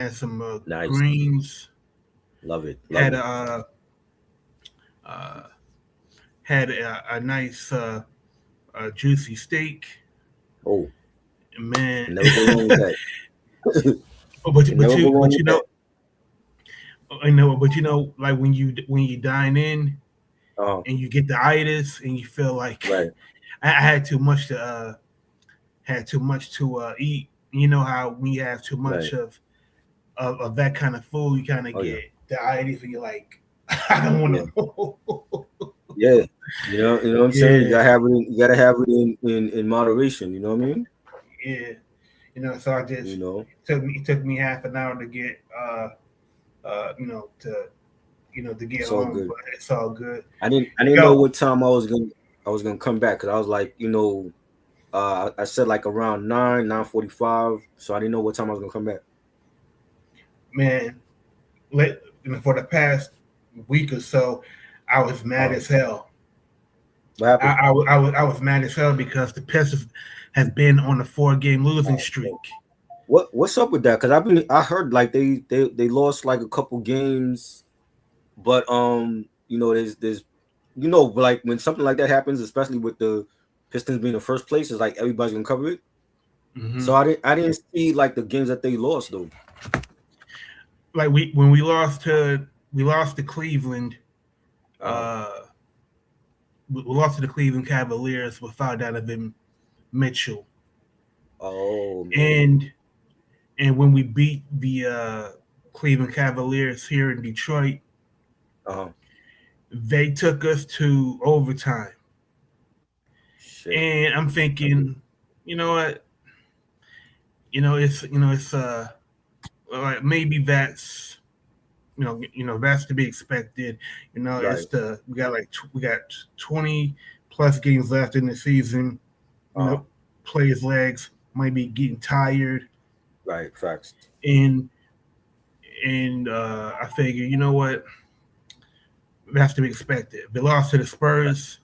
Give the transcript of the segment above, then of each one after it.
had some Nice. greens, Love it. Love had it. uh, had a nice juicy steak. Oh, Man, can never go wrong with that. but Can never go wrong with that. like when you dine in Oh, and you get the itis and you feel like right. I had too much to eat. You know how when you have too much Right. of that kind of food, you kind of Oh get yeah. the itis, and you're like, I don't want Yeah. to. Yeah. You know what I'm saying? Yeah, You gotta have it in moderation, you know what I mean? yeah. So I just You know, it took me half an hour to get to to get it's all home, good. but it's all good. I didn't know Yo, what time I was gonna come back because I was like, I said like around 9:45, so I didn't know what time I was gonna come back. man, for the past week or so, I was mad Uh, as hell. what happened? I was mad as hell because the Pistons has been on a 4 game losing Oh, streak. what's up with that? Because I heard like they lost like a couple games, but there's like when something like that happens, especially with the Pistons being the first place, it's like everybody's gonna cover it. Hmm. So I didn't see like the games that they lost though. Like when we lost to Cleveland, Uh, uh, we lost to the Cleveland Cavaliers without Donovan Mitchell, oh man. and when we beat the Cleveland Cavaliers here in Detroit, Uh-huh. they took us to overtime, Shit. and I'm Okay. thinking, you know what, it's like maybe that's to be expected. It's Right. we got 20 plus games left in the season. You Uh-huh. know, players' legs might be getting tired, Right. Facts. and I figure, you know what, that's to be expected. They lost to the Right. Spurs.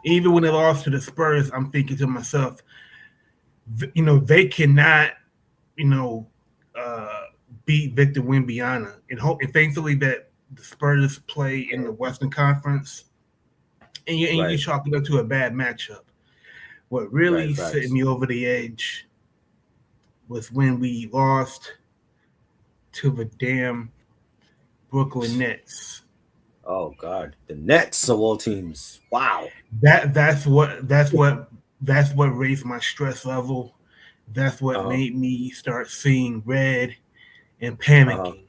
Even when they lost to the Spurs, I'm thinking to myself, they cannot, you know, uh, beat Victor Wembanyama, and thankfully that the Spurs play in the Western Conference, and you Right. chalk it up to a bad matchup. What Right. really set Facts. me over the edge was when we lost to the damn Brooklyn Nets. Oh God. The Nets of all teams. Wow. That's what raised my stress level. That's what Uh-huh. made me start seeing red and Uh-huh. panicking.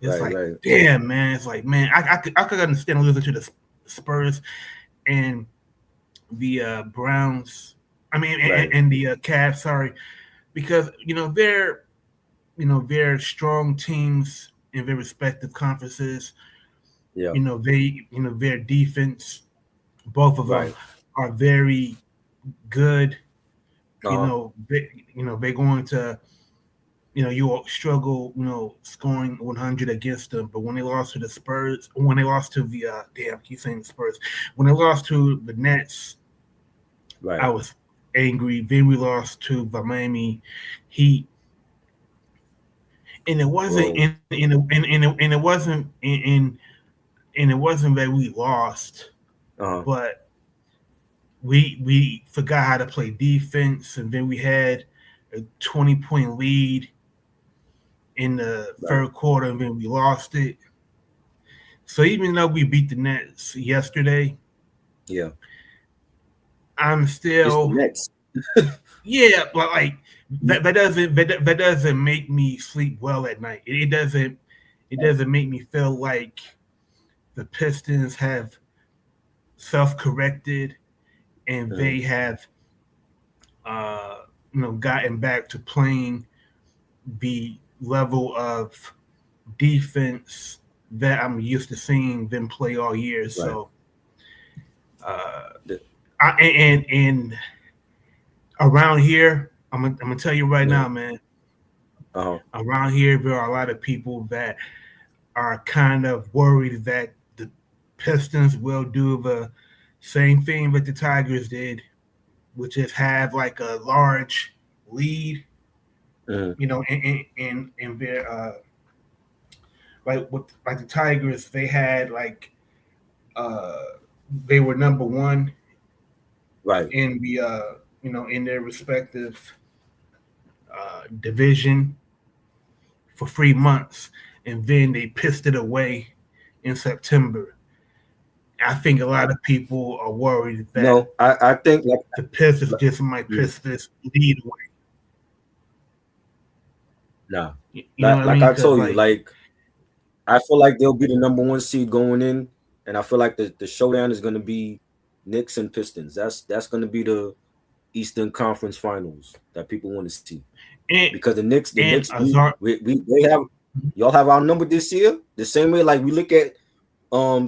It's Right. like, Right. damn, man. It's like, man, I could understand losing to the Spurs and the Browns. I mean, Right. and the Cavs. Sorry, because they're strong teams in their respective conferences. Yeah. Their defense, both of them Right. are very good. Uh-huh. They're going to you will struggle, scoring 100 against them. But when they lost to the Spurs, when they lost to the damn, I keep saying the Spurs, when they lost to the Nets, Right. I was angry. Then we lost to the Miami Heat, and it wasn't Bro. and it wasn't that we lost, Uh-huh. but we forgot how to play defense, and then we had a 20-point lead in the Right. third quarter, and then we lost it. So even though we beat the Nets yesterday, Yeah. I'm It's the still Nets. yeah, but like that doesn't make me sleep well at night. It doesn't make me feel like the Pistons have self corrected and Mhm. they have uh gotten back to playing the level of defense that I'm used to seeing them play all year. Right. So uh, The, and around here, I'm gonna tell you right yeah. now, man. Uh-huh. Around here, there are a lot of people that are kind of worried that the Pistons will do the same thing that the Tigers did, which is have like a large lead Mhm. You know, in their like with like the Tigers, they had like uh they were number one Right. in the you know in their respective division for 3 months, and then they pissed it away in September. I think a lot of people are worried that No, I think the Pistons like just might mhm. piss this lead away. Nah, You know what I like mean? I Because told you, like, like I feel like they'll be the number one seed going in, and I feel like the showdown is going to be Knicks and Pistons. That's going to be the Eastern Conference Finals that people want to see and because the and Knicks, Azar, we they have y'all have our number this year the same way like we look at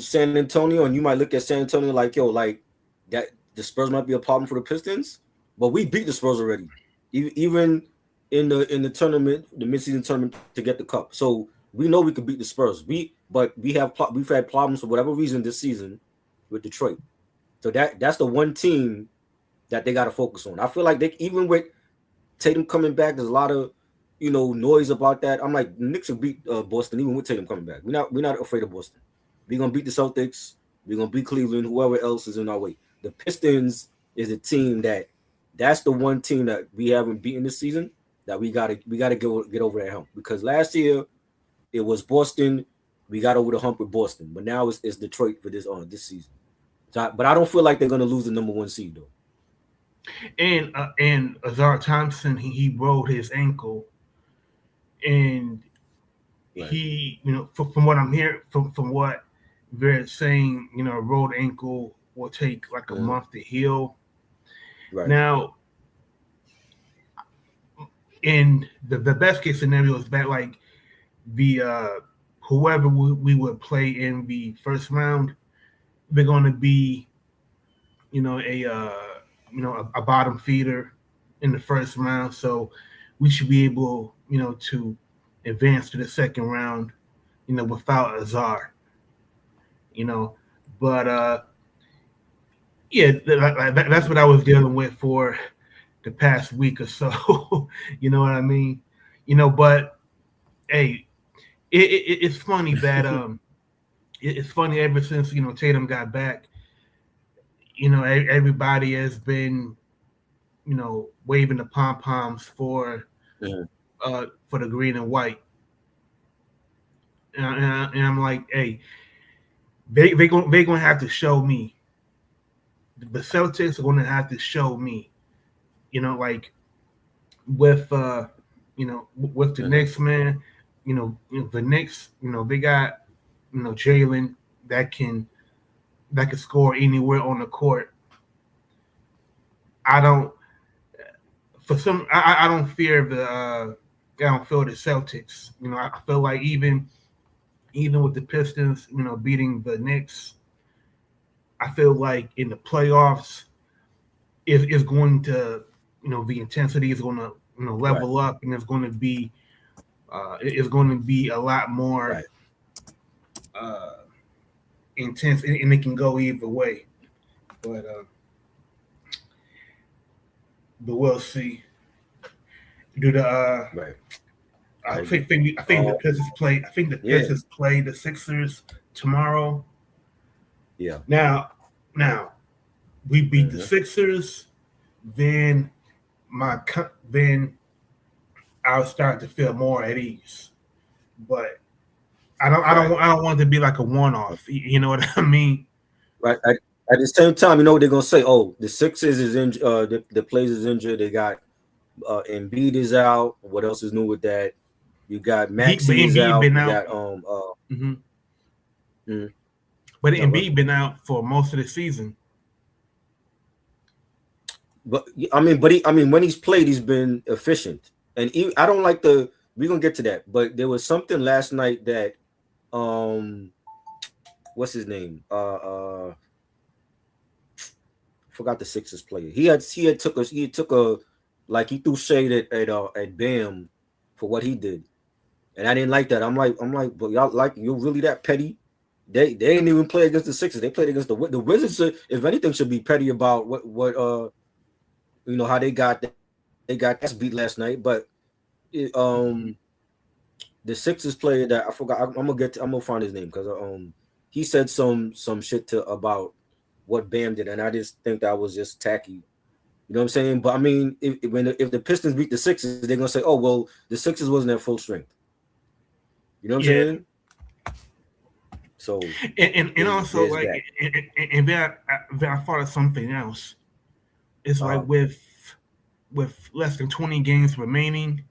San Antonio, and you might look at San Antonio like yo like that the Spurs might be a problem for the Pistons, but we beat the Spurs already, even in the tournament, the midseason tournament to get the cup. So we know we could beat the Spurs. We've had problems for whatever reason this season with Detroit. So that's the one team that they got to focus on. I feel like they even with Tatum coming back, there's a lot of noise about that. I'm like Knicks will beat Boston even with Tatum coming back. We're not afraid of Boston. We're gonna beat the Celtics. We're gonna beat Cleveland. Whoever else is in our way. The Pistons is a team that's the one team that we haven't beaten this season that we gotta get over that hump because last year it was Boston. We got over the hump with Boston, but now it's Detroit for this season. So, but I don't feel like they're gonna lose the number one seed though. and Azar Thompson, he rolled his ankle, and Right. he, you know, from what I'm hearing, from what they're saying, you know, a rolled ankle will take like a Uh-huh. month to heal. Right. Now, in the best case scenario is that like the whoever we would play in the first round, they're going to be, you know, a bottom feeder in the first round, so we should be able, you know, to advance to the second round, you know, without Azar, you know. But yeah, that's what I was dealing with for the past week or so. You know what I mean? You know, but hey, it's funny that it's funny ever since, you know, Tatum got back. You know, everybody has been, you know, waving the pom poms Uh-huh. for the green and white, and I'm like, hey, they gonna have to show me. The Celtics are gonna have to show me. You know, like with with the Uh-huh. Knicks, man. The Knicks, you know, they got, you know, Jalen that can score anywhere on the court. I don't for some I don't fear I don't feel the Celtics. You know, I feel like even with the Pistons, you know, beating the Knicks, I feel like in the playoffs is going to, you know, the intensity is going to, you know, Right. level up, and it's going to be a lot more Right. uh, intense, and it can go either way. But we'll see. Do the Right. I I agree. think the Pistons play. I think the Yeah. Pistons play the Sixers tomorrow. Yeah. Now, now we beat the Uh-huh. Sixers, then then I'll start to feel more at ease. But Right. I don't want it to be like a one off. You know what I mean? Right. At the same time, you know what they're gonna say? Oh, the Sixers is injured. The players is injured. They got Embiid is out. What else is new with that? You got But Maxi is Embiid out. been You out. got Hmm. mm, But no, go ahead. Embiid been out for most of the season. But I mean, when he's played, he's been efficient. And I don't like the. We're gonna get to that, but there was something last night that um, what's his name? Forgot the Sixers player. He took a like he threw shade at Bam for what he did, and I didn't like that. I'm like, but y'all like you're really that petty? They didn't even play against the Sixers. They played against the Wizards. If anything, should be petty about what how they got their ass beat last night. But it, the Sixers player that I forgot. I'm gonna find his name because he said some shit to about what Bam did, and I just think that was just tacky. You know what I'm saying? But I mean, if the Pistons beat the Sixers, they're gonna say, "Oh well, the Sixers wasn't at full strength." You know what I'm Yeah, saying? So and also there's like that. and then I thought of something else. It's like Uh with less than 20 games remaining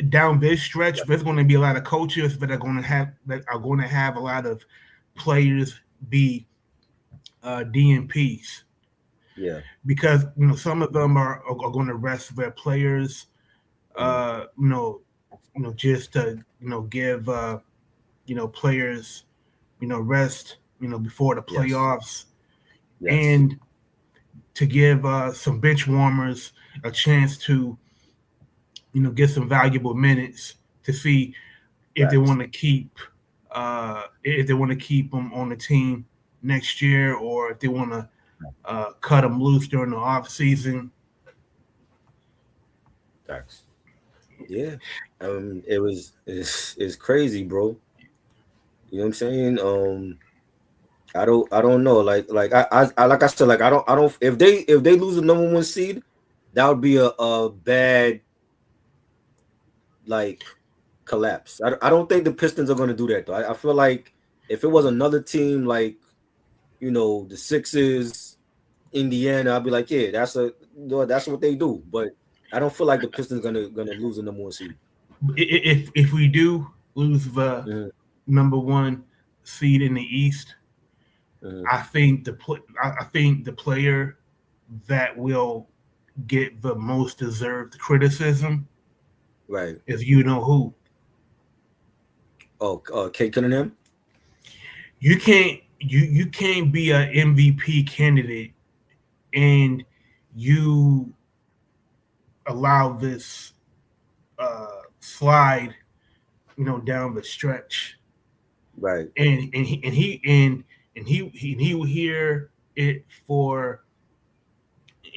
down this stretch, there's going to be a lot of coaches that are going to have a lot of players be DNPs yeah. because some of them are going to rest their players. Mhm. Uh, you know, just to give players rest before the Yes. playoffs Yes. and to give some bench warmers a chance to get some valuable minutes to see if they Facts. want to keep them on the team next year or if they want to cut them loose during the off season. Facts. Yeah. It's crazy, bro. You know what I'm saying? I don't know. Like like I said, like I don't if they lose the number one seed, that would be a bad like collapse. I don't think the Pistons are gonna do that though. I feel like if it was another team like the Sixers, Indiana, I'd be like, yeah, that's what they do. But I don't feel like the Pistons gonna lose the number one seed. If we do lose the Mhm, number one seed in the East, mhm. I think the player that will get the most deserved criticism Right. is you know who. Oh, Kate Cunningham. You can't be an MVP candidate and you allow this slide, down the stretch, Right. and he will hear it for,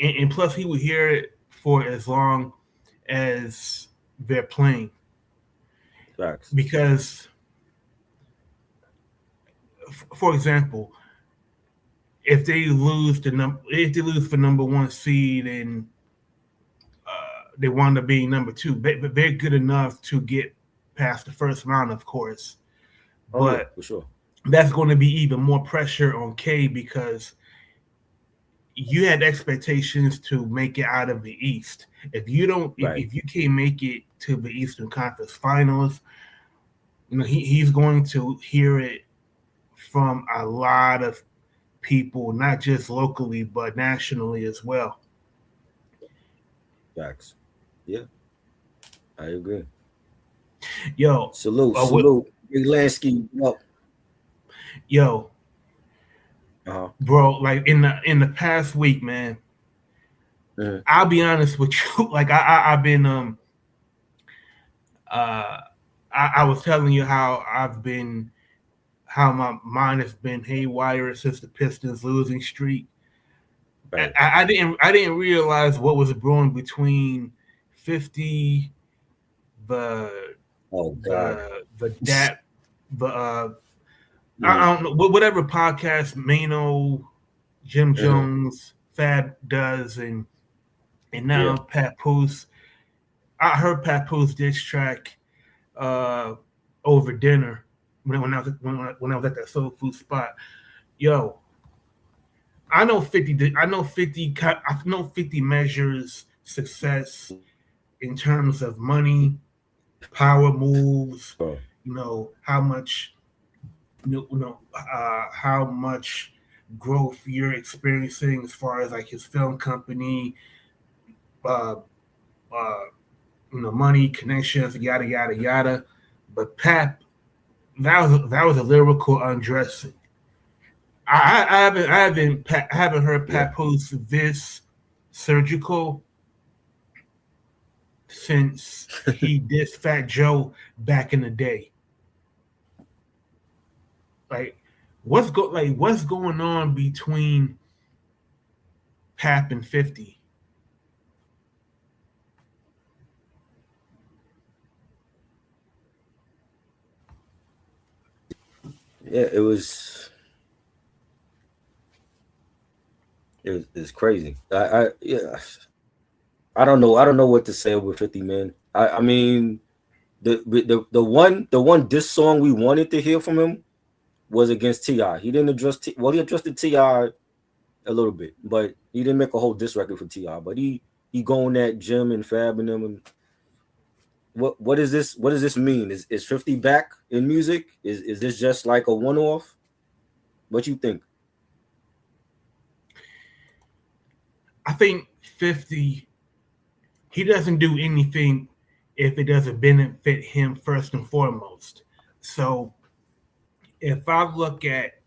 and plus he will hear it for as long as they're playing Facts. because, for example, if they lose for number one seed and they wind up being number two, they're good enough to get past the first round, of course. Oh yeah, But for sure. that's going to be even more pressure on K because you had expectations to make it out of the East. If you don't, Right. if you can't make it to the Eastern Conference Finals, he's going to hear it from a lot of people, not just locally but nationally as well. Facts. Yeah, I agree. Yo, Salute, what, salute. Big Lansky. Up. yo, Uh-huh. bro, like in the past week, man, Mhm. I'll be honest with you. Like I've been uh I was telling you how my mind has been haywire since the Pistons losing streak. Right. I didn't realize what was brewing between 50, the Oh God. the DAP, the I Mhm. don't know whatever podcast Mano, Jim Mhm. Jones, Fab does, and now Yeah. Papoose. I heard Papoose diss track uh, over dinner when I was at that soul food spot. Yo, I know 50. I know 50. I know 50 measures success in terms of money, power moves. Oh, How much how much growth you're experiencing as far as like his film company, uh, uh, money, connections, yada yada yada. But Pap, that was a lyrical undressing. I haven't heard yeah. Papoose this surgical since he dissed Fat Joe back in the day. Like what's going on between Pap and 50? Yeah, it's crazy. Yeah, I don't know what to say with 50, man. I mean, the one diss song we wanted to hear from him was against Ti. He didn't address well, he addressed the Ti a little bit, but he didn't make a whole diss record for Ti. But he going at Jim and Fab and them. And what is this? What does this mean? Is 50 back in music? Is this just like a one off? What you think? I think 50, he doesn't do anything if it doesn't benefit him first and foremost. So if I look at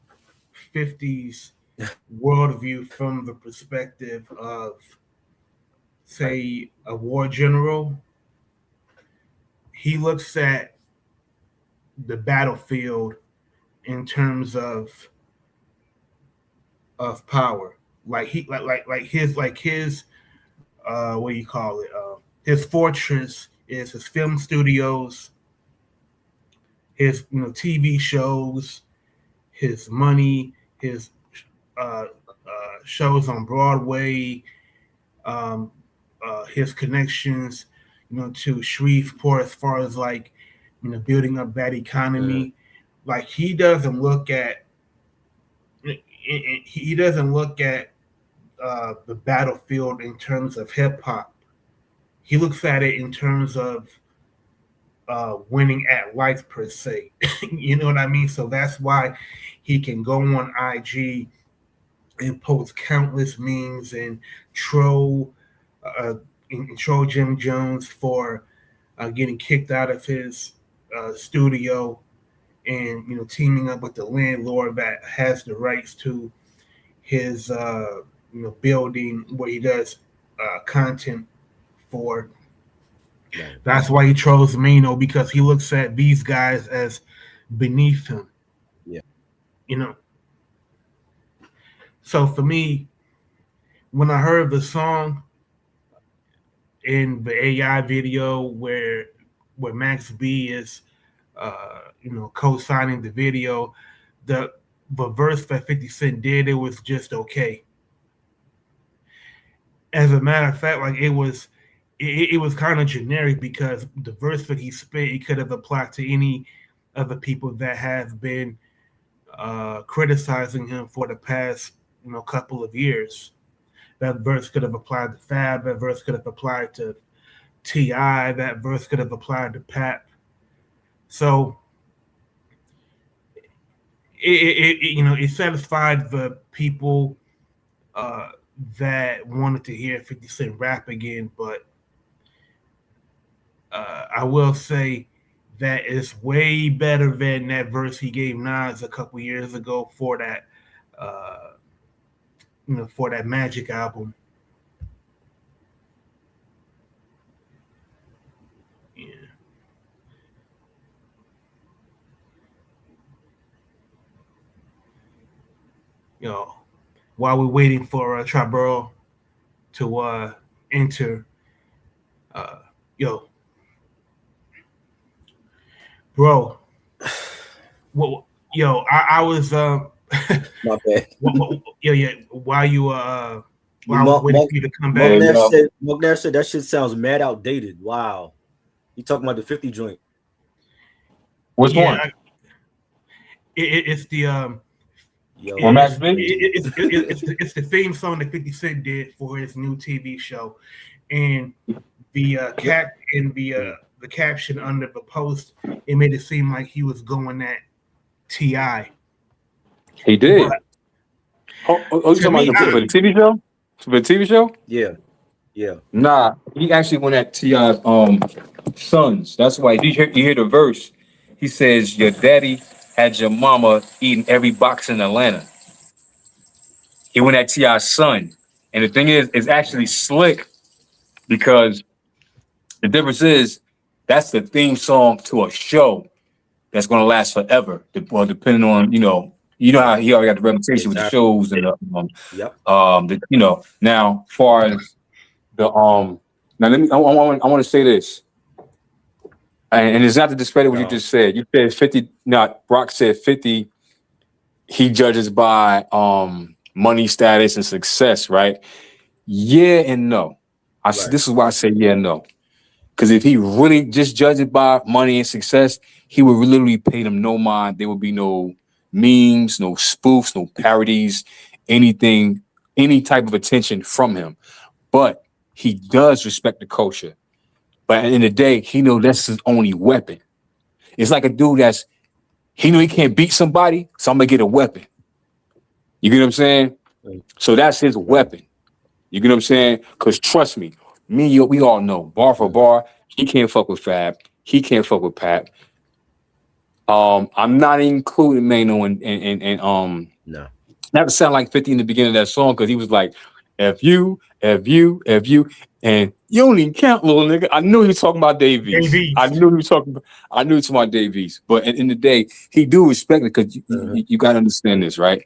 50's worldview from the perspective of, say, a war general, he looks at the battlefield in terms of power. Like his what do you call it? His fortress is his film studios, his TV shows, his money, his shows on Broadway, um, his connections, to Shreveport as far as like, building up that economy. Like he doesn't look at the battlefield in terms of hip hop. He looks at it in terms of winning at life per se. You know what I mean? So that's why he can go on IG and post countless memes and troll uh, and troll Jim Jones for getting kicked out of his studio, and teaming up with the landlord that has the rights to his building where he does content for. Right. That's why he trolls Mano, because he looks at these guys as beneath him. Yeah. You know. So for me, when I heard the song in the AI video where Max B is co-signing the video, the verse that 50 Cent did, it was just okay. As a matter of fact, like it was kind of generic, because the verse that he spit, it could have applied to any of the people that have been criticizing him for the past couple of years. That verse could have applied to Fab. That verse could have applied to Ti. That verse could have applied to Pap. So it satisfied the people that wanted to hear 50 Cent rap again, but I will say that it's way better than that verse he gave Nas a couple years ago for that, for that Magic album. Yeah. While we're waiting for Triborough to enter, uh, yo, bro. Well, I was My bad. yeah. While I was Mark, waiting Mark, for you to come Mark back. Nair said that shit sounds mad outdated. Wow. You talking about the 50 joint? Which Yeah, one? it's the Yo, Or Max B? it's the theme song that 50 Cent did for his new TV show, and the cap in the caption under the post, it made it seem like he was going at Ti. He did. But You to talking me, about for the TV show? For the TV show? yeah. Nah, he actually went at T.I.'s sons. That's why you hear the verse. He says, "Your daddy had your mama eating every box in Atlanta." He went at T.I.'s son. And the thing is, it's actually slick, because the difference is that's the theme song to a show that's going to last forever. Well, depending on, how he already got the reputation with the Exactly. shows and Yep. now far as the now let me I want to say this, and it's not to discredit what you just said. You said 50. Now Brock said 50 he judges by money, status, and success, right? Yeah and no. This is why I say yeah and no. Because if he really just judged it by money and success, he would literally pay them no mind. There would be no memes, no spoofs, no parodies, anything, any type of attention from him. But he does respect the culture. But at the end of the day, he knows that's his only weapon. It's like a dude he know he can't beat somebody, so I'm gonna get a weapon. You get what I'm saying? So that's his weapon. You get what I'm saying? Because trust me, we all know, bar for bar, he can't fuck with Fab. He can't fuck with Pat. I'm not including Mano and No. not to sound like 50 in the beginning of that song, because he was like, if you, and you don't even count, little nigga. I knew he was talking about Davies. I knew he was talking about Davies. But in the day, he do respect it, because you got to understand this, right?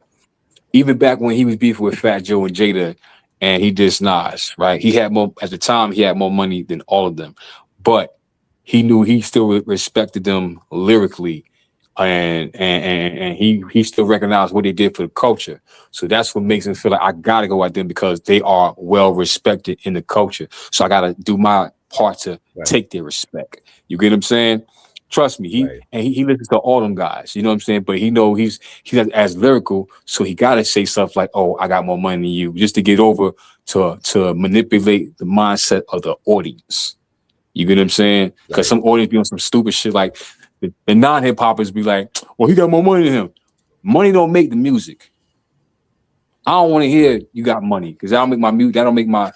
Even back when he was beefing with Fat Joe and Jada, and he dissed Nas, right? He had more at the time. He had more money than all of them, but he knew he still respected them lyrically, and he still recognized what they did for the culture. So that's what makes him feel like I gotta go at them, because they are well respected in the culture. So I gotta do my part to take their respect. You get what I'm saying? Trust me, he listens to all them guys. You know what I'm saying? But he know he's not as lyrical, so he gotta say stuff like, "Oh, I got more money than you," just to get over to manipulate the mindset of the audience. You get what I'm saying? Because some audience be on some stupid shit, like the non-hip hoppers be like, "Well, he got more money than him." Money don't make the music. I don't want to hear you got money, because that don't make my music. That don't make me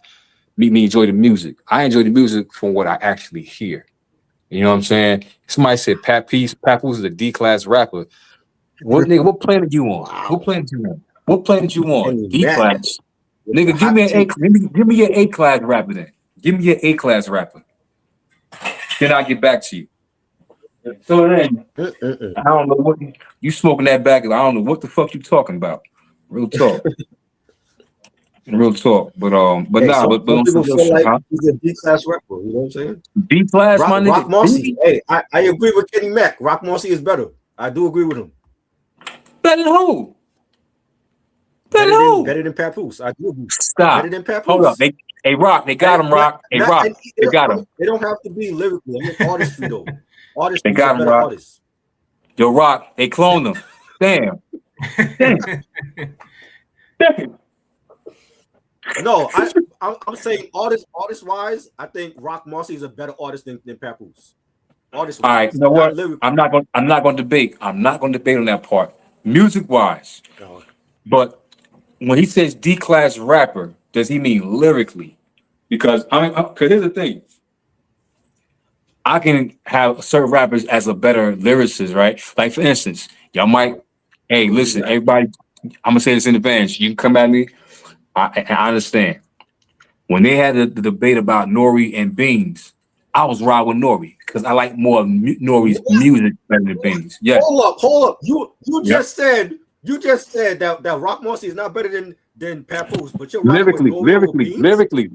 enjoy the music. I enjoy the music from what I actually hear. You know what I'm saying? Somebody said Papoose is a D-class rapper. What nigga? What planet you on? Wow. What planet you on? What planet you on? D-class. Nigga, give me your A-class rapper then. Give me your A-class rapper. Then I'll get back to you. So then, I don't know what you smoking that back. I don't know what the fuck you talking about. Real talk. Real talk. But some people feel like he's a D-class rapper. You know what I'm saying? D-class, my nigga. Rock Marcy. Hey, I agree with Kenny Mac. Rock Marcy is better. I do agree with him. Better than who? Better than Papoose. I do agree. Stop. Better than Papoose. Hold up. Hey, Rock. They got him, Rock. Hey, Rock. They got him. They don't have to be lyrically. I mean, artistry, though. Artistry, they got him, Rock. Artists. Yo, Rock. They cloned him. Damn. No, I'm saying artist wise, I think Rock Marcy is a better artist than Papoose. Artist wise. All right, you know what? I'm not going to debate. I'm not going to debate on that part. Music wise. No. But when he says D-class rapper, does he mean lyrically? Because here's the thing. I can have certain rappers as a better lyricist, right? Like, for instance, y'all might, hey, listen, everybody, I'm gonna say this in advance. You can come at me. I understand. When they had the debate about Nori and Beans, I was riding with Nori because I like more of Nori's music better than Beans. Yeah. Hold up. You just said that Rock Marcy is not better than Papoose, but you're lyrically, musically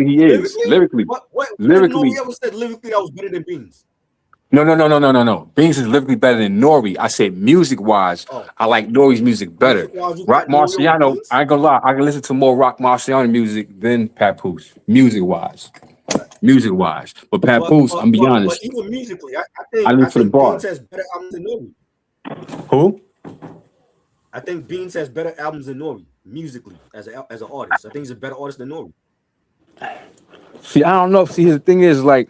he is. Lyrically. What Nori ever said lyrically I was better than Beans? No. Beans is lyrically better than Nori. I said music-wise, I like Nori's music better. Rock Marciano, I ain't gonna lie, I can listen to more Rock Marciano music than Papoose, music-wise. But Papoose, I'm be honest. But even musically, I think Beans has better albums than Nori. Who? I think Beans has better albums than Nori, musically, as an artist. I think he's a better artist than Nori. See, I don't know. See, the thing is, like,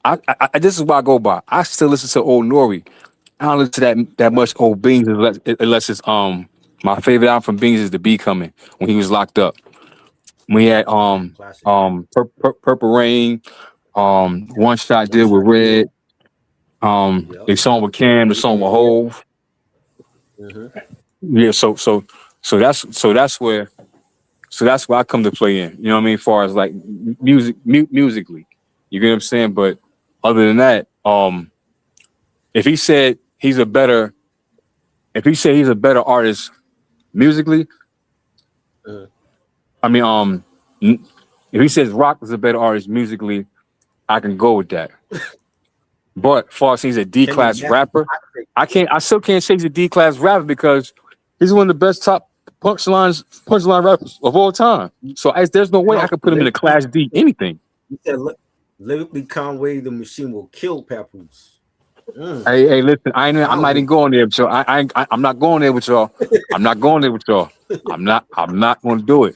I this is what I go by. I still listen to old Nori. I don't listen to that much old Beans unless it's my favorite album from Beans is The Be Coming when he was locked up. We had Purple Rain, One Shot Deal with Red, the song with Cam, the song with Hove. Yeah, so that's where I come to play in. You know what I mean? As far as like musically, you get what I'm saying. But other than that, if he said he's a better artist musically, if he says Rock is a better artist musically, I can go with that. But far as he's a D class rapper, I still can't say he's a D class rapper because he's one of the best top punchline rappers of all time. So there's no way I could put him in a class D anything. You said lyrically, Conway the Machine will kill Papoose. Hey, listen, I'm not even going there with y'all. I'm not going there with y'all. I'm not going there with y'all. I'm not going to do it.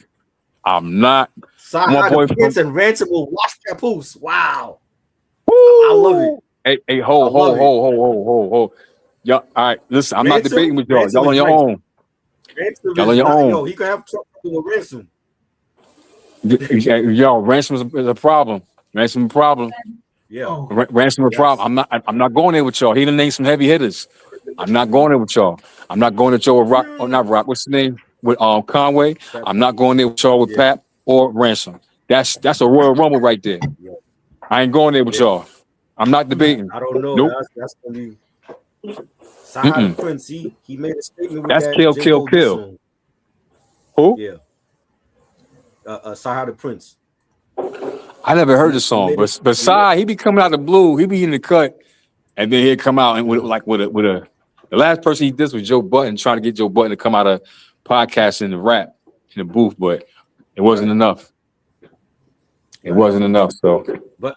I'm not. My boy and Ransom will watch Papoose. Wow. Woo! I love it. Hey, hold. Y'all, all right, listen, I'm not debating with y'all. Y'all on your own. Y'all on your own. Yo, he can have trouble with Ransom. Yo, Ransom is a problem. Ransom a problem. Yeah. Ransom a problem. I'm not going there with y'all. He done named some heavy hitters. I'm not going there with y'all. I'm not going to y'all with Rock or not Rock. What's the name? With Conway. I'm not going there with y'all with Pap or Ransom. That's a Royal Rumble right there. I ain't going there with y'all. I'm not debating. I don't know. Nope. That's gonna be Sahara Prince. He made a statement with that's that. Kill. Who? Yeah. Sahara Prince. I never heard the song, but Sai, he be coming out the blue, he be in the cut, and then he'd come out and with a the last person he did was Joe Budden, trying to get Joe Budden to come out of podcasting and rap in the booth, but it wasn't enough. It wasn't enough. So, but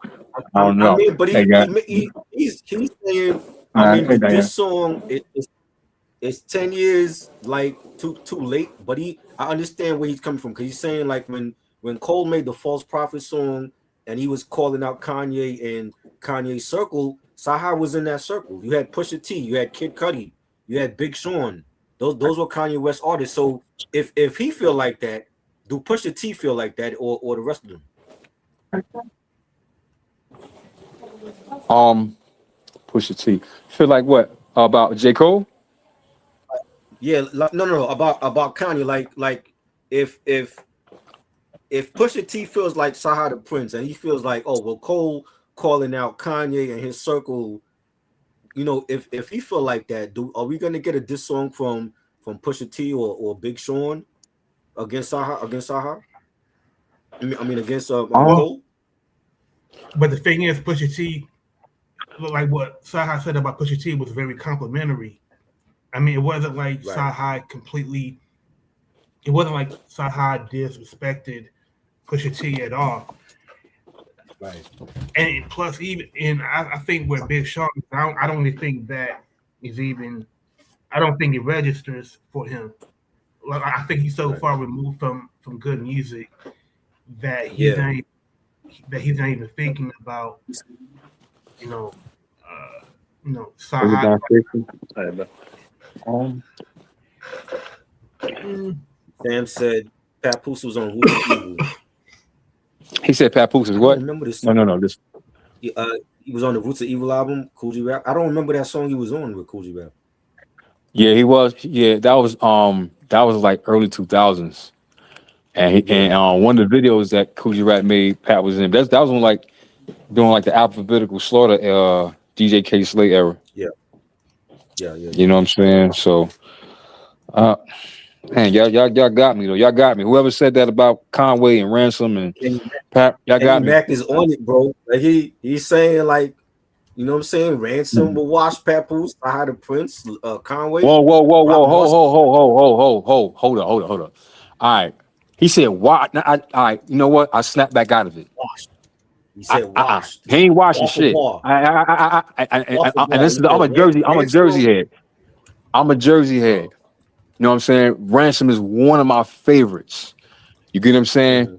I don't know. I mean, but he's saying, I mean, this song it's 10 years like too late, but I understand where he's coming from because he's saying like when Cole made the False Prophet song and he was calling out Kanye and Kanye's circle, Sahara was in that circle. You had Pusha T, you had Kid Cudi, you had Big Sean. Those were Kanye West artists. So if he feel like that, do Pusha T feel like that or the rest of them? Pusha T. Feel like what? About J. Cole? Yeah, no, about Kanye. Like if Pusha T feels like Sahara the Prince and he feels like, oh well, Cole calling out Kanye and his circle, you know, if he feel like that, are we gonna get a diss song from Pusha T or Big Sean against Sahara? I mean against Cole? But the thing is, Pusha T, like what Sahara said about Pusha T was very complimentary. I mean, it wasn't like Sahara completely. It wasn't like Sahara disrespected Pusha T at all. Right. And plus, I think where Big Sean, I don't even think that is even. I don't think it registers for him. Like I think he's so far removed from good music that he's not even thinking about, Sahara. Sam said Papoose was on Roots of Evil. He said Papoose is what? Remember this? No. This. He was on the Roots of Evil album, Kool G Rap. I don't remember that song he was on with Kool G Rap. Yeah, he was. Yeah, that was like early 2000s, and one of the videos that Kool G Rap made, Pat was in. That was when like doing like the alphabetical slaughter, DJ K Slate era. Yeah. You know what I'm saying? So, man, y'all got me though. Y'all got me. Whoever said that about Conway and Ransom and Pat, y'all got me. Mac is on it, bro. Like he's saying like, you know what I'm saying? Ransom will watch Papoose, Sahara the Prince, Conway. Whoa. Hold on. All right. He said, "Watch." All right. You know what? I snapped back out of it. Washed. He said, "Washed." He ain't washing shit. And this is I'm a Jersey head. I'm a Jersey head. You know what I'm saying? Ransom is one of my favorites. You get what I'm saying? Mm-hmm.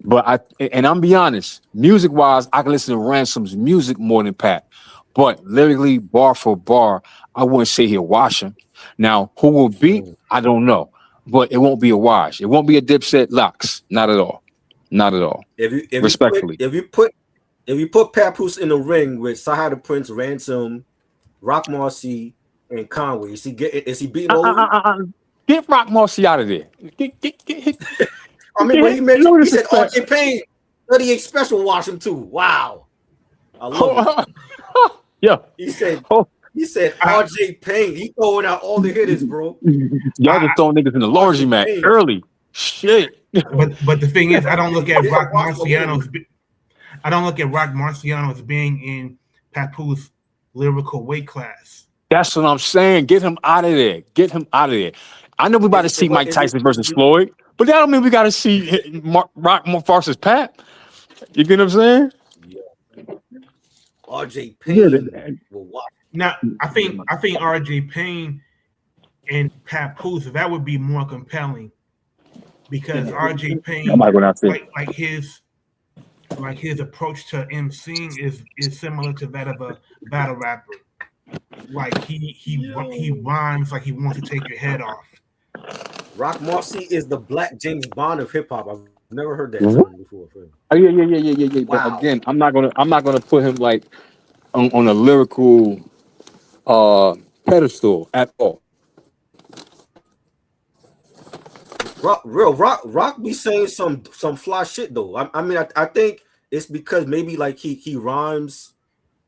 But I'm be honest, music wise, I can listen to Ransom's music more than Pat. But lyrically, bar for bar, I wouldn't say he'll wash him. Now, who will beat? I don't know. But it won't be a wash. It won't be a Dipset Locks. Not at all. Not at all. Respectfully. If you put Papoose in the ring with Sahara the Prince, Ransom, Rock Marcy, and Conway, is he beating over? Get Rock Marcy out of there. I mean, when he said R.I.P. Payne, 38 Special watch him too. Wow. I love it. Yeah. He said R.J. Payne. He throwing out all the hitters, bro. Y'all just throwing niggas in the laundromat early. Shit. But the thing is, I don't look at Rock Marciano as being in Papoose lyrical weight class. That's what I'm saying. Get him out of there. Get him out of there. I know we about to see Mike Tyson versus Floyd, but that don't mean we got to see Rock versus Pat. You get what I'm saying? Yeah. RJ Payne will watch. Now, I think RJ Payne and Papoose, that would be more compelling because RJ Payne, like his approach to MCing is similar to that of a battle rapper. Like he rhymes like he wants to take your head off. Rock Marcy is the Black James Bond of hip hop. I've never heard that term before. Oh, yeah. Wow. But again, I'm not gonna put him like on a lyrical pedestal at all. Rock be saying some fly shit though. I mean, I think it's because maybe like he rhymes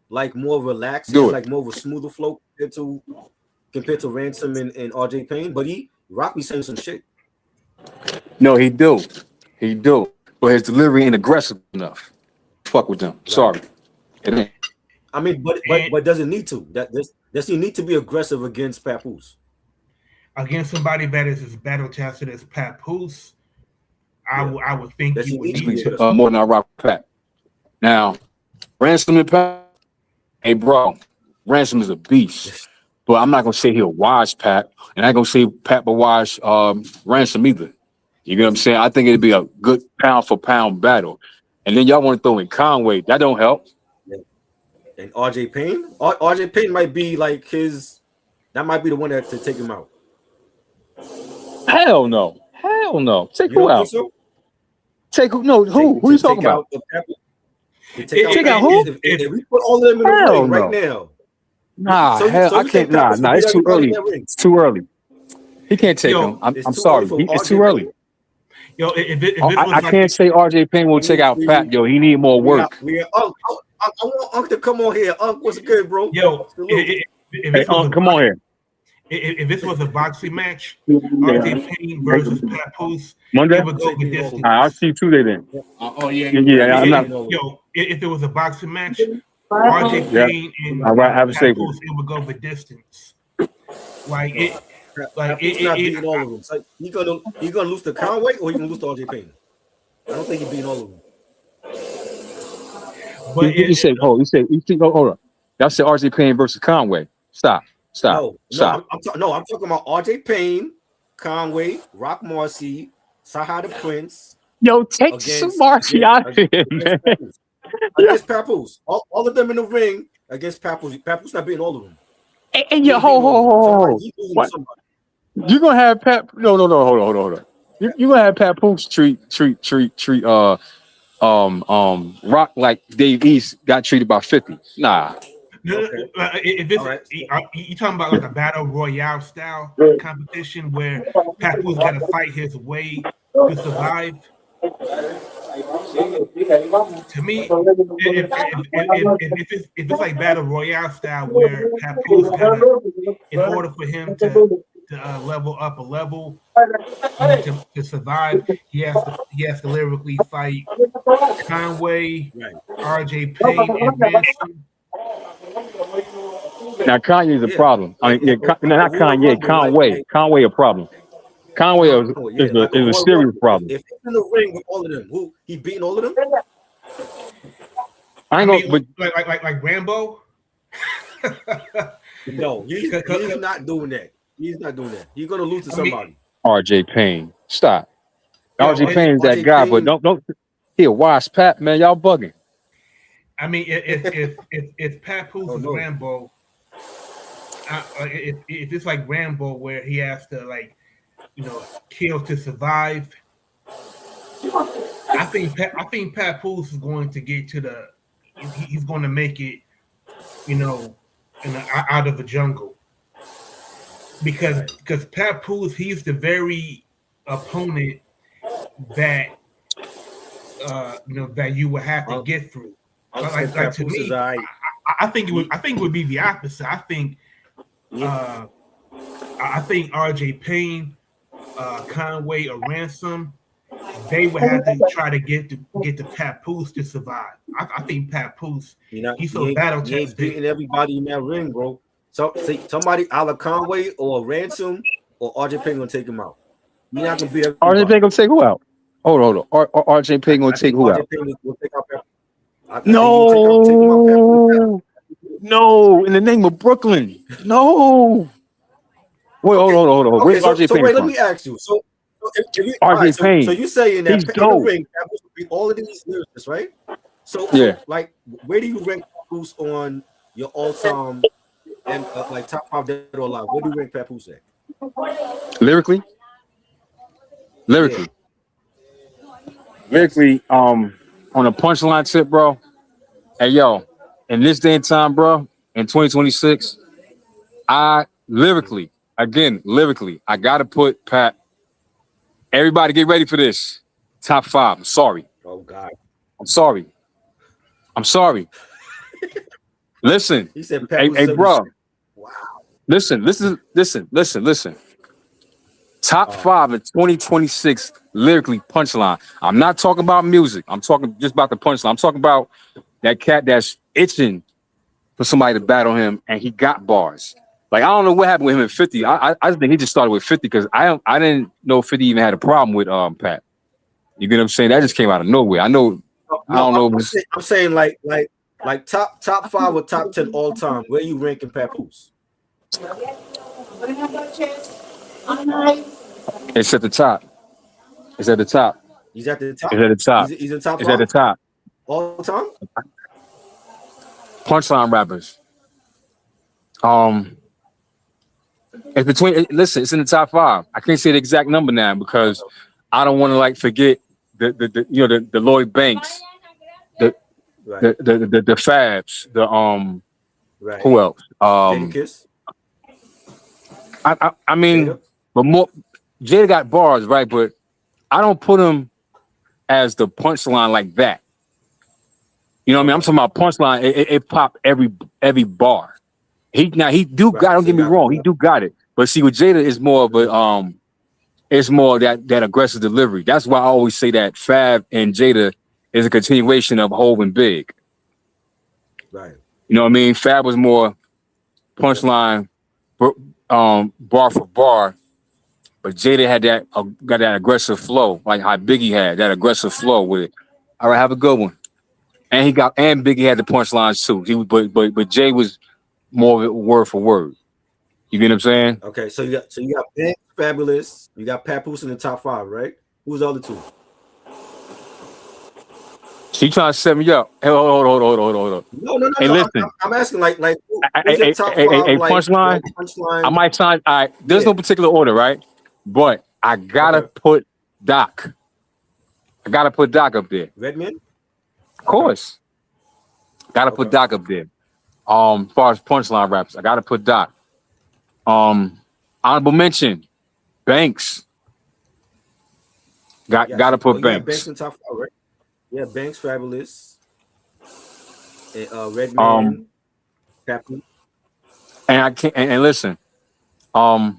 like more relaxed, like more of a smoother flow compared to Ransom and RJ Payne. But Rock be saying some shit. No, he do, but his delivery ain't aggressive enough. Fuck with them. Right. Sorry, it ain't. I mean, but does it need to? Does he need to be aggressive against Papoose? Against somebody that is as battle tested as Papoose, I would think he would need more than I rock Pat. Now, Ransom and Pat, hey bro, Ransom is a beast, but I'm not gonna say he'll wash Pat, and I ain't gonna say Pat will wash Ransom either. You get what I'm saying? I think it'd be a good pound for pound battle, and then y'all want to throw in Conway. That don't help. Yeah. And RJ Payne, RJ Payne might be like his. That might be the one to take him out. Hell no. Take who out? So? Take who? No, who? Who you talking about? Take out who? If we put all of them in the ring right now. Nah, I can't. Nah. It's too early. It's too early. He can't take him. I'm sorry. It's too early. Yo, I can't say RJ Payne will take out Pat. Yo, he need more work. I want Unc to come on here. Unc, what's good, bro? Yo, Unc, come on here. If this was a boxing match, RJ Payne versus Papoose, Monday, it would go the distance. I'll see Tuesday then. Yo, if it was a boxing match, RJ Payne and Papoose, it would go the distance. He's not beating all of them. So he gonna lose to Conway or he gonna lose to RJ Payne? I don't think he's beating all of them. But you say, hold on. Y'all said RJ Payne versus Conway. Stop. No, I'm talking about RJ Payne, Conway, Rock Marcy, Saha the Prince. Yo, take some Marcy out of here, man. Against Papoose. All of them in the ring against Papoose. Papoose not beating all of them. And yo, hold. What? You're gonna have Pat? No, hold on. You're gonna have Papoose treat Rock like Dave East got treated by 50. Nah. If it's you talking about like a battle royale style competition where Papoose got to fight his way to survive. To me, if it's like battle royale style where Papoose in order for him to level up a level to survive, he has to lyrically fight Conway, RJ Payne, and Ransom. Now Kanye's a problem. I mean, not Kanye. Conway a problem. Conway is a serious problem. If he's in the ring with all of them, who he beating all of them? Like Rambo. No, he's not doing that. He's not doing that. He's gonna lose to somebody. RJ Payne, stop. RJ Payne's that guy, but don't. He'll wash Pat, man. Y'all bugging. I mean, if Papoose is Rambo, if it's like Rambo where he has to kill to survive, I think Papoose is going to get to he's going to make it, out of the jungle because Papoose, he's the very opponent that that you would have to get through. Like to me, I think it would be the opposite. I think RJ Payne, Conway, or Ransom, they would have to try to get the Papoose to survive. I think Papoose, he's so battle He ain't tested. beating everybody in that ring, bro. So see, somebody a la Conway or Ransom or RJ Payne gonna take him out. You're not gonna beat RJ everybody. Payne gonna take who out? Hold on. RJ Payne gonna I take think who RJ out? Payne will take out Papoose. I think he'll take him out. Papoose. No, in the name of Brooklyn. No. Wait, hold on. Okay, Where's so RJ Payne wait, let from? me ask you. So if you, all RJ right, so Payne. you saying that He's in the dope. ring, Papoose will beat all of these lyricists, right? So Yeah. like, where do you rank Papoose on your all-time and like top 5 dead or alive? Where do you rank Papoose at? Lyrically, Yes. on a punchline tip, bro. Hey, yo, in this day and time, bro, in 2026, lyrically, I gotta put Pat. Everybody get ready for this. Top 5. I'm sorry. Oh God. I'm sorry. Listen. He said Hey, Papoose. bro. Wow. Listen. Top 5 in 2026 lyrically punchline. I'm not talking about music. I'm talking just about the punchline. I'm talking about that cat that's itching for somebody to battle him, and he got bars. Like, I don't know what happened with him at 50. I just think he just started with 50 because I didn't know 50 even had a problem with Pat. You get what I'm saying? That just came out of nowhere. I know. I don't know. I'm saying like top 5 or top 10 all time. Where you ranking Papoose? It's at the top. He's at the top. He's at the top. He's in top 5? It's at the top. All time? Punchline rappers. It's between. Listen, it's in the top 5. I can't say the exact number now because I don't want to like forget the Lloyd Banks, the Fabs, Right. who else? Jadakiss. I mean, Jada? but more Jada got bars, right? But I don't put him as the punchline like that. You know what I mean? I'm talking about punchline. It pop every bar. He got. Don't get me wrong. He do got it. But see, with Jada is more of a it's more that aggressive delivery. That's why I always say that Fab and Jada is a continuation of Hov and Big. Right. You know what I mean? Fab was more punchline, bar for bar, but Jada had got that aggressive flow, like how Biggie had that aggressive flow with it. All right, have a good one. And Biggie had the punchlines too. But Jay was more of it word for word. You get what I'm saying? Okay, so you got Banks, Fabulous. You got Papoose in the top 5, right? Who's the other 2? She trying to set me up. Hey, hold on. No. Hey, listen. I'm asking like who's your top 5 punchline? punchline? I might sign. All right. There's no particular order, right? But I gotta put Doc. I gotta put Doc up there. Redman? Of course. Gotta put Doc up there. As far as punchline raps, I gotta put Doc. Honorable mention, Banks. Gotta put Banks. Banks in top 5, right? Yeah, Banks, Fabulous. Redman, Papoose. And I can't. And listen. All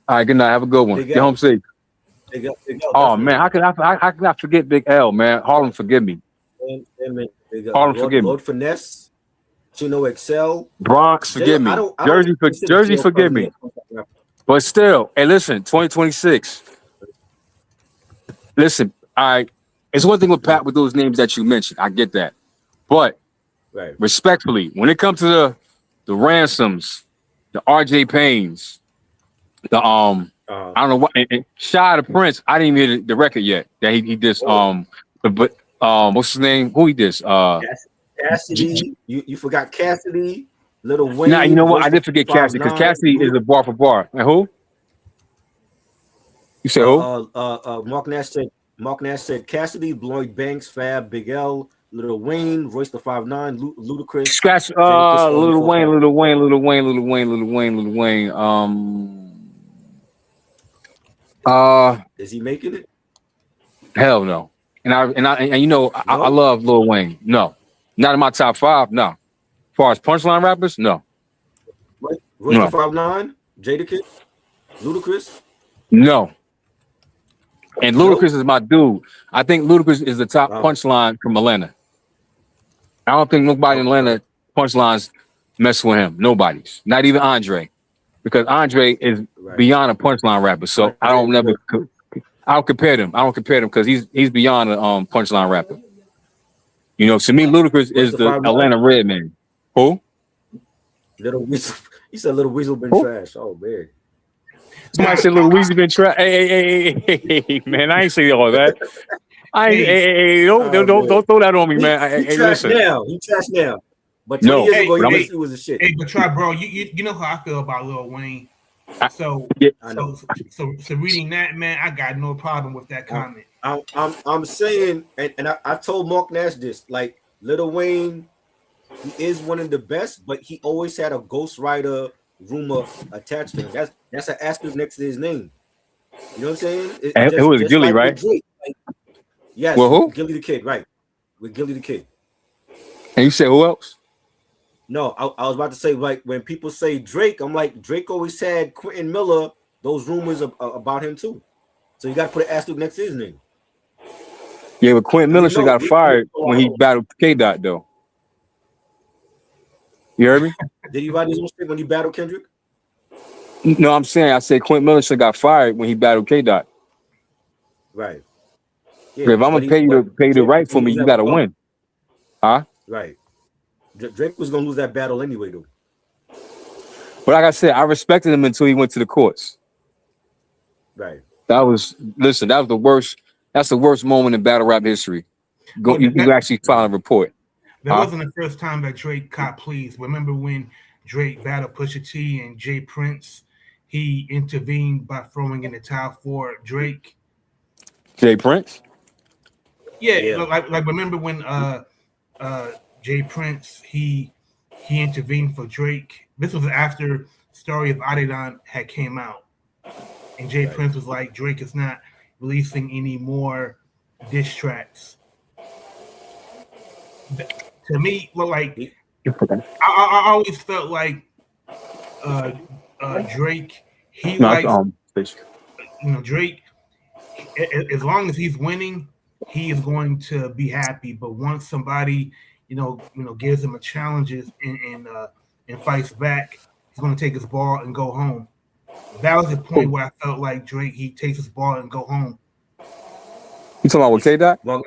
right, good night. Have a good one. Get home safe. Big L, oh man, how can I forget Big L, man? Harlem, forgive me. Harlem, forgive me. Lord Finesse, Chino Excel, Bronx, forgive me. Jersey, forgive me. But still, hey, listen, 2026. Listen, it's one thing with Pat with those names that you mentioned. I get that, but respectfully, when it comes to the Ransoms, the R.J. Paynes, the I don't know what. Shy the Prince. I didn't even hear the record yet. That he did. But what's his name? Who he did? Cassidy. You forgot Cassidy. Little Wayne. Nah, you know what? I did forget Cassidy because Cassidy is a bar for bar. And who? You said who? Mark Nash said Cassidy, Lloyd Banks, Fab, Big L, Little Wayne, Royce the 5'9", Ludacris. Scratch. Little Wayne. Is he making it? Hell no. And you know, I love Lil Wayne. No, not in my top 5. No. As far as punchline rappers, no. Royce the 5'9", Jadakiss, Ludacris. No. And Ludacris is my dude. I think Ludacris is the top punchline from Atlanta. I don't think nobody in Atlanta punchlines mess with him. Nobody's. Not even Andre. Because Andre is beyond a punchline rapper. So I don't compare them. I don't compare them because he's beyond a punchline rapper. You know, to me, Ludacris is the Atlanta Redman. Who? Little Weasel. He said Little Weasel been trash. Oh man. Somebody said Little Weasel been trash. Hey, man, I ain't say all that. Don't throw that on me, man. He trash now. He trash now. But 20 years ago, he was a shit. Hey, but try, bro. You know how I feel about Lil Wayne. So reading that, man, I got no problem with that comment. I'm saying, and I told Mark Nash this, like Lil Wayne, he is one of the best, but he always had a ghostwriter rumor attached to him. That's an asterisk next to his name. You know what I'm saying? It was Gilly, like right? Yes, well, who? Gilly the Kid, right? With Gilly the Kid. And you said who else? No, I was about to say, like, when people say Drake, I'm like, Drake always had Quentin Miller, those rumors about him too. So you got to put an asterisk next to his name. Yeah, but Quentin Miller should got fired when he battled K-Dot, though. You heard me? Did he write his own shit when he battled Kendrick? No, I said Quentin Miller should got fired when he battled K-Dot. Right. Yeah, if I'm gonna pay you to write for me, you gotta win. Huh? Right. Drake was gonna lose that battle anyway, though. But like I said, I respected him until he went to the courts. Right. That was the worst. That's the worst moment in battle rap history. You actually file a report. That wasn't the first time that Drake caught pleas. Remember when Drake battled Pusha T and Jay Prince? He intervened by throwing in the towel for Drake. Jay Prince? Yeah. Like remember when Jay Prince he intervened for Drake. This was after Story of Adidon had came out, and Jay Prince was like, Drake is not releasing any more diss tracks. To me, like I always felt like Drake. Drake. As long as he's winning, he is going to be happy. But once somebody, gives him a challenge and fights back, he's going to take his ball and go home. That was the point where I felt like Drake, he takes his ball and go home. You talking about with K-Dot? No,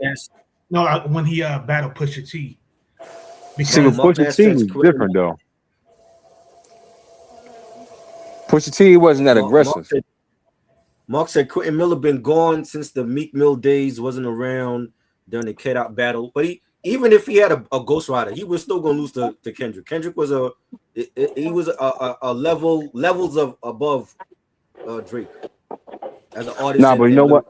when he battled Pusha T. See, Pusha T was different though. Pusha T wasn't that aggressive. Mark said Quentin Miller been gone since the Meek Mill days, wasn't around during the K-Dot battle. But even if he had a ghostwriter, he was still gonna lose to Kendrick. Kendrick was a levels of above Drake as an artist. Nah, but you know what?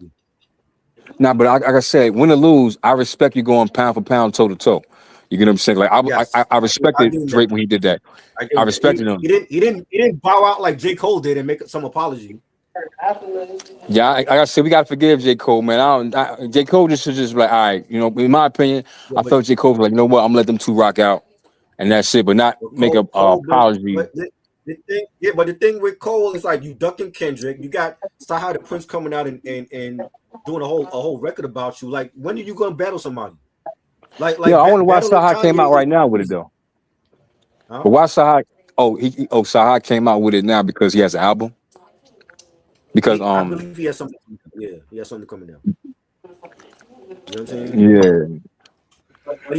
Nah, but like I said, win or lose, I respect you going pound for pound, toe to toe. You get what I'm saying? Like I respected Drake when he did that. I respected him. He didn't bow out like J. Cole did and make some apology. Yeah, like I said, we gotta forgive J. Cole, man. J. Cole just like, all right, in my opinion, I felt J. Cole was like, you know what, I'm gonna let them two rock out, and that's it, but not make an apology. But the thing with Cole is like you ducking Kendrick, you got Sahai the Prince coming out and doing a whole record about you. Like, when are you gonna battle somebody? Like I wonder why Sahai came out right now with it though. Huh? But why Sahai? Sahai came out with it now because he has an album. Because I believe he has something. Yeah, he has something coming out. You know what I'm saying? Yeah. But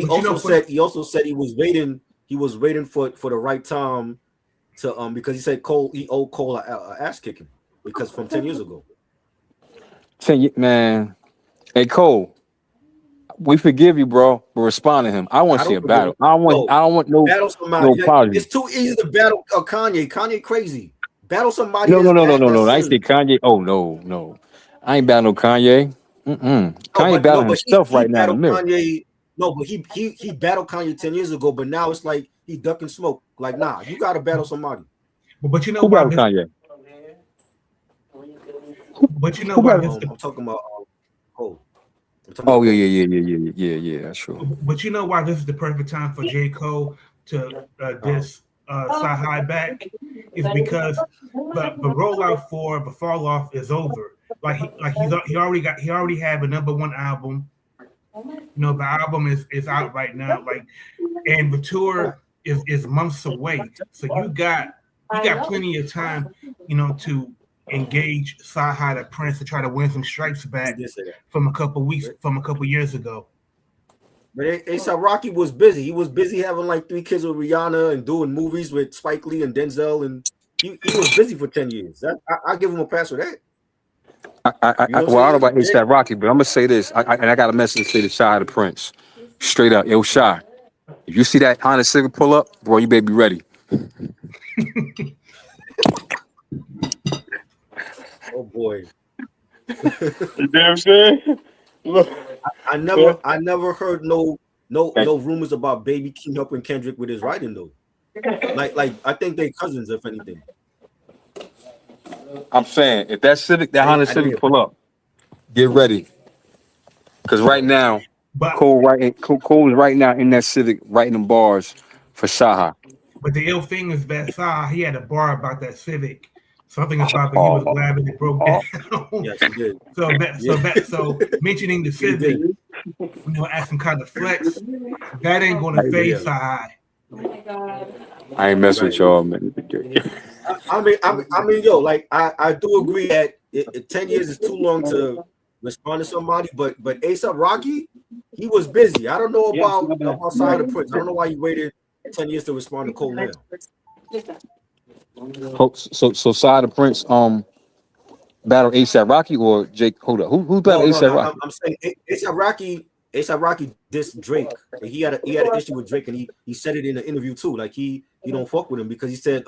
he also said he was waiting. He was waiting for the right time to because he said he owed Cole a ass kicking because from 10 years ago. Man, hey Cole, we forgive you, bro, for responding to him. I want to see a battle. I don't want no apology. It's too easy to battle Kanye. Kanye crazy. Battle somebody. No. I ain't say Kanye. Oh no. I ain't battle no Kanye. Kanye battling himself right now in the mirror. Kanye, no, but he battled Kanye 10 years ago, but now it's like he ducking smoke. Like, nah, you gotta battle somebody. But you know who battled Kanye? But you know what? I'm talking about Cole. Yeah, that's true. But you know why this is the perfect time for J. Cole to diss Sahai back is because the rollout for the fall off is over. he already have a #1 album. The album is out right now. And the tour is months away. So you got plenty of time, to engage Saha the Prince to try to win some strikes He back did say that. from a couple years ago. But A$AP Rocky was busy. He was busy having like 3 kids with Rihanna and doing movies with Spike Lee and Denzel, and he was busy for 10 years. I give him a pass for that. You know what Well, I don't know I'm about saying? A$AP Rocky, but I'm gonna say this. I got a message to say to Shy the Prince, straight up. Yo, Shy, if you see that Honda Civic pull up, bro, you better be ready. Oh boy. You know what I'm saying? Look, I never heard no rumors about Baby Keem helping Kendrick with his writing though. Like I think they cousins, if anything. I'm saying, if that Honda I didn't Civic hear. pull up, get ready. Because right now, But Cole is right now in that Civic writing them bars for Saha. but the ill thing is that Saha, he had a bar about that Civic. Something about that he was glad that it broke down. Yes, he did. So mentioning the He Civic, did. as some kind of flex, that ain't gonna phase Saha. I ain't messing Right. with y'all, man. I mean, yo, like I do agree that 10 years is too long to respond to somebody, but A$AP Rocky, he was busy. I don't know about Side of Prince. I don't know why he waited 10 years to respond to Cole now. So Side of Prince battle A$AP Rocky or Jake? Hold up, who battled A$AP Rocky? I'm saying A$AP Rocky dissed Drake. And he had an issue with Drake, and he said it in an interview too. Like he don't fuck with him because he said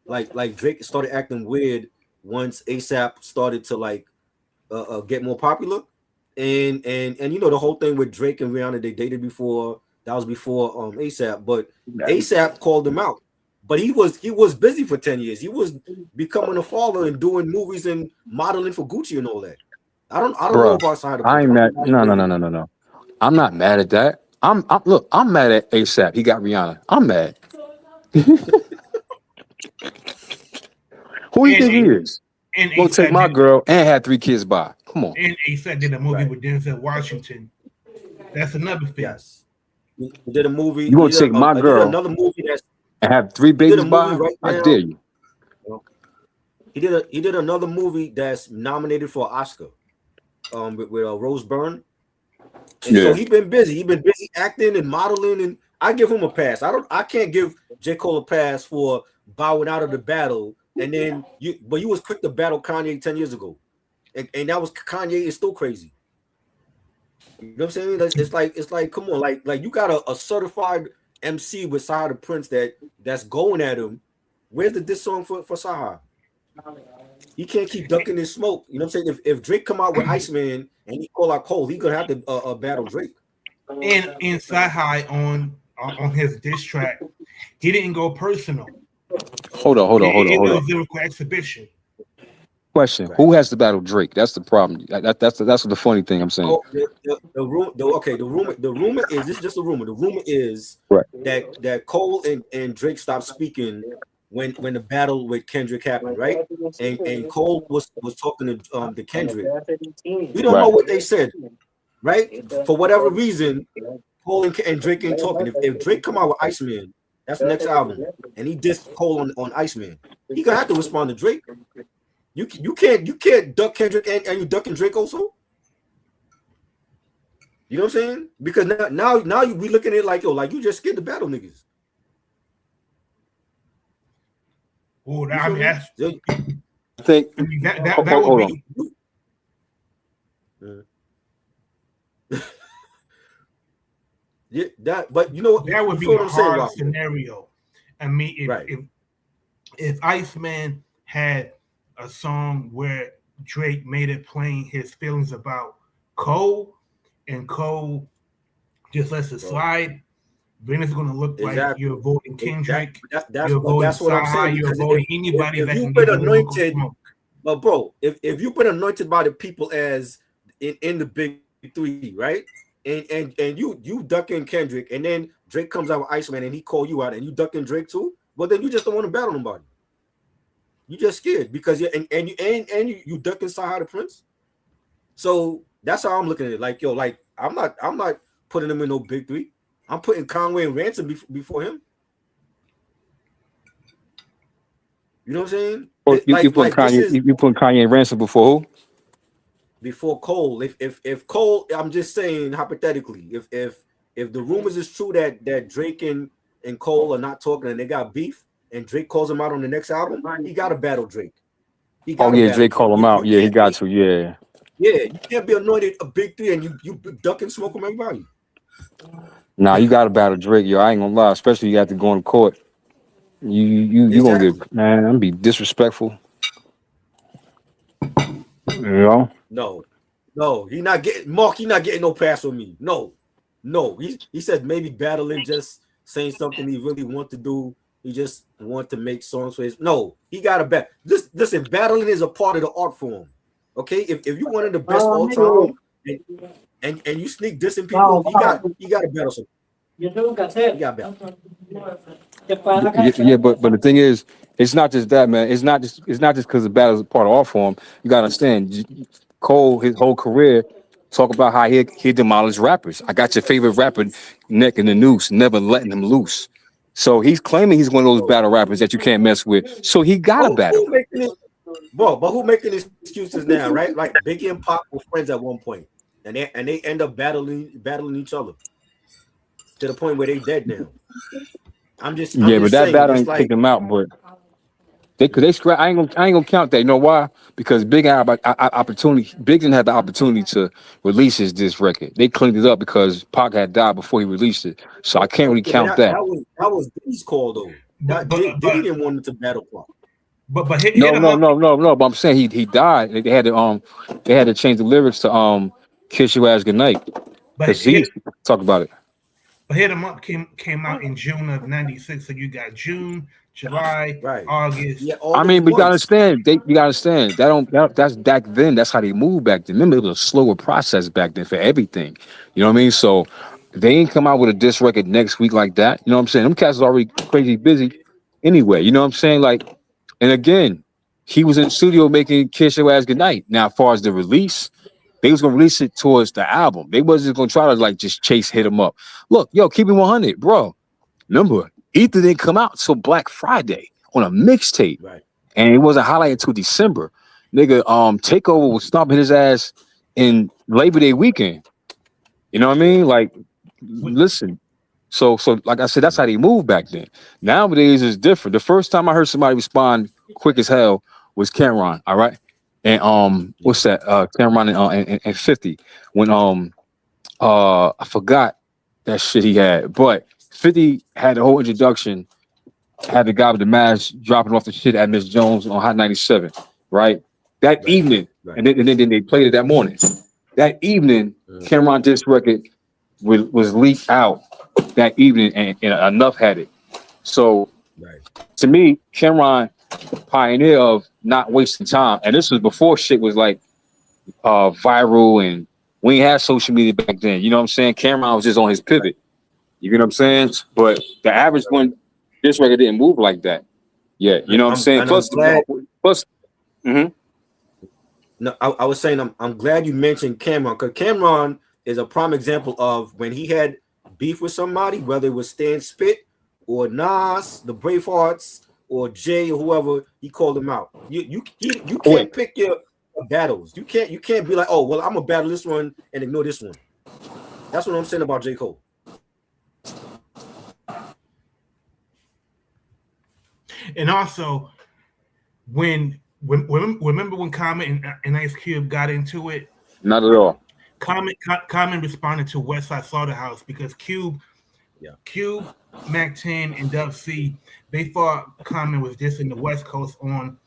like Drake started acting weird once A$AP started to like get more popular, and the whole thing with Drake and Rihanna, they dated before. That was before A$AP, but A$AP called him out. But he was busy for 10 years. He was becoming a father and doing movies and modeling for Gucci and all that. I don't know about Side of I ain't mad. Prince. No. I'm not mad at that. I'm mad at A$AP. He got Rihanna. I'm mad. Who do you think he is? And Gonna take my girl and had 3 kids by. Come on. And A$AP did a movie with Denzel Washington. That's another thing. Yes. He did a movie. You gonna take my girl did another movie and have 3 babies by? Right I now. dare you. He did another movie that's nominated for Oscar, with Rose Byrne. And so he's been busy. He's been busy acting and modeling, and I give him a pass. I can't give J. Cole a pass for bowing out of the battle, and then you was quick to battle Kanye 10 years ago, and that was Kanye is still crazy. You know what I'm saying? It's like come on, like you got a certified MC with Saha the Prince that's going at him. Where's the diss song for Saha? He can't keep ducking his smoke. You know what I'm saying? If Drake come out with Iceman and he call out Cole, he gonna have to battle Drake. And Saha on his diss track, he didn't go personal. Hold on. It was lyrical exhibition. Question: Who has to battle Drake? That's the problem. That's the funny thing I'm saying. Oh, the rumor is this is just a rumor. The rumor is that Cole and Drake stopped speaking when the battle with Kendrick happened, right? And Cole was talking to Kendrick. We don't know what they said, right? For whatever reason, Cole and Drake ain't talking. If Drake come out with Iceman, that's the next album, and he dissed Cole on Iceman, he gonna have to respond to Drake. You can't duck Kendrick and you ducking Drake also. You know what I'm saying? Because now we looking at it like you just scared to battle niggas. Oh, I mean, that's. I think. I mean, that would be. Yeah, but you know what? That would be a hard scenario. I mean, if Iceman had a song where Drake made it plain his feelings about Cole, and Cole just lets it slide, then it's going to look like you're voting Kendrick. That's what I'm saying. You're voting anybody that you've can been anointed. But bro, if you've been anointed by the people as in the big 3, right? And you ducking Kendrick, and then Drake comes out with Iceman and he call you out, and you ducking Drake too. Well, then you just don't want to battle nobody. You just scared because you duck inside the Prince. So that's how I'm looking at it. Like, yo, like I'm not putting him in no big three. I'm putting Conway and Ransom before him. You know what I'm saying? Or you put Kanye and Ransom before who? Before Cole. If Cole, I'm just saying hypothetically, if the rumors is true that Drake and Cole are not talking and they got beef, and Drake calls him out on the next album, he got to battle Drake. Drake call him out. Yeah, he got to. Yeah. Yeah, you can't be anointed a big three and you duck and smoke from everybody. Nah, you got to battle Drake, yo. I ain't gonna lie, especially you have to go in court. You gonna get, man, I'm gonna be disrespectful. You know? No, he not getting no pass on me. No. He said maybe battling, just saying something he really want to do. He just want to make songs for his. No, he got a bet. Listen, battling is a part of the art form. Okay, if you one of the best all time and you sneak dissing people, you got to battle some. You got to battle. Yeah, but the thing is, it's not just that, man. It's not just because the battle is a part of art form. You gotta understand, Cole, his whole career, talk about how he demolished rappers. I got your favorite rapper neck in the noose, never letting him loose. So he's claiming he's one of those battle rappers that you can't mess with. So he got a battle. But who making these excuses now, right? Like Biggie and Pop were friends at one point, and they end up battling each other to the point where they dead now. I'm just but that saying, battle ain't kicked him out, but they scrap. I ain't gonna count that. You know why? Because Big had opportunity. Big didn't have the opportunity to release this record. They cleaned it up because Pac had died before he released it. So I can't really count that. That was Biggie's call though. Diddy didn't want him to battle Pac. But no. But I'm saying he died. They had to change the lyrics to "Kiss Your Ass Goodnight." But talk about it. But Hit 'Em Up came out in June of '96, so you got June, July, August. Yeah, I mean, but you gotta understand. That's back then. That's how they moved back then. Remember, it was a slower process back then for everything. You know what I mean? So they ain't come out with a diss record next week like that. You know what I'm saying? Them cats is already crazy busy anyway. You know what I'm saying? Like, and again, he was in the studio making "Kiss Your Ass Goodnight." Now, as far as the release, they was gonna release it towards the album. They wasn't gonna try to like just chase Hit 'Em Up. Look, yo, keep it 100, bro. Remember, Ether didn't come out till Black Friday on a mixtape, right? And it wasn't highlighted until December. Nigga, Takeover was stomping his ass in Labor Day weekend. You know what I mean? Like, listen. So like I said, that's how they moved back then. Nowadays it's different. The first time I heard somebody respond quick as hell was Cameron. All right. And what's that? Cameron and 50. When I forgot that shit he had, but 50 had the whole introduction, had the guy with the mask dropping off the shit at Miss Jones on Hot 97, right? That evening, and then they played it that morning. That evening, Cameron disc record was leaked out that evening, and Enough had it. So to me, Cameron, pioneer of not wasting time, and this was before shit was like viral, and we ain't had social media back then. You know what I'm saying? Cameron was just on his pivot. You get what I'm saying? But the average one, this record didn't move like that. Yeah, you know what I'm saying? Plus, No, I was saying I'm glad you mentioned Cameron, because Cameron is a prime example of when he had beef with somebody, whether it was Stan Spit or Nas, the Bravehearts, or Jay or whoever, he called him out. You can't pick your battles. You can't be like, oh well, I'm gonna battle this one and ignore this one. That's what I'm saying about J. Cole. And also, remember when Common and Ice Cube got into it? Not at all. Common responded to West Side Slaughterhouse because Cube, Mac 10, and Dub C, they thought Common was just in the West Coast on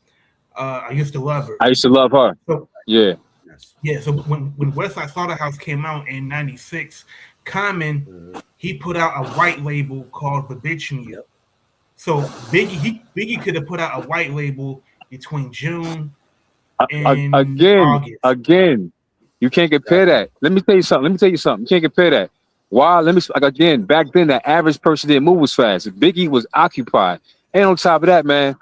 I Used to Love Her. I Used to Love Her. So, yeah. Yeah, so when West Side Slaughterhouse came out in '96, Common, he put out a white label called The Bitchin' You. So Biggie could have put out a white label between June and August. Again, you can't compare that. Let me tell you something. You can't compare that. Why? Again, back then the average person didn't move as fast. Biggie was occupied. And on top of that, man,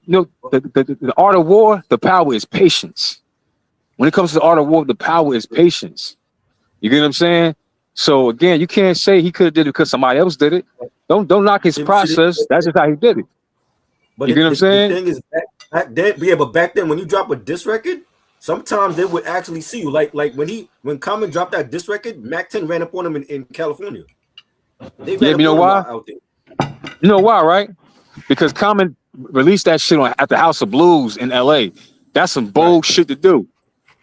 The art of war, the power is patience. When it comes to the art of war, the power is patience. You get what I'm saying? So again, you can't say he could have did it because somebody else did it. Don't knock his process. That's just how he did it. But You get what I'm saying? the thing is, back then, yeah, but back then, when you drop a diss record, sometimes they would actually see you. Like when Common dropped that diss record, Mac 10 ran up on him in California. They ran up you know on him why? out there. You know why, right? Because Common released that shit at the House of Blues in LA. That's some bold shit to do.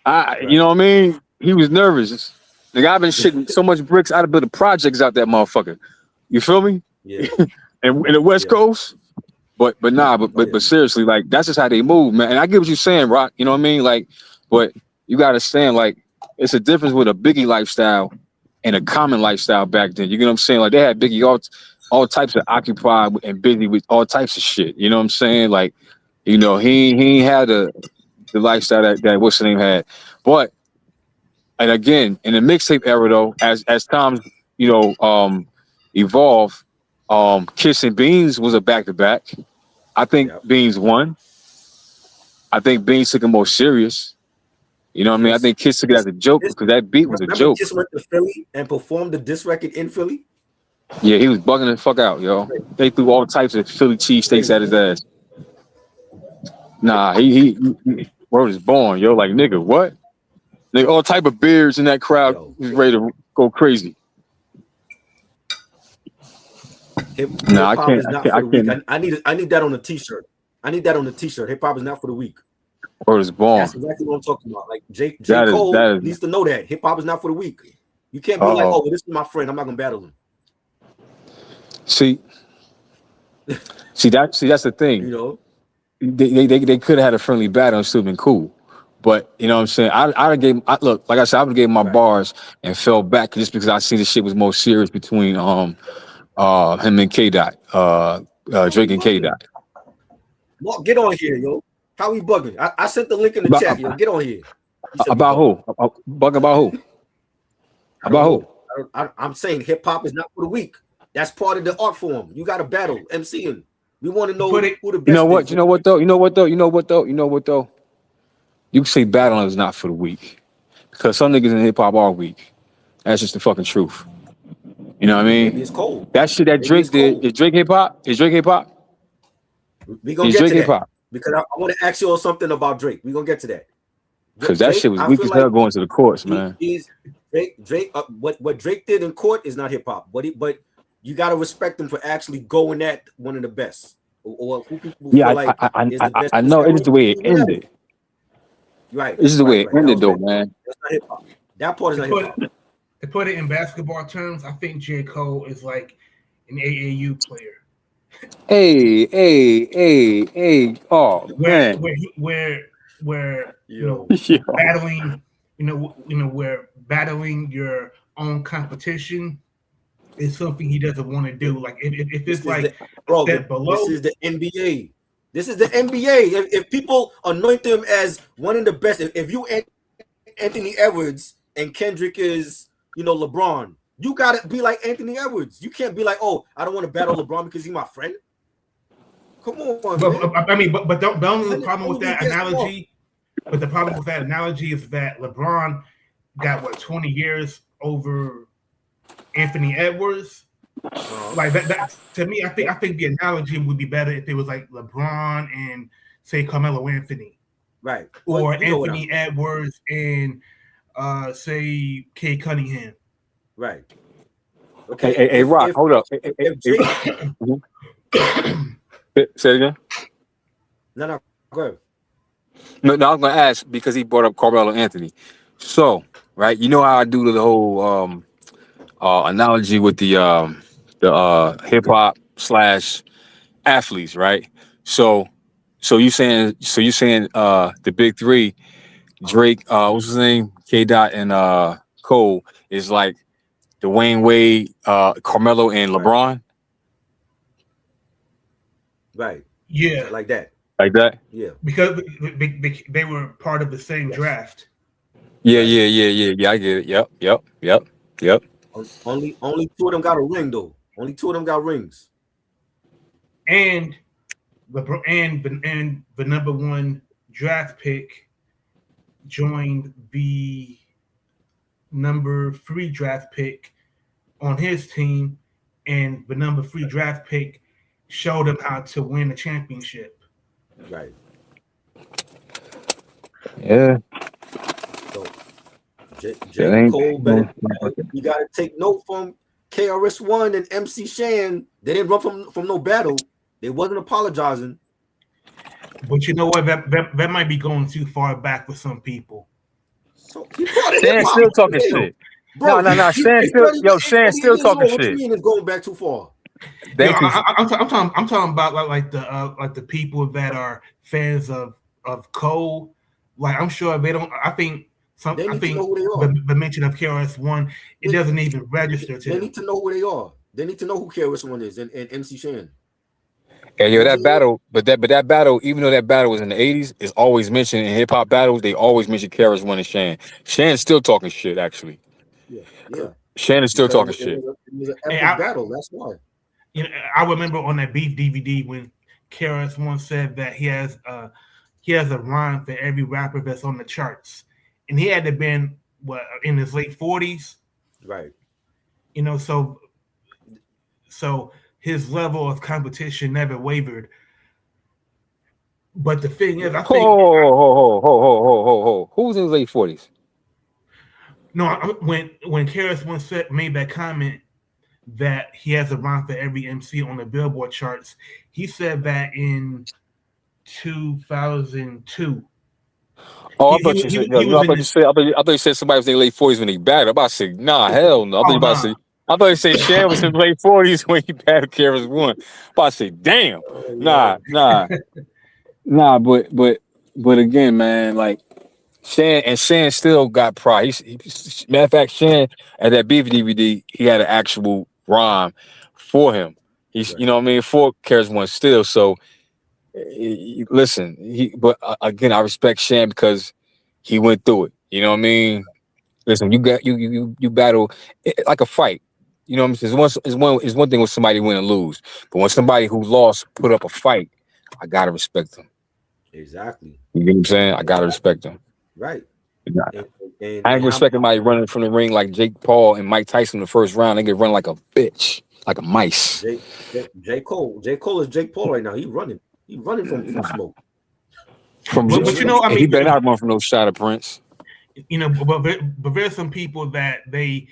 You know what I mean? He was nervous. Nigga, I've been shitting so much bricks out of the projects out that motherfucker. You feel me? Yeah. And in the West Coast. But seriously, like that's just how they move, man. And I get what you're saying, Rock. You know what I mean? Like, but you gotta understand, like, it's a difference with a Biggie lifestyle and a Common lifestyle back then. You get what I'm saying? Like they had Biggie all types of occupied and busy with all types of shit. You know what I'm saying? Like, you know, he ain't had the lifestyle that what's the name had. But and again, in the mixtape era though, as times, you know, evolve, Kiss and Beans was a back-to-back. I think Beans won. I think Beans took it more serious. You know what I mean? I think Kiss took it as a joke because that beat was a joke. Kiss went to Philly and performed the diss record in Philly? Yeah, he was bugging the fuck out, yo. They threw all types of Philly cheesesteaks at his ass. Nah, he word is born, yo. Like, nigga, what? Like, all type of beards in that crowd was ready to go crazy. Nah, I can't. I need that on a t-shirt. I need that on a t-shirt. Hip hop is not for the weak. Word is born. That's exactly what I'm talking about. Like J. Cole needs to know that hip hop is not for the weak. You can't be like, oh, well, this is my friend. I'm not gonna battle him. See, that's the thing. You know, they could have had a friendly battle and still been cool. But you know what I'm saying? Look, like I said, I would have gave my bars and fell back just because I see the shit was more serious between him and K Dot, Drake and K Dot. Mark, get on here, yo. How we bugging? I sent the link in the chat, yo. Get on here. About who? Bugging about who? About who? I'm saying hip hop is not for the weak. That's part of the art form. You got to battle MCing. We want to know who the best. You know what? You know what though? You know what though? You can say battling is not for the weak because some niggas in hip hop are weak. That's just the fucking truth. You know what I mean? Maybe it's cold. That shit that Drake did. Is Drake hip hop? Is Drake hip hop? We gonna get to that because I want to ask you all something about Drake. We gonna get to that because that shit was weak as hell going to the courts, man. Drake. What Drake did in court is not hip hop, but you gotta respect him for actually going at one of the best or who people feel like is the best. I know it's the way it ended. Right. This is the way it ended, though, man. That's not hip hop. That part is not hip hop. To put it in basketball terms, I think J. Cole is like an AAU player. Hey! Oh man, where you know battling, where battling your own competition is something he doesn't want to do. Like if it's like below, this is the NBA. This is the NBA. If people anoint him as one of the best, if you Anthony Edwards and Kendrick is, LeBron, you gotta be like Anthony Edwards. You can't be like, oh, I don't want to battle LeBron because he's my friend. Come on, but the only problem with that analogy, is that LeBron got 20 years over Anthony Edwards. Like that to me, I think the analogy would be better if it was like LeBron and say Carmelo Anthony, right? Or Anthony Edwards and say Kay Cunningham, right? Okay. Hey, Rock, hold up. Say it again. No, go ahead. No, I was gonna ask because he brought up Carmelo Anthony. So, right, you know how I do the whole analogy with the hip hop / athletes, right? So you saying the big three, Drake, what's his name, K Dot and Cole is like Dwayne Wade, Carmelo and LeBron. Right. Yeah. Like that. Yeah. Because they were part of the same draft. Yeah. I get it. Yep. Only two of them got a ring though. Only two of them got rings. And and the number one draft pick joined the number 3 draft pick on his team, and the number 3 draft pick showed him how to win a championship. Right. Yeah. So It J. ain't Cole no, better. You gotta take note from KRS-One and MC Shan. They didn't run from no battle. They wasn't apologizing. But you know what? That might be going too far back for some people. So he brought it hip Shan hop. still talking shit. Bro, No. Shan still Shan still talking what shit. you mean it's going back too far? Thank you. I'm talking about like the people that are fans of Cole. Like I'm sure they don't. I think They need to know who they are. the mention of KRS-One, it doesn't even register to They them. need to know who they are. They need to know who KRS-One is and MC Shan. And yo, that battle, but that battle, even though that battle was in the 80s, is always mentioned in hip hop battles. They always mention KRS-One and Shan. Shan's still talking shit, actually. Yeah. Shan is still talking shit. It was an epic battle. That's why. You know, I remember on that Beef DVD when KRS-One said that he has a rhyme for every rapper that's on the charts, and he had to been in his late 40s, right? You know, so his level of competition never wavered. But the thing is, I think who's in his late 40s? No, when KRS-One made that comment that he has a rhyme for every MC on the Billboard charts, he said that in 2002. Oh, I thought you said somebody was in their late 40s when he battled. I'm about to say, nah, hell no. I thought you said Shan was in his late 40s when he battled KRS-One. I'm about to say, damn, nah. But again, man, like Shan still got pride. Matter of fact, Shan at that Beef DVD, he had an actual rhyme for him. You know what I mean, for KRS-One still. So listen, but again, I respect Shan because he went through it. You know what I mean? Listen, you battle like a fight. You know what I'm saying? It's one thing when somebody win and lose, but when somebody who lost put up a fight, I gotta respect them. Exactly. You know what I'm saying? I gotta respect them. Right. I ain't respecting somebody running from the ring like Jake Paul and Mike Tyson in the first round. They get run like a bitch, like a mice. J. Cole is Jake Paul right now. He's running from smoke. But you know, I mean, he better not run from no shot of Prince. You know, but there's some people that they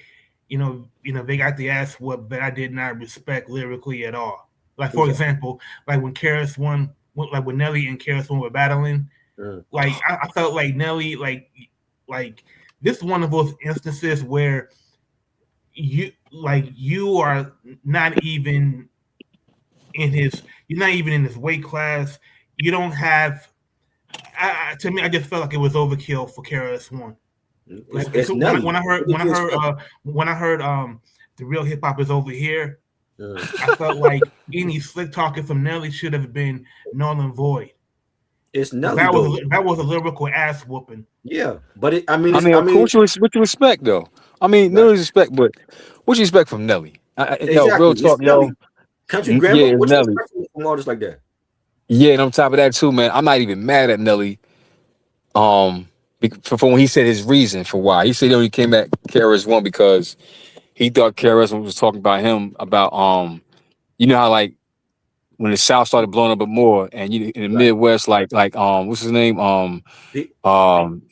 got the ass whooped that I did not respect lyrically at all. Like for example, like when KRS-One, like when Nelly and KRS-One were battling, like I felt like Nelly, like this is one of those instances where you are not even in his weight class. You don't have. To me, I just felt like it was overkill for KRS-One. Like, when I heard the real hip hop is over here, I felt like any slick talking from Nelly should have been null and void. It's Nelly. That was a lyrical ass whooping. Yeah, but what you respect though? I mean, no respect, but what you expect from Nelly? Exactly. Yo, real talk, yo. Country Grammar. Yeah, what Nelly. You expect from artists like that? Yeah, and on top of that too, man, I'm not even mad at Nelly. For when he said his reason for why he said he only came at KRS-One because he thought KRS-One was talking about him about you know how like when the South started blowing up a bit more and in the Midwest like what's his name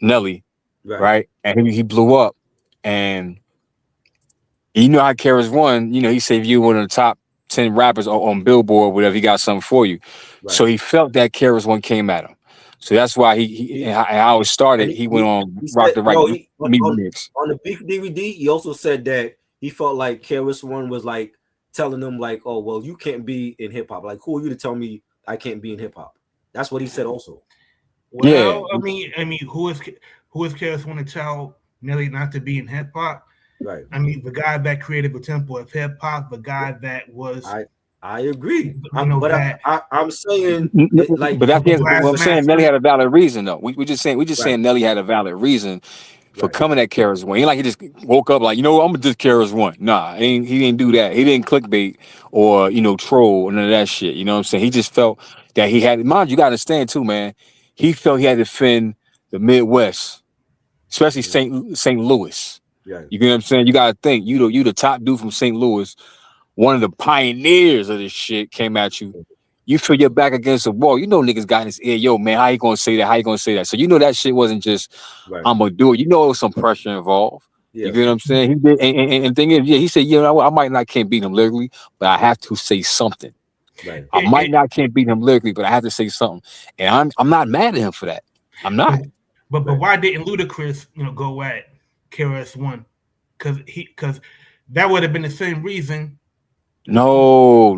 Nelly, right? And he blew up, and you know how KRS-One, you know, he said you one of the top 10 rappers on Billboard, whatever, he got something for you. Right. So he felt that KRS-One came at him. So that's why how it started. He went on Rock the Right Mix. On the Beef DVD, he also said that he felt like KRS-One was like telling him like, oh, well, you can't be in hip hop. Like, who are you to tell me I can't be in hip hop? That's what he said also. Well, I mean, who is KRS-One to tell Nelly not to be in hip hop? Right. I mean, the guy that created the temple of hip hop, the guy that was. I agree. I'm saying, like, but that's we're saying Nelly had a valid reason, though. We just saying Nelly had a valid reason. for coming at KRS One. He ain't like he just woke up like, you know what, I'm gonna just KRS One. Nah, he didn't do that. He didn't clickbait or troll or none of that shit. You know what I'm saying? He just felt that he had, mind you, gotta understand too, man. He felt he had to defend the Midwest, especially St. Louis. Yeah. You get what I'm saying? You gotta think, you the top dude from St. Louis, one of the pioneers of this shit came at you. You feel your back against the wall. You know niggas got in his ear, yo, man, how you gonna say that? How you gonna say that? So you know that shit wasn't just, I'm gonna do it. You know, there was some pressure involved. Yeah. You get what I'm saying? He did, and thing is, yeah, he said, I might not can't beat him lyrically, but I have to say something. Right. I might not can't beat him lyrically, but I have to say something. And I'm not mad at him for that. I'm not. But why didn't Ludacris, go at KRS One? Because that would have been the same reason. No.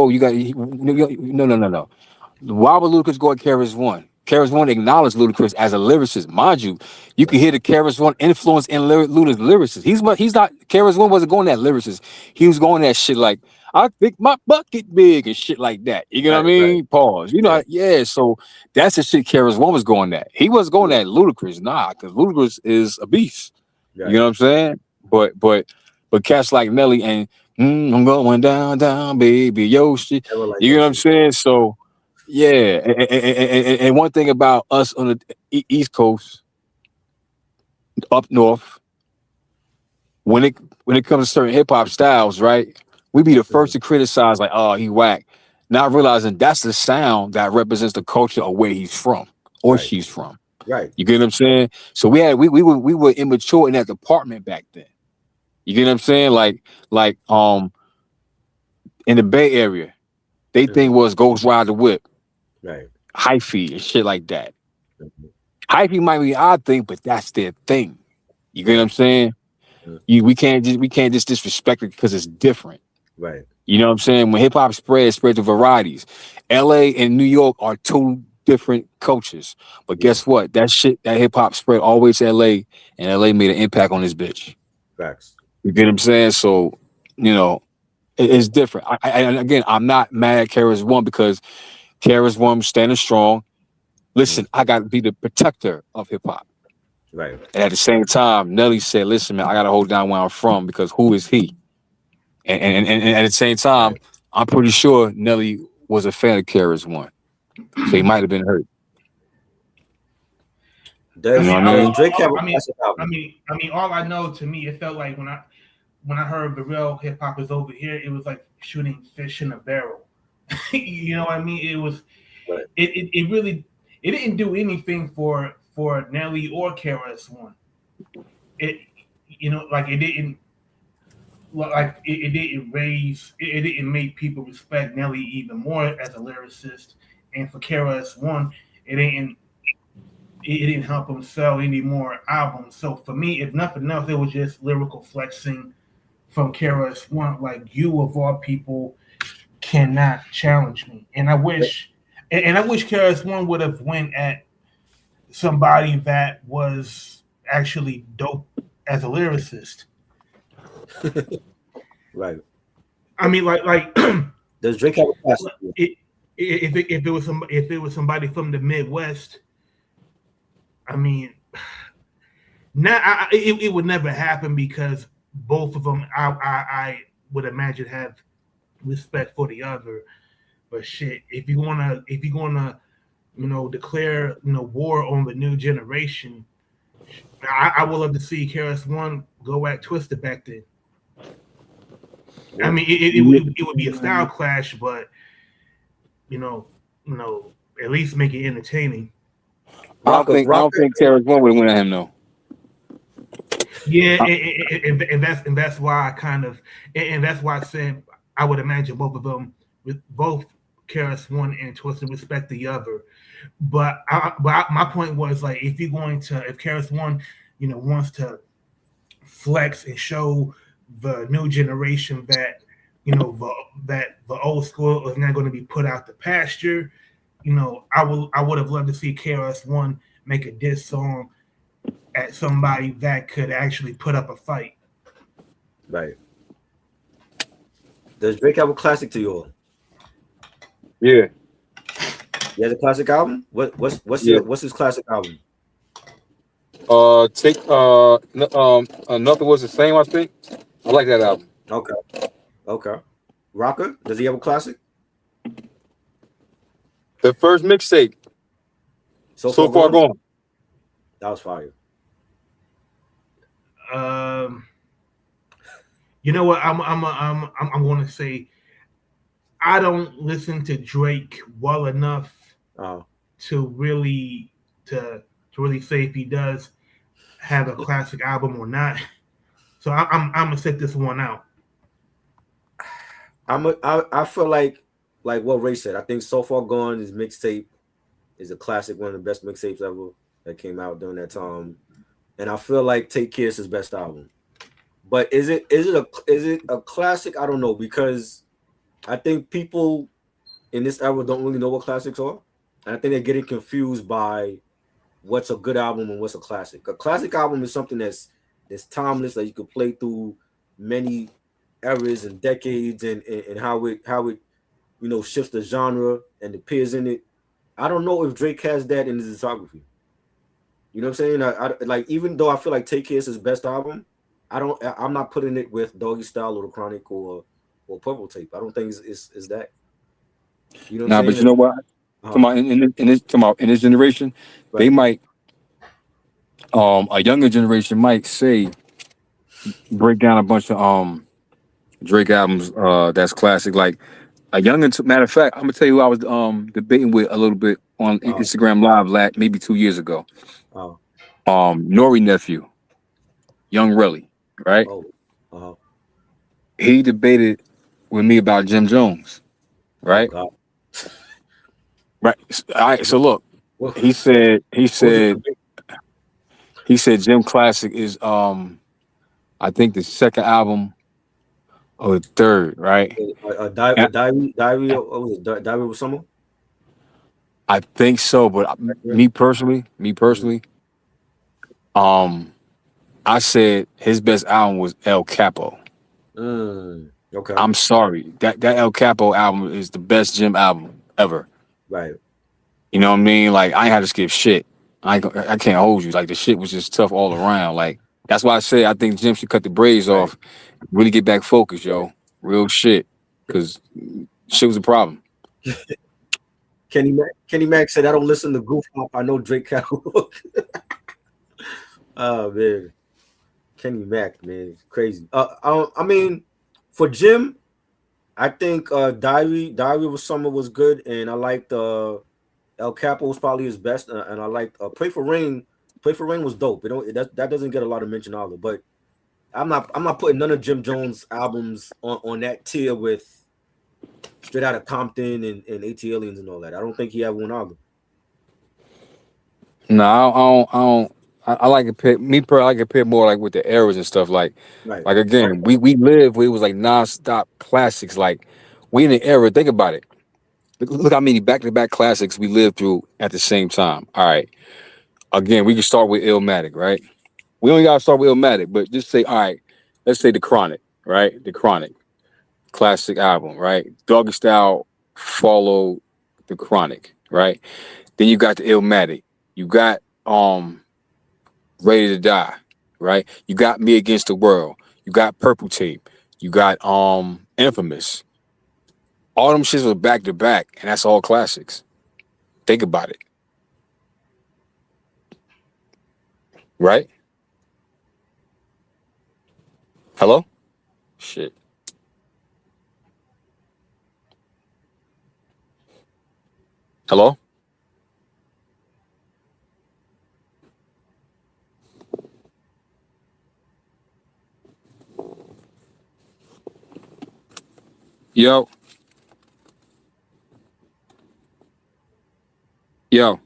You got no. Why would Ludacris go at KRS One? KRS One acknowledged Ludacris as a lyricist. Mind you, you can hear the KRS One influence in Luda's lyricist. He's not, KRS One wasn't going that lyricist. He was going that shit like, I think my bucket big and shit like that. You know what I mean? Right. Pause. So that's the shit KRS One was going at. He wasn't going at Ludacris, because Ludacris is a beast. Right. You know what I'm saying? But cats like Nelly and I'm going down, baby, yo shit. You know what I'm saying? So yeah, and one thing about us on the East Coast, up north, when it comes to certain hip hop styles, right? We be the first to criticize, like, oh, he whack. Not realizing that's the sound that represents the culture of where he's from or she's from. Right. You get what I'm saying? So we were immature in that department back then. You get what I'm saying? Like in the Bay Area, they think was Ghost Ride the Whip. Right. Hyphy and shit like that. Hyphy might be our thing, but that's their thing. You get what I'm saying? We can't just disrespect it because it's different. Right. You know what I'm saying? When hip hop spreads to varieties. LA and New York are two different cultures. But guess what? That hip hop spread always to LA, and LA made an impact on this bitch. Facts. You get what I'm saying? So, it's different. And again, I'm not mad at KRS One because KRS One standing strong. Listen, I got to be the protector of hip hop. Right. And at the same time, Nelly said, listen, man, I got to hold down where I'm from because who is he? And at the same time, I'm pretty sure Nelly was a fan of KRS One. So he might have been hurt. All I know, to me, it felt like when I heard the real hip hop is over here, it was like shooting fish in a barrel. You know what I mean? It was, it really, it didn't do anything for Nelly or KRS One. It didn't make people respect Nelly even more as a lyricist, and for KRS One, it didn't help him sell any more albums. So for me, if nothing else, it was just lyrical flexing from KRS One. Like, you of all people cannot challenge me. And I wish KRS One would have went at somebody that was actually dope as a lyricist. Right. I mean, like does Drake have a classic? If it was somebody from the Midwest, I mean, it would never happen because both of them, I would imagine, have respect for the other. But shit, if you're gonna declare war on the new generation, I would love to see KRS One go at Twister back then. I mean, it would be a style clash, but at least make it entertaining. I don't think KRS One would have went at him though. Yeah, and that's why I said I would imagine both of them, with both KRS One and Twister, respect the other. But my point was, like, if KRS One, wants to flex and show the new generation that the old school is not going to be put out the pasture, I would have loved to see KRS One make a diss song at somebody that could actually put up a fight. Right. Does Drake have a classic to you all? Yeah. He has a classic album? What's his classic album? Take nothing was the same. I think I like that album. Okay. Okay. Rocker, does he have a classic? The first mixtape, So So far Far gone. Gone. That was fire. Um, you know what? I'm going to say I don't listen to Drake well enough Uh, to really to really say if he does have a classic album or not. So I'm gonna set this one out. I feel like what Ray said. I think So Far Gone is mixtape is a classic, one of the best mixtapes ever that came out during that time. And I feel like Take Care is his best album. But is it a classic? I don't know, because I think people in this era don't really know what classics are. And I think they're getting confused by what's a good album and what's a classic. A classic album is something that's timeless, that you could play through many eras and decades, and how it shifts the genre and the peers in it. I don't know if Drake has that in his discography. You know what I'm saying? I like, even though I feel like Take Care is his best album, I'm not putting it with Doggy Style or The Chronic or Purple Tape. I don't think it's that. You know what Nah, I'm but you saying? know what? Uh-huh. Come on, in this generation, they Right. might a younger generation might say break down a bunch of Drake albums that's classic. Like a younger matter of fact, I'm gonna tell you who I was debating with a little bit on Uh, Instagram Live maybe 2 years ago. uh, Nori nephew, Young Relly, right? oh, uh, He debated with me about Jim Jones, oh right? God. Right. All right. So look, What, he said he what was said he said Jim Classic is I think the second album or the third, right? And what was it? Diary of Summer? I think so, but me Mm, personally, um, I said his best album was El Capo. okay. I'm sorry, that El Capo album is the best Jim album ever. Right. You know what I mean? Like I ain't had to skip shit. I can't hold you. Like the shit was just tough all around. Like that's why I say I think Jim should cut the braids Right. off, really get back focused, Right. yo. Real shit, because shit was a problem. Kenny Mack said, "I don't listen to goof hop. I know Drake catalog." Oh man, Kenny Mack, man, it's crazy. I mean, for Jim, I think Diary of Summer was good, and I liked El Capo was probably his best, and I liked Pray for Rain. Pray for Rain was dope. That doesn't get a lot of mention either. But I'm not putting none of Jim Jones albums on that tier with Straight Outta Compton and AT Aliens and all that. I don't think he had one either. No, I don't. I like it. I like it pair more like with the eras and stuff. Right. Like again, we live where it was like nonstop classics. Like we in the era. Think about it. Look how many back to back classics we lived through at the same time. All right. Again, we can start with Illmatic, right? We only gotta start with Illmatic, but just say, all right, let's say the Chronic, right? The Chronic, classic album, right? Doggy Style followed the Chronic, right? Then you got the Illmatic. You got Ready to Die, right? You got Me Against the World. You got Purple Tape. You got Infamous. All them shits were back to back, and that's all classics. Think about it, right? Hello? Shit. Hello? Yo, yo.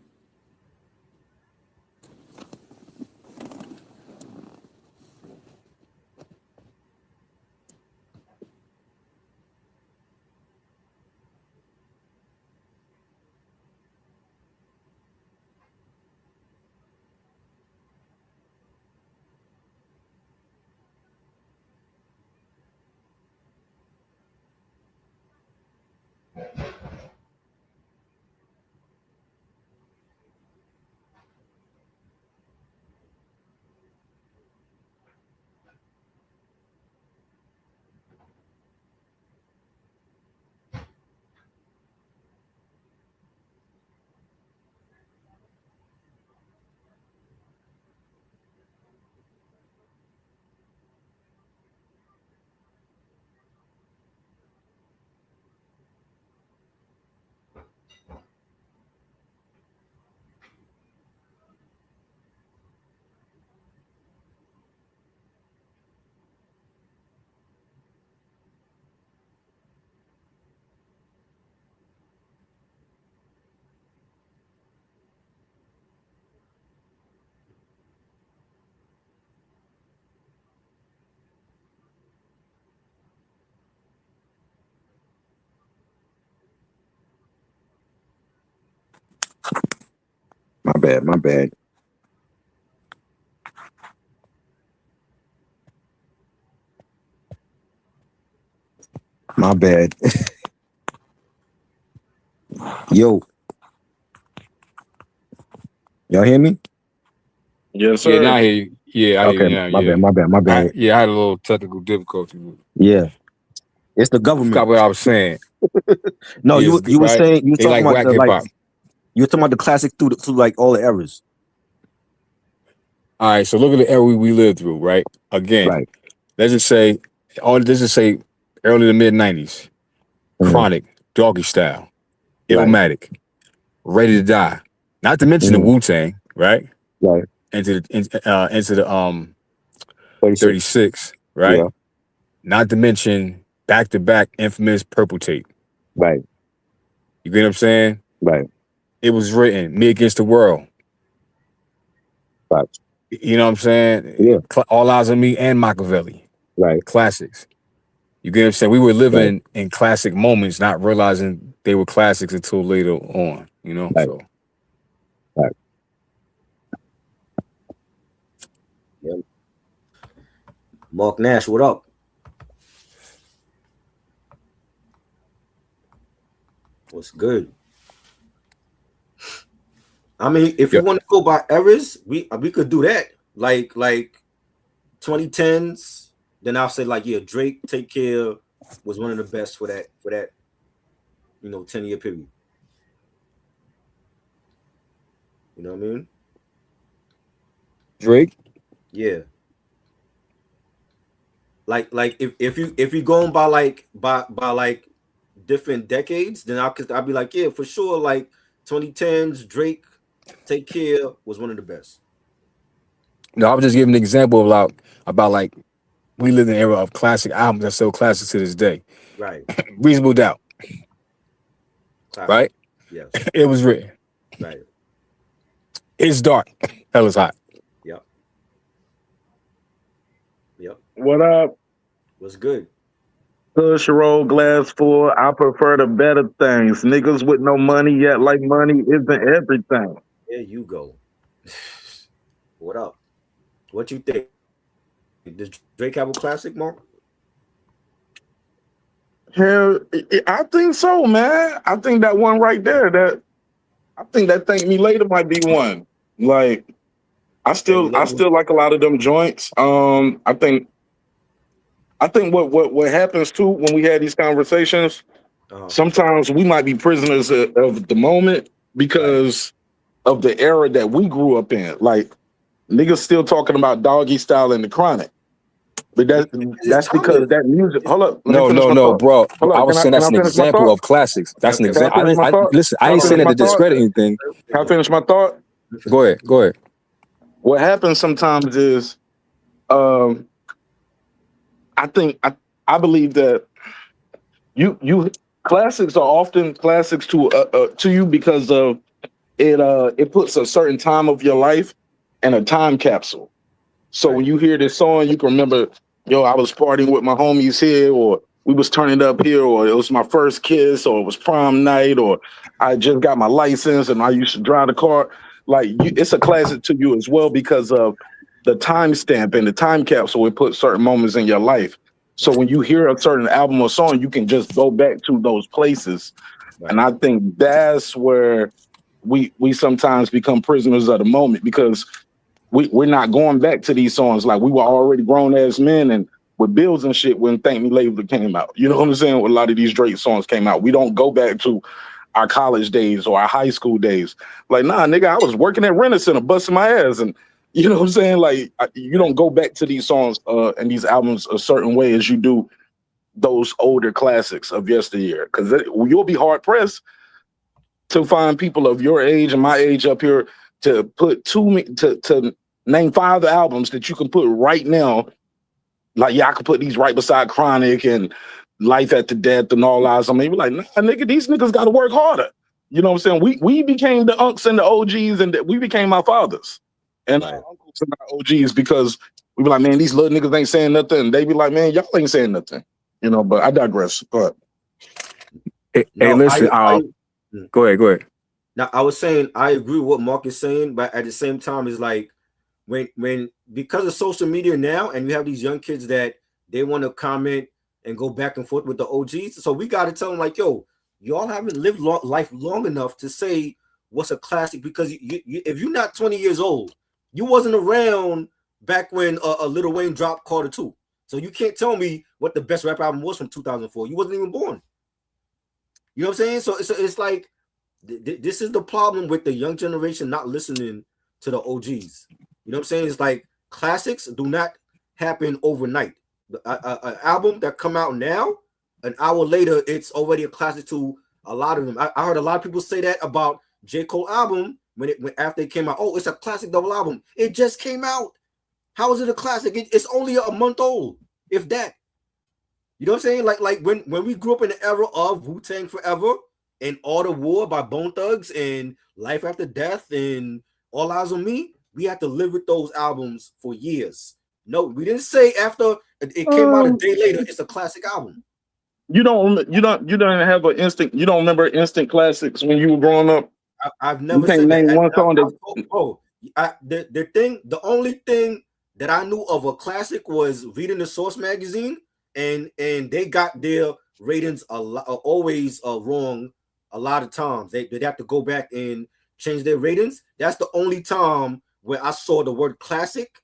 bad. My bad. Yo, y'all hear me? Yes, Yeah, sir. now I hear you. Yeah, I hear Okay, you now. my Yeah. bad. I had a little technical difficulty. Yeah, it's the I government. forgot what I was saying. No, Yeah, you were right? saying you were They talking like about whack hip hop. you were talking about the classic through like all the eras. All right, so look at the era we lived through, right? Again, Right. let's just say early to mid 90s. Mhm. Chronic, Doggy Style, Right. Illmatic, Ready to Die. Not to mention the Mhm. Wu-Tang, right? Right. Into the 36. 36, right? Yeah. Not to mention back-to-back infamous Purple Tape. Right. You get what I'm saying? Right. It was written, Me Against the World. Right. You know what I'm saying? Yeah. All Eyes on Me and Machiavelli. Right. Classics. You get what I'm saying? We were living in classic moments, not realizing they were classics until later on, you know? Right. So Right. Yeah. Mark Nash, what up? What's good? I mean, if you want to go by eras, we could do that. Like 2010s. Then I'll say like, yeah, Drake, Take Care was one of the best for that 10-year period. You know what I mean? Drake? Yeah. Like if you going by like different decades, then I'll be like, yeah, for sure, like 2010s, Drake, Take Care was one of the best. No, I was just giving an example about like we live in an era of classic albums that still classics to this day. Right. Reasonable Doubt. Classic. Right? Yes. It was written. Right. It's dark. Hell is hot. Yep. What up? What's good? Push roll glass full. I prefer the better things. Niggas with no money yet like money isn't everything. There you go. What up? What you think? Does Drake have a classic, Mark? Hell, I think so, man. I think that one right there, I think that Thank Me Later might be one. Like, I still like a lot of them joints. I think what happens too when we had these conversations, sometimes we might be prisoners of the moment because of the era that we grew up in. Like, niggas still talking about Doggy Style and the Chronic. But that's because that music. Hold up. No, bro. Hold I up, was saying that's an example of classics. That's an example. Listen, I ain't saying that to discredit anything. Can I finish my thought? Go ahead. What happens sometimes is, I believe that you classics are often classics to you because of it puts a certain time of your life in a time capsule. So when you hear this song, you can remember, yo, I was partying with my homies here, or we was turning up here, or it was my first kiss, or it was prom night, or I just got my license and I used to drive the car. Like, it's a classic to you as well because of the timestamp and the time capsule. It puts certain moments in your life. So when you hear a certain album or song, you can just go back to those places. Right. And I think that's where we sometimes become prisoners of the moment because we're not going back to these songs. Like, we were already grown ass men and with bills and shit when Thank Me Later came out. You know what I'm saying? When a lot of these Drake songs came out, we don't go back to our college days or our high school days. Like, nah, nigga, I was working at Rent-A-Center, busting my ass, and you know what I'm saying? Like, you don't go back to these songs and these albums a certain way as you do those older classics of yesteryear, because you'll be hard pressed to find people of your age and my age up here to put to name 5 albums that you can put right now. Like, yeah, I could put these right beside Chronic and Life After Death and All Eyes on Me. We're like, nah, nigga, these niggas got to work harder. You know what I'm saying? We became the unks and the OGs, and we became our fathers and our uncles and our OGs because we be like, man, these little niggas ain't saying nothing. And they be like, man, y'all ain't saying nothing. You know, but I digress. Go ahead. Hey, listen. Go ahead. Now I was saying I agree with what Mark is saying, but at the same time, it's like when because of social media now, and you have these young kids that they want to comment and go back and forth with the OGs. So we got to tell them like, yo, y'all haven't lived life long enough to say what's a classic, because if you're not 20 years old, you wasn't around back when a Lil Wayne dropped Carter 2. So you can't tell me what the best rap album was from 2004. You wasn't even born. You know what I'm saying? So it's like this is the problem with the young generation not listening to the OGs. You know what I'm saying? It's like classics do not happen overnight. An album that come out now, an hour later, it's already a classic to a lot of them. I heard a lot of people say that about J. Cole album when after it came out. Oh, it's a classic double album. It just came out. How is it a classic? It's only a month old, if that. You know what I'm saying? Like when we grew up in the era of Wu-Tang Forever and All the War by Bone Thugs and Life After Death and All Eyes on Me, we had to live with those albums for years. No, we didn't say after it came out a day later, it's a classic album. You don't have an instant. You don't remember instant classics when you were growing up. I've never said name that. One song the only thing that I knew of a classic was reading the Source magazine, and they got their ratings always wrong a lot of times. They'd have to go back and change their ratings. That's the only time where I saw the word classic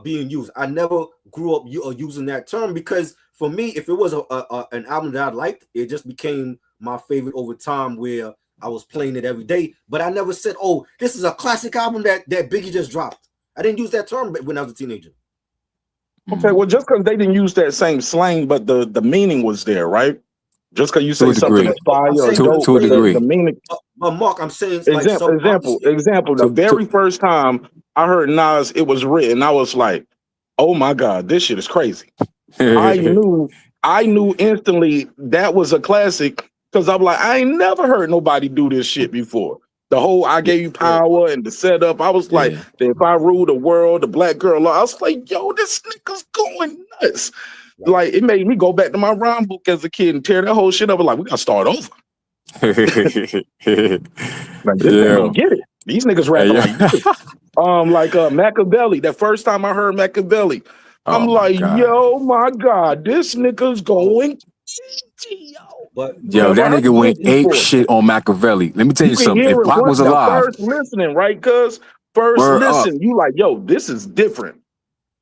being used. I never grew up using that term, because for me, if it was an album that I liked, it just became my favorite over time, where I was playing it every day. But I never said, oh, this is a classic album that Biggie just dropped. I didn't use that term when I was a teenager. Okay, well, just because they didn't use that same slang, but the meaning was there, right? Just because you say something that's fire or dope, to a degree. The meaning. But Mark, I'm saying example. The very first time I heard Nas, it was written, I was like, oh my God, this shit is crazy. I knew instantly that was a classic, because I'm like, I ain't never heard nobody do this shit before. The whole I Gave You Power and the setup, I was like, if I rule the world, the black girl, I was like, yo, this nigga's going nuts. Right. Like, it made me go back to my rhyme book as a kid and tear that whole shit up. Like, we gotta start over. Like, this don't get it. These niggas rapping like this. Like Machiavelli. That first time I heard Machiavelli, I'm like, yo, my God, this nigga's going. But that nigga went ape shit on Machiavelli. Let me tell you something. If Pac was alive, first listening, right? Cause first listen, you like, yo, this is different.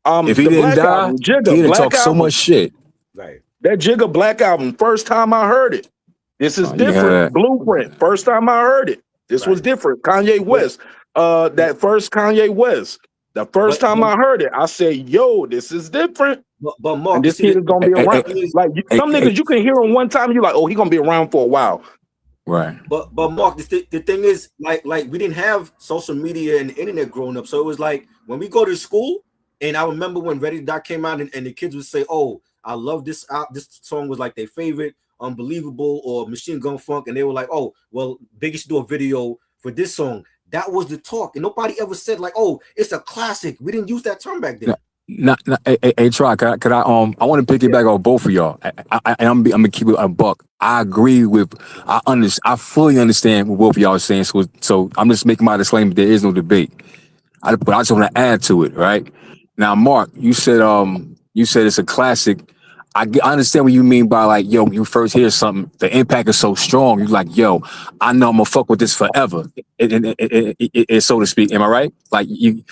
If he didn't die, he didn't talk so much shit. Right. That Jigga Black album, first time I heard it, this is different. Blueprint, first time I heard it, this was different. Kanye West, that first Kanye West, the first time I heard it, I said, yo, this is different. But Mark, and this kid is gonna be around. Some niggas, you can hear him one time, you're like, oh, he gonna be around for a while. Right. But Mark, the thing is, like we didn't have social media and the internet growing up, so it was like when we go to school, and I remember when Ready to Die came out, and the kids would say, oh, I love this. This song was like their favorite, Unbelievable or Machine Gun Funk, and they were like, oh, well, Biggie should do a video for this song. That was the talk, and nobody ever said like, oh, it's a classic. We didn't use that term back then. Hey, Try, could I want to pick it back on both of y'all. I'm gonna keep it a buck. I agree with, I fully understand what both of y'all are saying. So I'm just making my disclaimer. There is no debate. But I just want to add to it, right? Now, Mark, you said it's a classic. I understand what you mean by like, yo, you first hear something, the impact is so strong. You're like, yo, I know I'm gonna fuck with this forever, and so to speak. Am I right? Like you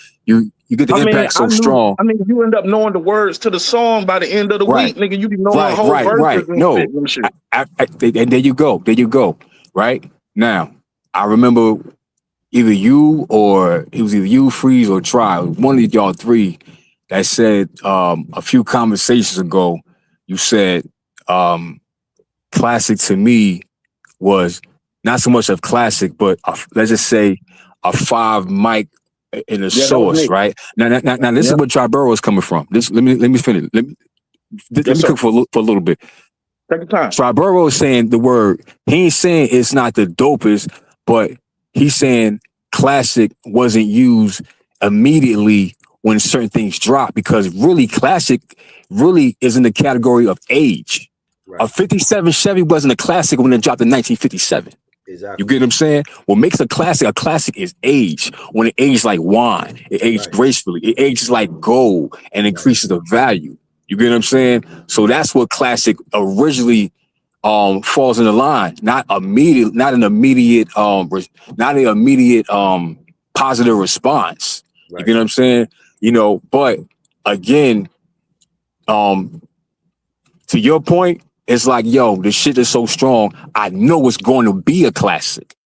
get the impact so strong. I mean, you end up knowing the words to the song by the end of the week, nigga. You be knowing the whole verse. No, and there you go. Right now, I remember either you, Freeze, or Try. One of y'all three that said a few conversations ago. You said classic to me was not so much of classic, but let's just say a 5 mic in a source, right? Now this is where Triborough is coming from. Let me finish. Let me cook for a little bit. Take your time. Triborough is saying the word. He ain't saying it's not the dopest, but he's saying classic wasn't used immediately when certain things drop, because really classic really is in the category of age. Right. A 57 Chevy wasn't a classic when it dropped in 1957. Exactly. You get what I'm saying? What makes a classic is age. When it ages like wine, it ages gracefully. It ages like gold and increases the value. You get what I'm saying? So that's what classic originally falls in the line. Not an immediate positive response. You get what I'm saying? You know, but again, to your point, it's like, yo, this shit is so strong. I know it's going to be a classic.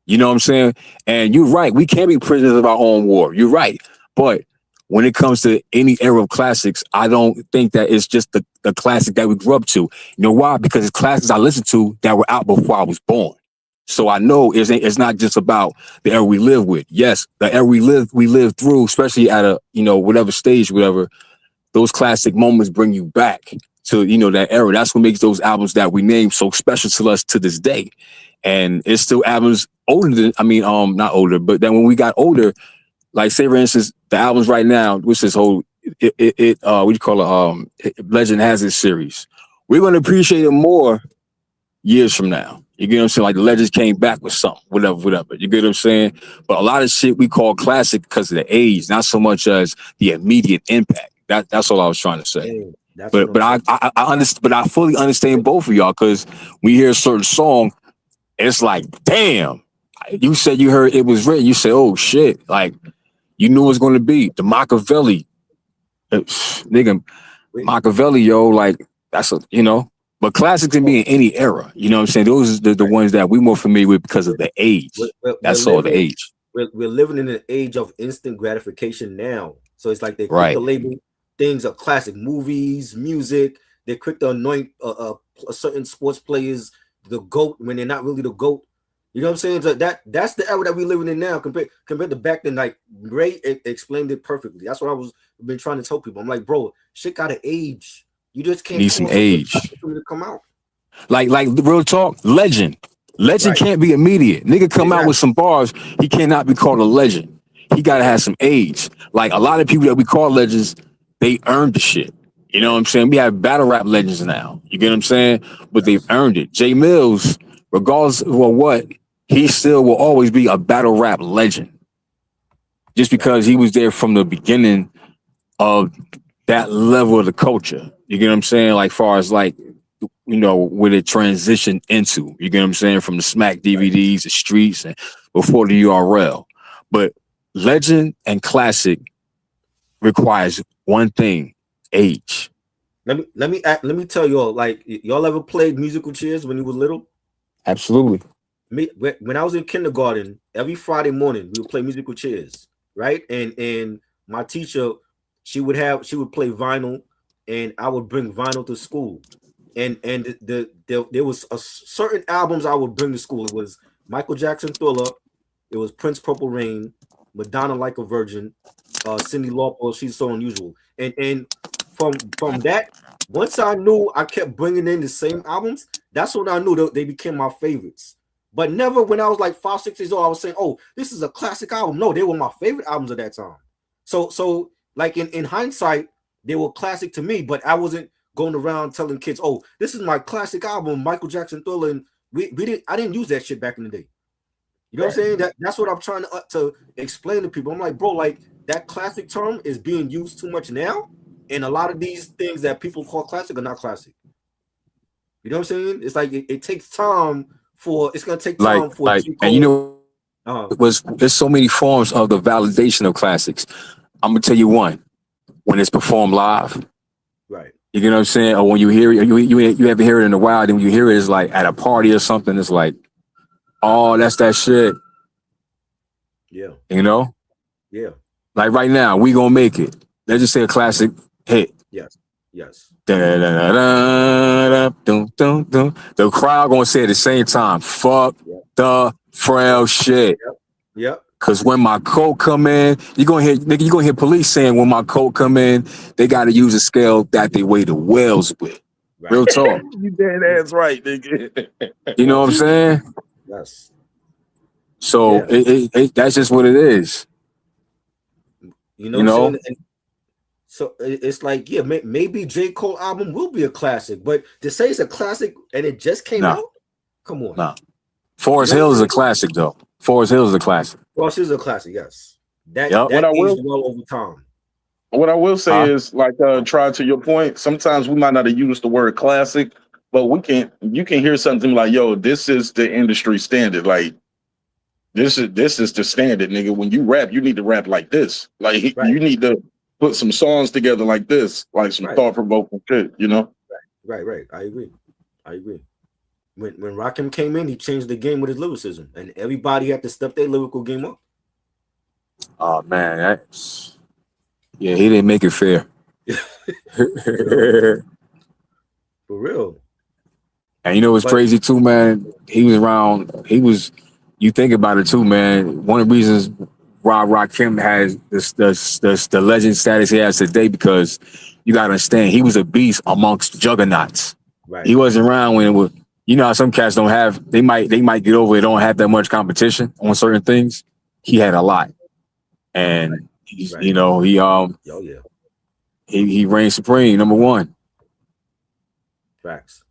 You know what I'm saying? And you're right. We can't be prisoners of our own war. You're right. But when it comes to any era of classics, I don't think that it's just the classic that we grew up to. You know why? Because it's classics I listened to that were out before I was born. So I know it's not just about the era we live with. Yes, the era we live through, especially at a, you know, whatever stage, whatever, those classic moments bring you back to, you know, that era. That's what makes those albums that we name so special to us to this day. And it's still albums older than, not older, but then when we got older, like say for instance, the albums right now, which this whole what do you call it? Legend Has It series. We're gonna appreciate it more years from now. You get what I'm saying? Like the Legends came back with something, whatever. You get what I'm saying? But a lot of shit we call classic because of the age, not so much as the immediate impact. That's all I was trying to say. But I understand, but I fully understand both of y'all, because we hear a certain song, it's like, damn. You said you heard it was written. You said, oh shit, like you knew it was going to be the Machiavelli, nigga, Machiavelli, yo, like that's a, you know. But classics can be in any era. You know what I'm saying? Those are the ones that we're more familiar with because of the age. That's all, the age. We're living in an age of instant gratification now. So it's like they quick to label things are classic, movies, music. They're quick to anoint certain sports players the GOAT when they're not really the GOAT. You know what I'm saying? So that's the era that we're living in now compared to back then. Like Ray explained it perfectly. That's what I've been trying to tell people. I'm like, bro, shit got an age. You just can't need some age to come out. Like real talk, legend can't be immediate. Nigga come out with some bars, he cannot be called a legend. He gotta have some age. Like a lot of people that we call legends, they earned the shit. You know what I'm saying? We have battle rap legends now. You get what I'm saying? But they've earned it. Jay Mills, regardless of what, he still will always be a battle rap legend. Just because he was there from the beginning of that level of the culture. You get what I'm saying? Like far as like, you know, what it transitioned into. You get what I'm saying? From the Smack DVDs, the streets, and before the URL. But legend and classic requires one thing: age. Let me tell y'all, like, y'all ever played musical chairs when you were little? Absolutely. When I was in kindergarten, every Friday morning we would play musical chairs, right? And my teacher, she would play vinyl, and I would bring vinyl to school. And there was a certain albums I would bring to school. It was Michael Jackson Thriller, it was Prince Purple Rain, Madonna Like a Virgin, Cyndi Lauper, She's So Unusual. And from that, once I knew I kept bringing in the same albums, that's when I knew they became my favorites. But never when I was like 5, 6 years old, I was saying, oh, this is a classic album. No, they were my favorite albums at that time. So like in hindsight, they were classic to me, but I wasn't going around telling kids, oh, this is my classic album, Michael Jackson Thriller. And I didn't use that shit back in the day. You know what I'm saying? That's what I'm trying to explain to people. I'm like, bro, like that classic term is being used too much now. And a lot of these things that people call classic are not classic. You know what I'm saying? It's like it takes time it's gonna take time and you know, there's so many forms of the validation of classics. I'm gonna tell you one: when it's performed live, right? You get what I'm saying? Or when you hear it, you haven't heard it in a while. Then when you hear it, it's like at a party or something. It's like, oh, that's that shit. Yeah. You know? Yeah. Like right now, We Gonna Make It. Let's just say a classic hit. Yes. The crowd gonna say at the same time, fuck the frail shit. Yep. Cause when my coat come in, you're gonna hear police saying when my coat come in, they gotta use a scale that they weigh the whales with. Right. Real talk. You dead ass right, nigga. You know what I'm saying? Yes. So that's just what it is. You know? What I'm saying? So it's like, yeah, maybe J. Cole album will be a classic, but to say it's a classic and it just came out, come on. Nah. Forest Hills is a classic, though. Forest Hills is a classic. Forest Hills is a classic, yes. That Yep. that What I aged will- well over time. What I will say Huh? is, like, try to your point. Sometimes we might not have used the word classic, but you can hear something like, "Yo, this is the industry standard." Like, this is the standard, nigga. When you rap, you need to rap like this. Like, Right. you need to put some songs together like this, like some Right. thought provoking shit. You know? Right. I agree. When Rakim came in, he changed the game with his lyricism, and everybody had to step their lyrical game up. Oh man, yeah, he didn't make it fair. For real. And you know what's But- crazy too, man? He was around. You think about it too, man. One of the reasons why Rakim has the legend status he has today, because you gotta understand he was a beast amongst juggernauts. Right. He wasn't around when it was. You know how some cats don't have. They might get over it. Don't have that much competition on certain things. He had a lot, and he's, Right. you know, Oh yeah. he reigned supreme, number one. Facts.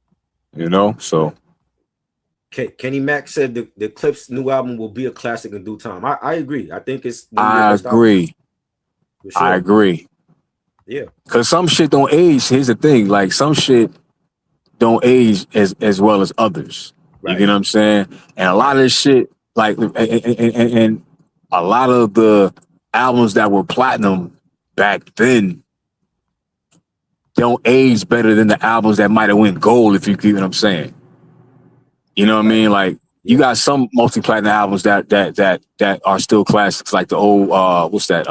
You know, so Kenny Mack said the Clips new album will be a classic in due time. I agree. I think it's I agree. for sure. I agree. Yeah. Cause some shit don't age. Here's the thing: like some shit don't age as well as others. Right. You get what I'm saying? And a lot of this shit, like, and a lot of the albums that were platinum back then don't age better than the albums that might have went gold. If you get what I'm saying, you know what I mean? Like you got some multi-platinum albums that are still classics, like the old what's that?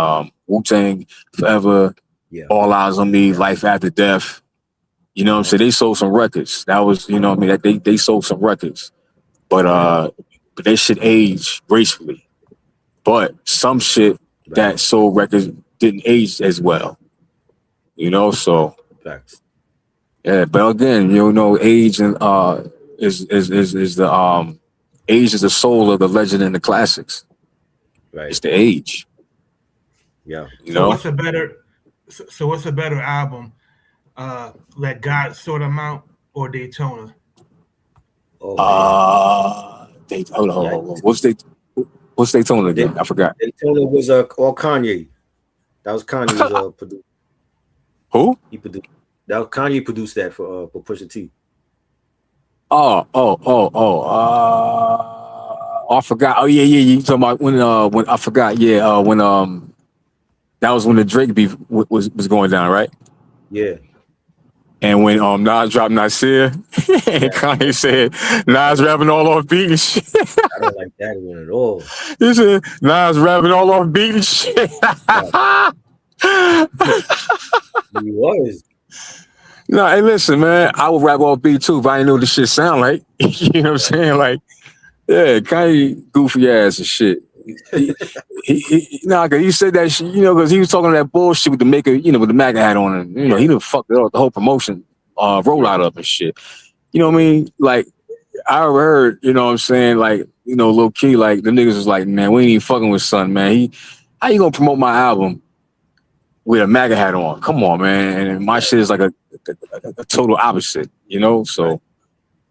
Wu-Tang Forever, Yeah. All Eyes on Me, Life After Death. You know what I'm saying? They sold some records. That was, you know what I mean? That they sold some records. But they should age gracefully. But some shit that sold records didn't age as well. You know, so Facts. yeah, but again, you know, age and is the age is the soul of the legend and the classics. Right. It's the age. Yeah. You So know? what's a better album? Let God Sort 'Em Out or Daytona? Oh, man. Hold on. What's Daytona again? I forgot. Daytona was all Kanye. That was Kanye's producer. Who? He produced. That was Kanye produced that for Pusha T. I forgot. Oh yeah. You talking about when I forgot? Yeah, when that was when the Drake beef was going down, right? Yeah. And when Nas dropped Nasir, and Kanye said Nas rapping all off beat and shit. I don't like that one at all. He said Nas rapping all off beat and shit. He was. No, hey, listen, man. I would rap off beat too if I didn't know what this shit sound like. You know what I'm saying? Like, yeah, Kanye goofy ass and shit. Cause he said that shit, you know, because he was talking that bullshit with the maker, you know, with the MAGA hat on, and you know, he done fucked up the whole promotion rollout up and shit. You know what I mean? Like, I heard, you know what I'm saying, like, you know, low key, like the niggas was like, man, we ain't even fucking with son, man. How you gonna promote my album with a MAGA hat on? Come on, man. And my shit is like a total opposite, you know? So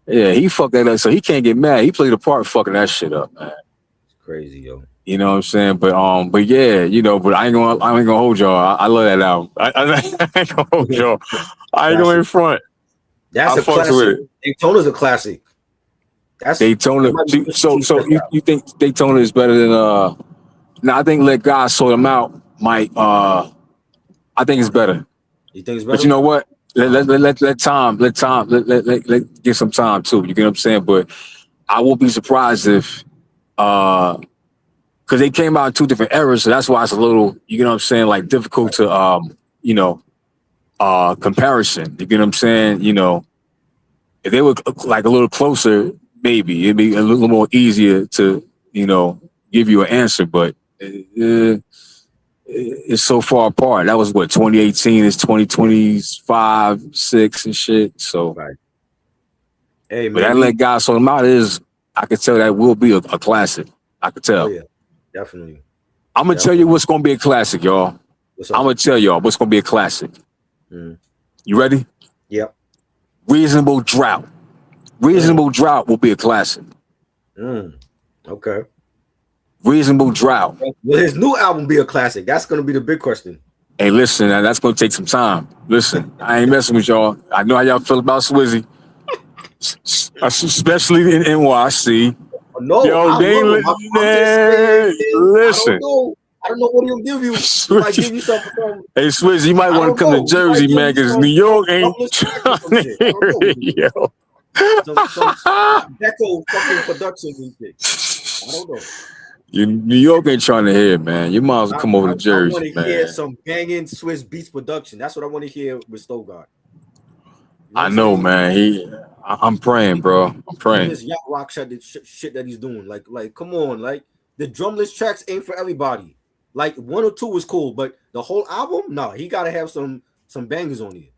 yeah, he fucked that up. So he can't get mad. He played a part fucking that shit up, man. It's crazy, yo. You know what I'm saying? But yeah, you know, but I ain't gonna hold y'all. I love that album. I ain't gonna hold y'all. I ain't going in front. That's a fucks classic. with it. Daytona's a classic. That's Daytona. So you think Daytona is better than no, I think Let God Sort 'Em Out might I think it's better. You think it's better? But you know what? Let time give some time too. You get what I'm saying? But I won't be surprised if because they came out in two different eras, so that's why it's a little, you know what I'm saying, like difficult to you know, comparison. You get what I'm saying? You know, if they were like a little closer, maybe it'd be a little more easier to, you know, give you an answer. But it's so far apart. That was what 2018 is 2025, 6 and shit. So, right. Hey, man, but that Let God Sort 'Em Out is, I could tell that will be a classic. I could tell. Oh yeah, definitely. I'm gonna tell you what's gonna be a classic, y'all. I'm gonna tell y'all what's gonna be a classic. Mm. You ready? Yep. Reasonable Drought. Reasonable Drought will be a classic. Okay. Reasonable Drought. Will his new album be a classic? That's gonna be the big question. Hey, listen, that's gonna take some time. Listen, I ain't messing with y'all. I know how y'all feel about Swizzy, especially in NYC. No, Yo, I they ain't love him. I'm just saying, I don't listen. know. I don't know what he'll give you. He might give you something from. Hey, Swizzy, you might I want don't to come to know. He might Jersey, give man, you because some New York ain't Douglas tracks or trying some to shit. I hear don't know. it, yo. Some Art Deco fucking productions and shit. I don't know. New York ain't trying to hear it, man. You might as well come over to I want Jersey, to hear man. some banging Swiss Beats production. That's what I want to hear with Stovegard. You know what I I'm know, saying? man. I'm praying, bro. I'm All praying. this yacht rock shit that he's doing. Like, come on, like the drumless tracks ain't for everybody. Like one or two is cool, but the whole album, no, he gotta have some bangers on here.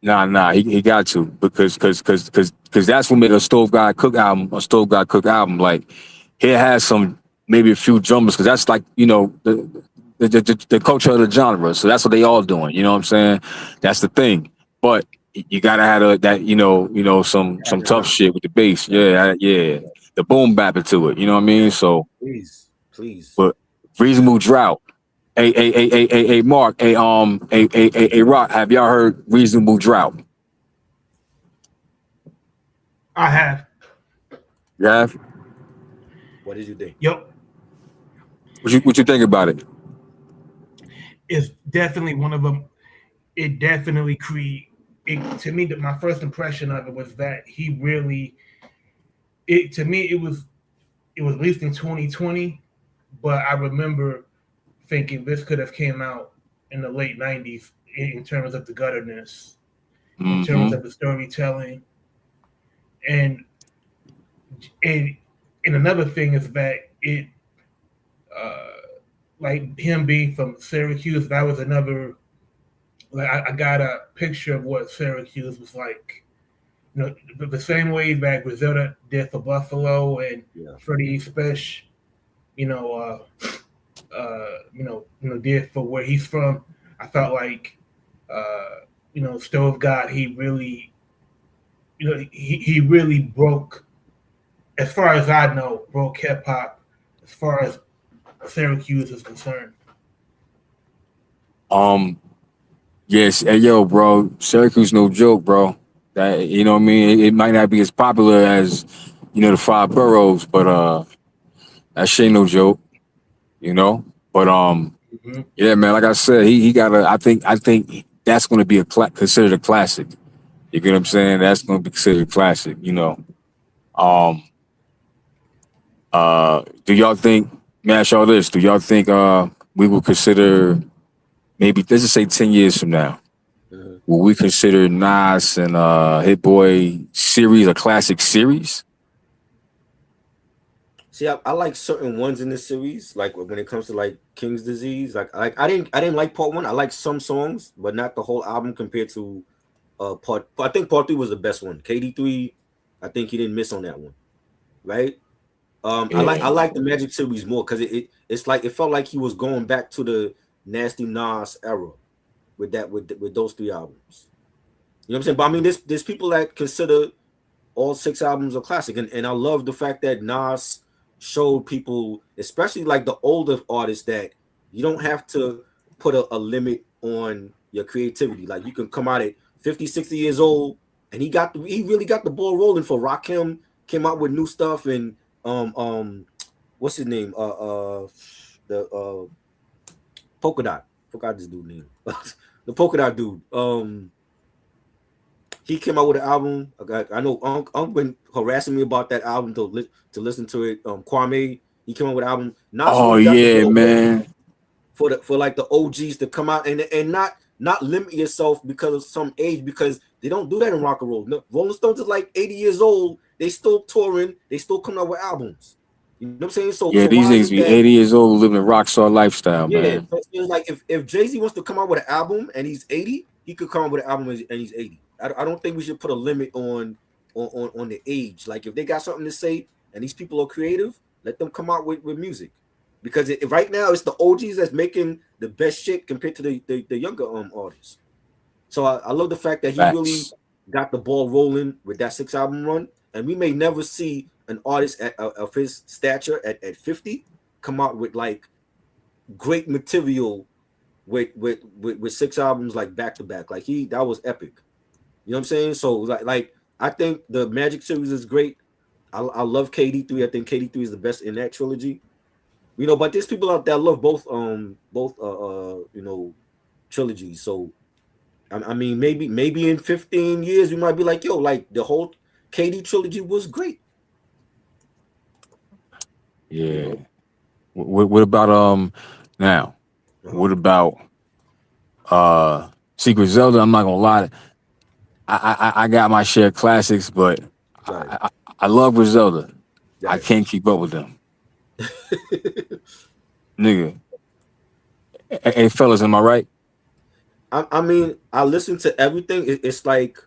Nah. He got to because that's what made a Stove God Cook album. Like, it has some maybe a few drummers because that's like the culture of the genre. So that's what they all doing. You know what I'm saying? That's the thing. But you gotta have some tough shit with the bass. Yeah. The boom bap to it. You know what I mean? So, Please. but Reasonable Drought. Hey, Mark. Hey, Rock. Have y'all heard Reasonable Drought? I have. Yeah. What did you think? Yep. What you think about it? It's definitely one of them. It definitely to me, that my first impression of it was that he really, to me, it was released in 2020, but I remember thinking this could have came out in the late 90s in terms of the gutterness, in terms of the storytelling. And and another thing is that it like him being from Syracuse, that was another, like I got a picture of what Syracuse was like. You know, the same way that Griselda did for Buffalo and Freddie Special, you know, did for where he's from. I felt like, Stove God, he really, he really broke, as far as I know, broke hip hop as far as Syracuse is concerned. Yes. Hey, yo, bro. Syracuse, no joke, bro. That, you know what I mean? It might not be as popular as, the five boroughs, but that shit ain't no joke, you know? But yeah, man, like I said, he got a. I think that's going to be considered a classic. You get what I'm saying? That's going to be considered a classic. Um, do y'all think? Let me ask y'all this: do y'all think we will consider, maybe let's just say 10 years from now, will we consider Nas and Hit Boy series a classic series? See, I like certain ones in this series, like when it comes to like King's Disease. Like I didn't like part one. I like some songs, but not the whole album compared to part. I think part three was the best one. KD3, I think he didn't miss on that one, right? I like the Magic series more because it's like it felt like he was going back to the Nasty Nas era with those three albums. You know what I'm saying? But I mean, there's people that consider all six albums a classic, and I love the fact that Nas showed people, especially like the older artists, that you don't have to put a limit on your creativity. Like you can come out at 50, 60 years old, and he really got the ball rolling for Rakim, came out with new stuff, and what's his name? The Polka Dot. Forgot this dude name. The Polka Dot dude. He came out with an album. I know Unc been harassing me about that album to listen to it. Kwame, he came out with an album. Nas Oh really got the yeah, ball man. for like the OGs to come out and not limit yourself because of some age, because they don't do that in rock and roll. No, Rolling Stones is like 80 years old. They still touring. They still coming out with albums. You know what I'm saying? So Yeah, these why is niggas it be that? 80 years old living a rock star lifestyle, Yeah, man. so it's like if Jay-Z wants to come out with an album and he's 80, he could come out with an album and he's 80. I don't think we should put a limit on the age. Like if they got something to say and these people are creative, let them come out with music. Because right now it's the OGs that's making the best shit compared to the younger artists. So I love the fact that he really Facts. got the ball rolling with that 6 album run. and we may never see an artist of his stature at 50 come out with like great material with 6 albums like back to back. Like that was epic. You know what I'm saying? So like I think the Magic series is great. I love KD3. I think KD3 is the best in that trilogy. You know, but there's people out there that love both you know, trilogies. So I mean, maybe in 15 years we might be like, yo, like the whole KD trilogy was great. Yeah. You know? What about now? What about Secret Zelda? I'm not gonna lie. I got my share of classics, but Right. I love Griselda. I Right. can't keep up with them. Nigga. Hey fellas, am I right? I mean, I listen to everything. It's like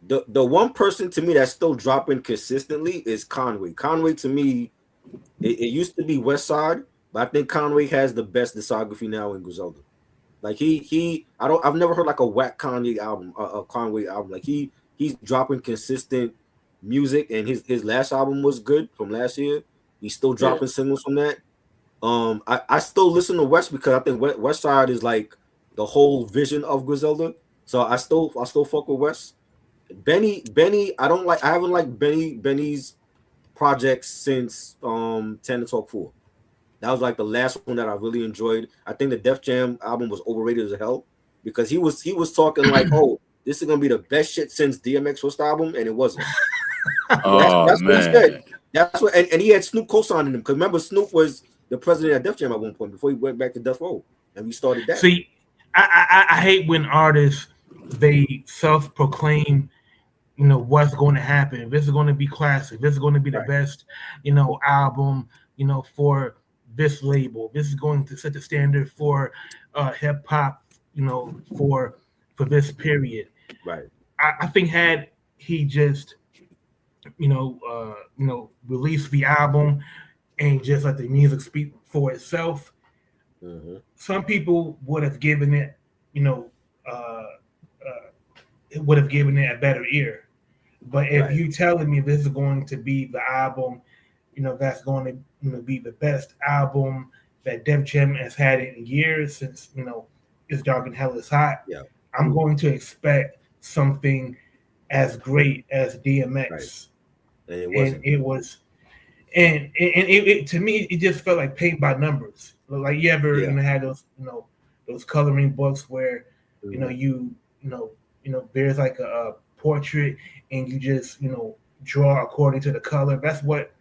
the one person to me that's still dropping consistently is Conway. Conway to me, it used to be West Side, but I think Conway has the best discography now in Griselda. Like I've never heard like a whack Kanye album, a Conway album. Like he's dropping consistent music, and his last album was good from last year. He's still dropping singles from that. I still listen to West because I think West Side is like the whole vision of Griselda. So I still fuck with West. Benny, I haven't liked Benny's projects since 10 to Talk 4. That was like the last one that I really enjoyed. I think the Def Jam album was overrated as hell because he was talking like, oh, this is gonna be the best shit since DMX first album, and it wasn't. That's what he said. That's what, and he had Snoop co-signing him because remember Snoop was the president of Def Jam at one point before he went back to Death Row, and we started that. See, I hate when artists they self-proclaim, you know, what's going to happen. This is going to be classic. This is going to be the best, you know, album, you know, for this label. This is going to set the standard for hip hop, you know, for this period. Right. I think had he just, you know, released the album and just let the music speak for itself, some people would have given it, you know, would have given it a better ear. But if you telling me this is going to be the album, you know, that's going to, you know, be the best album that Def Jam has had in years since, you know, It's Dark and Hell is Hot, I'm going to expect something as great as DMX. And it wasn't. And it was, and it to me, it just felt like paint by numbers. Like you ever, you know, had those, you know, those coloring books where, you know, there's like a portrait and you just, you know, draw according to the color. That's what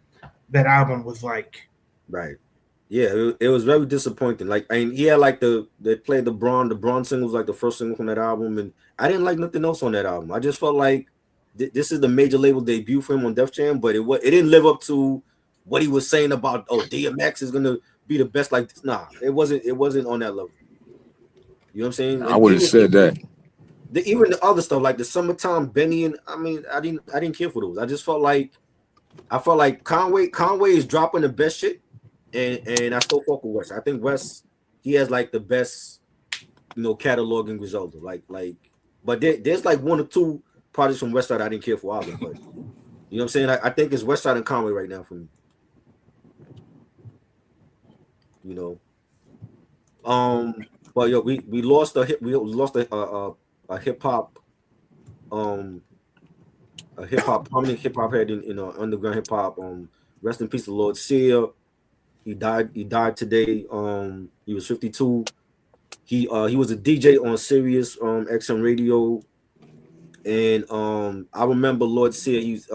that album was like. Right. Yeah, it was very disappointing. Like, and he had like they played the Braun single was like the first single from that album, and I didn't like nothing else on that album. I just felt like this is the major label debut for him on Def Jam, but it didn't live up to what he was saying about DMX is gonna be the best. Like, nah, it wasn't on that level. You know what I'm saying? I would have said that. Even the other stuff like the Summertime, Benny, and I mean, I didn't care for those. I felt like Conway is dropping the best shit, and I still fuck with West. I think West, he has like the best, you know, catalog in Griselda. Like, but there's like one or two projects from West Side I didn't care for either. But you know what I'm saying? I think it's West Side and Conway right now for me. You know, but yo, we lost a hip hop, prominent hip hop head in underground hip hop. Rest in peace, the Lord Sear. He died today. He was 52. He was a DJ on Sirius XM radio, and I remember Lord Sear. He's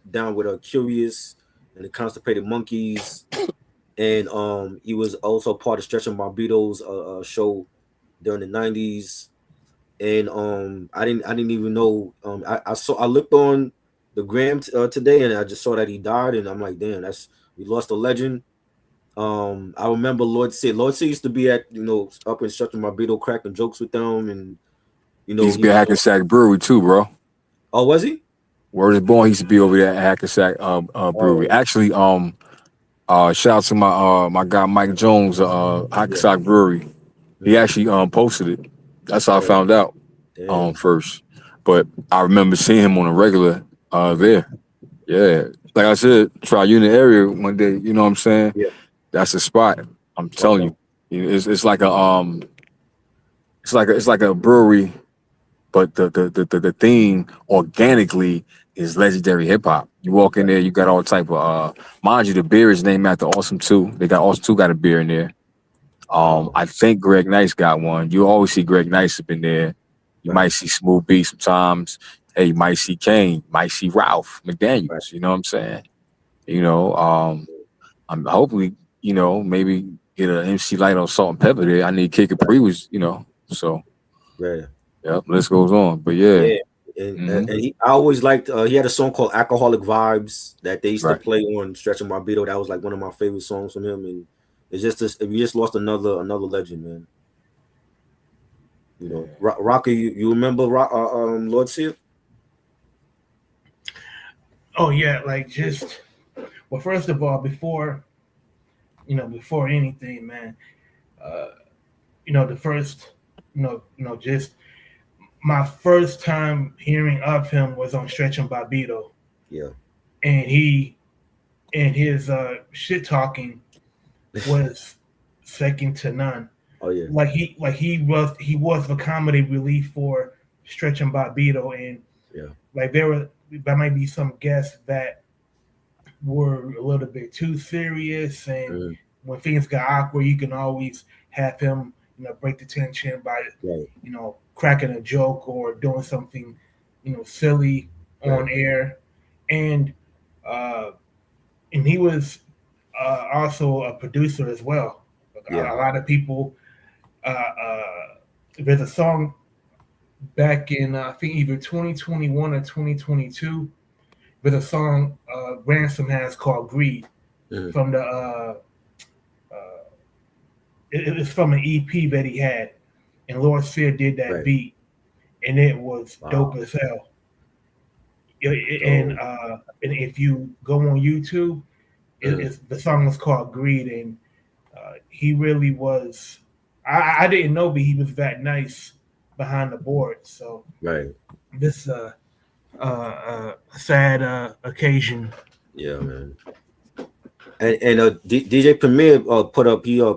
down with Curious and the Constipated Monkeys, and he was also part of Stretch and Barbito's show during the 90s. And I didn't even know. I looked on the gram today, and I just saw that he died, and I'm like, damn, we lost a legend. I remember Lord C. used to be at, you know, up in Stretch and Barbito cracking jokes with them, and you know, he used to be at Hackensack Brewery too, bro. Oh, was he? Word is born. He used to be over there at Hackensack Brewery. Actually, shout out to my guy Mike Jones, Hackensack Brewery. He actually posted it. That's how I found out first. But I remember seeing him on a regular there. Yeah, like I said, try you in the area one day. You know what I'm saying? Yeah. That's a spot. I'm telling Okay. you, it's like it's like a brewery, but the theme organically is legendary hip hop. You walk in there, you got all type of mind you, the beer is named after Awesome 2. They got Awesome 2 got a beer in there. I think Greg Nice got one. You always see Greg Nice up in there. You Right. might see Smooth B sometimes. Hey, you might see Kane, might see Ralph McDaniels. Right. You know what I'm saying? You know, I'm hopefully, maybe get an MC Light on Salt and Pepper there. I need Kid Capri was, so Yeah. yeah, list goes on. But yeah, Yeah. And I always liked he had a song called Alcoholic Vibes that they used to right. play on Stretch and Barbito. That was like one of my favorite songs from him. And it's just this, we just lost another legend, man. You know, Rocky, you remember Lord Sear? Oh yeah, like well, first of all, before anything, man, the first, just my first time hearing of him was on Stretch and Bobito, Yeah. and his shit talking was second to none. Oh yeah. Like he was the comedy relief for Stretch and Bobito, and Yeah. like there might be some guests that were a little bit too serious, and when things got awkward, you can always have him, break the tension by, Right. cracking a joke or doing something, silly on air, and uh, he was also a producer as well. Yeah. A lot of people. There's a song back in I think either 2021 or 2022. There's a song Ransom has called "Greed" from the. It's from an EP that he had, and Lord Sear did that beat, and it was dope as hell. And if you go on YouTube, the song is called "Greed," and he really was. I didn't know, but he was that nice behind the board. So this sad occasion. Yeah, man. And DJ Premier put up a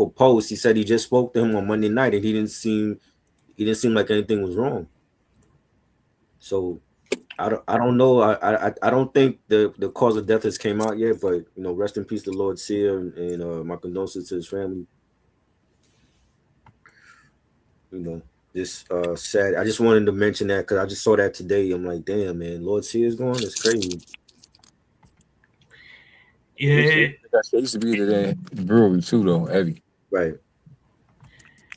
post. He said he just spoke to him on Monday night, and he didn't seem like anything was wrong. So I don't know. I don't think the cause of death has came out yet, but rest in peace to Lord Sear, and my condolences to his family. This sad. I just wanted to mention that because I just saw that today. I'm like, damn, man, Lord Sear is gone. It's crazy. Yeah, it used to be the brewery too, though. Heavy. Right.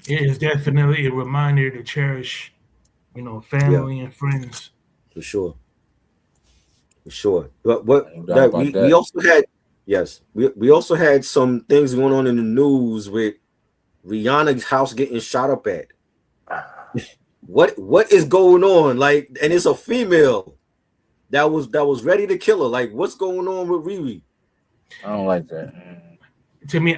It is definitely a reminder to cherish, family and friends. For sure. But we also had we also had some things going on in the news with Rihanna's house getting shot up at. What is going on? Like, and it's a female that was ready to kill her. Like, what's going on with Riri? I don't like that. To me,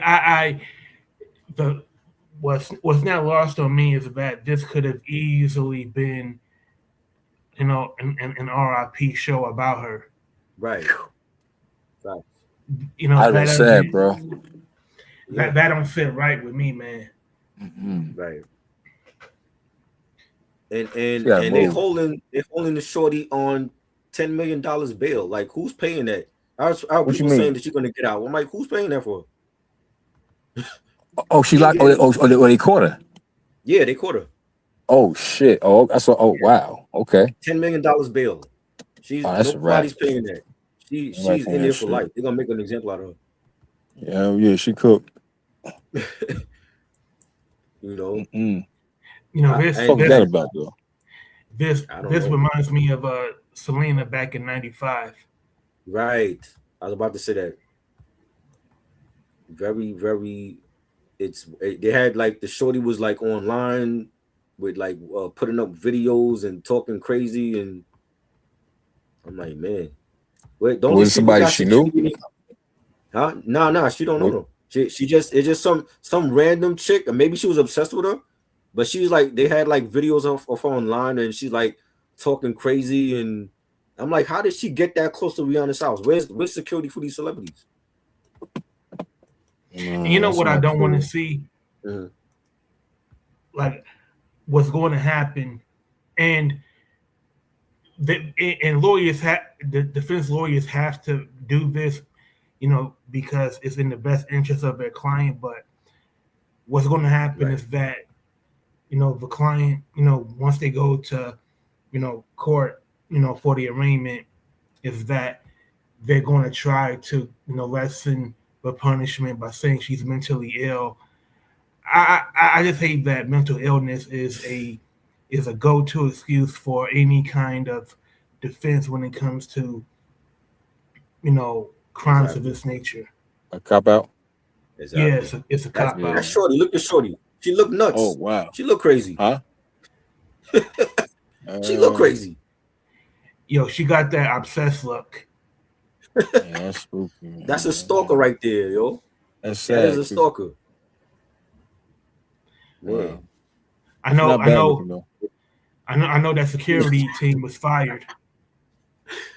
what's not lost on me is that this could have easily been, an R.I.P. show about her. Right. That's sad, bro. That don't fit right with me, man. Right. And they holding the shorty on $10 million bail. Like, who's paying that? Our people saying that you're gonna get out. I'm like, who's paying that for? Oh, she locked. They caught her. Yeah, they caught her. Oh shit! Oh, that's what. Oh wow. Okay. $10 million bail. Nobody's paying that. She's in there for life. They're gonna make an example out of her. Yeah, she cooked. This reminds me of Selena back in '95. Right. I was about to say that. Very, very. They had like the shorty was like online with like putting up videos and talking crazy, and I'm like, man, wait, don't was somebody she knew? Huh? No, she don't know them. It's just some random chick, and maybe she was obsessed with her, but she's like they had like videos of her online, and she's like talking crazy, and I'm like, how did she get that close to Rihanna's house? Where's security for these celebrities? And you know That's what I not don't want to cool. see? Mhm. Like what's going to happen. And lawyers the defense lawyers have to do this, because it's in the best interest of their client. But what's going to happen Right. is that, the client, once they go to, court, for the arraignment, is that they're going to try to, lessen the punishment by saying she's mentally ill. I just hate that mental illness is a go-to excuse for any kind of defense when it comes to, crimes of Exactly. this nature. A cop out. Yeah, Exactly. it's a That's cop Yeah. that's out. Shorty. Look at Shorty. She look Oh nuts. wow. She look crazy. Huh? She look crazy. She got that obsessed look. Yeah, that's spooky, man. That's a stalker right there, yo. That's That is sad. a 'Cause, stalker. wow. Man. I She's know, not I bad looking know, though. I know that security team was fired.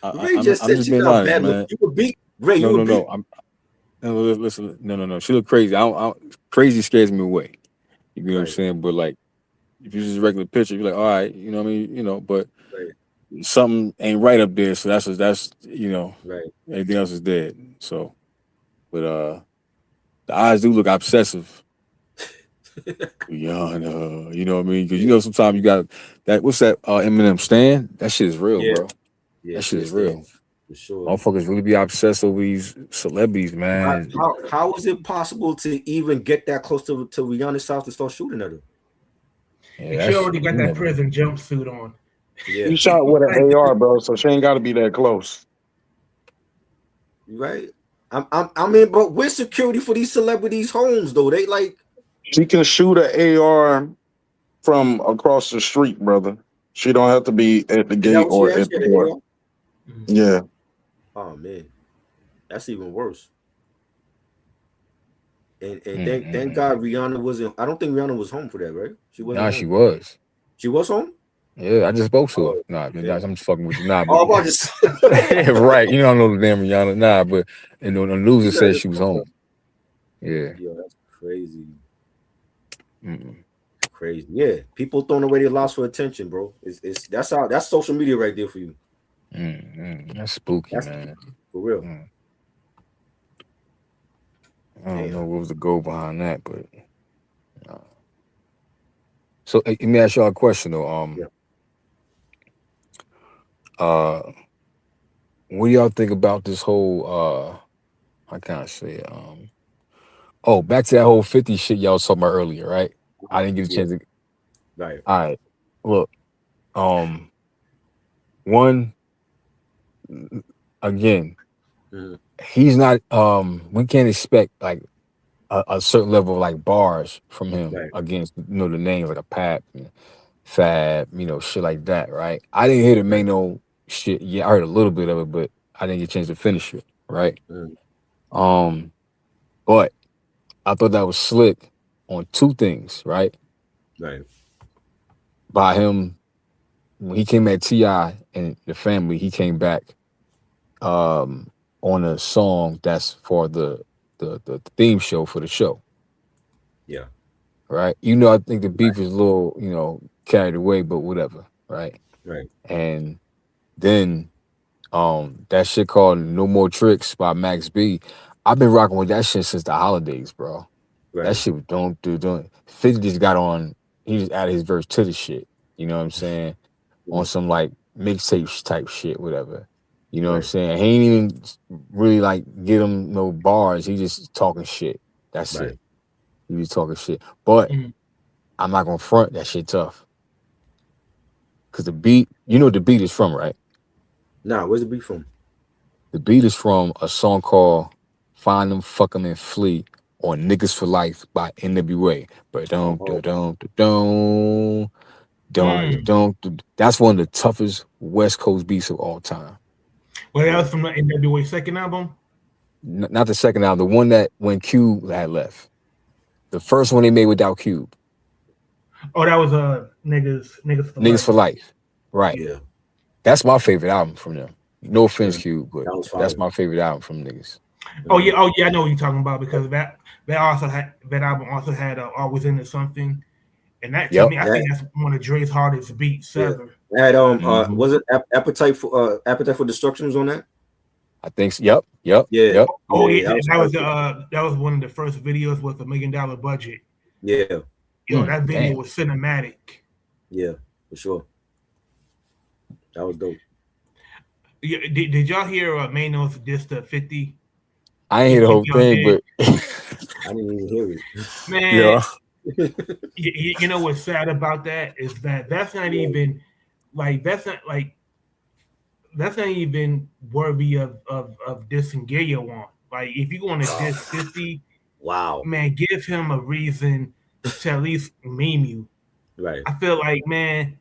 Ray just I'm said just she's being not honest, bad look. man. You would beat Ray. You No, would beat. no. Listen, no. She look crazy. Crazy scares me away. You know what I'm Right. saying? But like, if you just a regular picture, you're like, all right, you know what I mean? But Right. something ain't right up there. So that's Right. everything else is dead. So, but the eyes do look obsessive beyond. You know what I mean? Because sometimes you got that. What's that? Eminem stand. That shit is real, Yeah. bro. Yeah. That She shit a is real. stand for sure. Motherfuckers really be obsessed over these celebrities, man. How is it possible to even get that close to Rihanna's house to start shooting at her? Yeah, And she that's already got you that never. prison jumpsuit on. Yeah. He shot with an AR, bro, so she ain't got to be that close. Right. I mean, but where's security for these celebrities' homes though? They like. She can shoot an AR from across the street, brother. She don't have to be at the Is that gate what she or had? at She the had an door. AR? Yeah. Oh man, that's even worse. And thank Mm-mm. God Rihanna wasn't. I don't think Rihanna was home for that, right? She wasn't Nah, home. she was. She was home. Yeah, I just spoke to her. Oh, Nah, damn. I'm just fucking with you. Nah, but Oh, I'm about to say. right. You don't know the damn Rihanna. Nah, but the news You it said guys she was are- home. Yeah. Yo, that's crazy. Mm-mm. Crazy. Yeah, people throwing away their lives for attention, bro. It's that's social media right there for you. That's spooky, That's man. for real. Mm. I don't Damn. know what was the goal behind that, but so let me ask y'all a question though. Yeah. What do y'all think about this whole how can I say it? Back to that whole 50 shit y'all was talking about earlier, right? I didn't get a Yeah. chance to. Right. All right, look, one again, Mhm. he's not. We can't expect like a certain level of like bars from him Right. against the names like a Pap, Fab, shit like that, right? I didn't hear the Mano shit. Yeah, I heard a little bit of it, but I didn't get a chance to finish it, right? Mhm. But I thought that was slick on two things, right? Right. By him when he came at T.I. and the family, he came back on a song that's for the theme show for the show. Yeah. Right. I think the beef is a little, carried away, but whatever. Right. Right. And then that shit called No More Tricks by Max B. I've been rocking with that shit since the holidays, bro. That Right. shit was don't. 50 just got on, he just added his verse to the shit. You know what I'm saying? On some like mixtape type shit, whatever. You know what I'm Right. saying? He ain't even really like get him no bars. He just talking shit. That's Right. it. He was talking shit. But Mhm. I'm not gonna front that shit tough. Cause the beat, what the beat is from, right? Nah, where's the beef from? The beat is from a song called Find Them, Fuck 'Em and Flee on Niggas for Life by NWA. But don't Oh, don't. That's one of the toughest West Coast beats of all time. Well, that was from the NWA second album. Not the second album, the one that when Cube had left. The first one they made without Cube. Oh, that was niggas for Niggas life. for Life. Right. yeah. That's my favorite album from them. No offense, Q, but That was that's fire. my favorite album from niggas. Oh yeah, I know what you're talking about because that album also had Always Into Something, and that to Yep. me, I think that's one of Dre's hardest beats Yeah. ever. It had Mhm. was it Appetite for Destruction was on that? I think so. Yep. Yeah. Oh Yeah, yeah, that was one of the first videos with $1 million budget. Yeah, Yo, that video Damn. was cinematic. yeah, for sure. That was dope. Yeah, did y'all hear Manos diss to 50? I ain't hear the whole Y'all thing, did? but I didn't even hear it. Man, yeah. you know what's sad about that is that's not even like that's not even worthy of dissing Gayo on. Like if you're going to diss 50, Wow. man, give him a reason to at least meme you. Right. I feel like, man,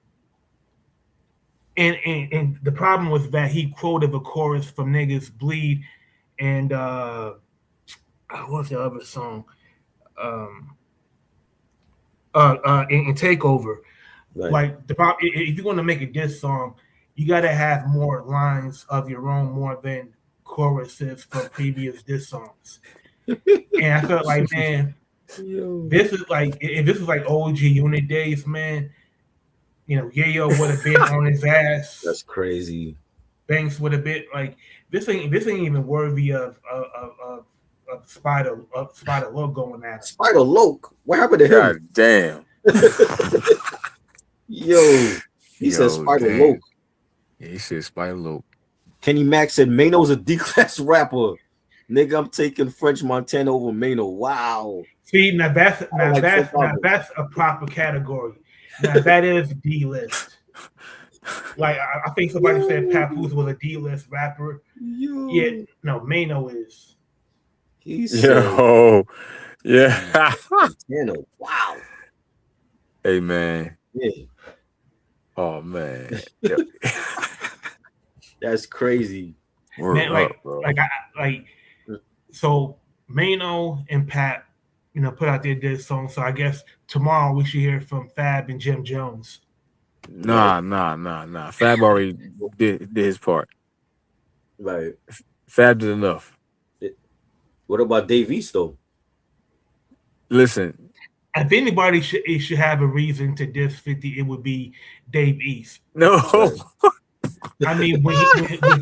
and the problem was that he quoted the chorus from Niggas Bleed and what's the other song? In Takeover. Right. Like the problem, if you're going to make a diss song, you got to have more lines of your own more than choruses from previous diss songs. And I felt like, man, this is like if this was like OG Unit days, man. You know, Yayo would have been on his ass. That's crazy. Banks would have been like this ain't even worthy of Spider Loc going at him. Spider Loc. What happened to him? God damn. Yo, he said Spider damn. Loc. Yeah, he said Spider Loc. Kenny Mack said Mano's a D-class rapper. Nigga, I'm taking French Montana over Mano. Wow. See, now that's a proper category. Now that is D-list. Like I think somebody said Papoose was a D-list rapper. Yo. Yeah, no, Mano is. He said, Yo. Yeah. Montana. Wow. Hey man. Yeah. Oh man. That's crazy. Word Man, like, up, bro. So Mano and Pat, you know, put out their diss song. So I guess tomorrow we should hear from Fab and Jim Jones. Nah. Fab already did his part. Right. Fab did enough. What about Dave East though? Listen. If anybody should have a reason to diss 50, it would be Dave East. No. I mean, when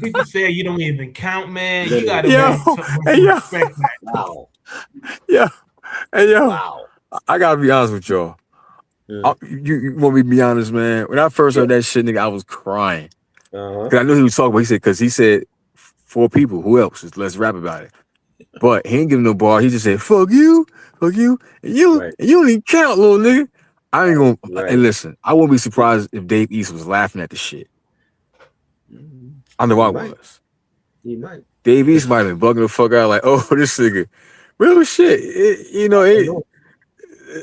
50 said you don't even count, man, you gotta respect that. Wow. Yeah. Hey yo. Wow. I gotta be honest with y'all. You want me to be honest, man? When I first heard that shit, nigga, I was crying. Cause I knew he was talking about. He said 4 people. Who else? Let's rap about it. But he ain't giving no bar. He just said, fuck you, and you don't even count, little nigga. I ain't gonna and listen, I wouldn't be surprised if Dave East was laughing at the shit. I know I was. He might. Dave East might have been bugging the fuck out, like, oh, this nigga. Real shit.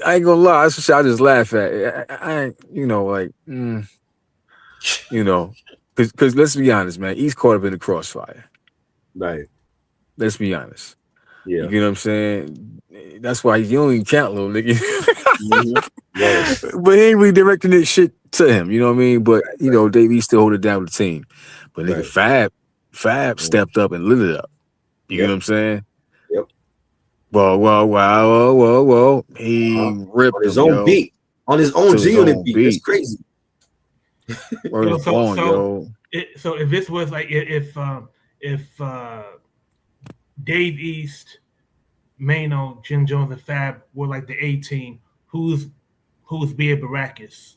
I ain't gonna lie, that's the shit I just laugh at. I ain't, because let's be honest, man, East caught up in the crossfire. Right. Let's be honest. Yeah. You know what I'm saying? That's why you don't even count, little nigga. Yes. But he ain't really directing this shit to him, you know what I mean? But, Dave East still hold it down with the team. But nigga, Fab stepped up and lit it up. You know what I'm saying? Yep. Whoa. He ripped on his own beat. On his own G-Unit beat. That's crazy. So if this was like if Dave East, Mano, Jim Jones, and Fab were like the A team, who's Beard Baracus?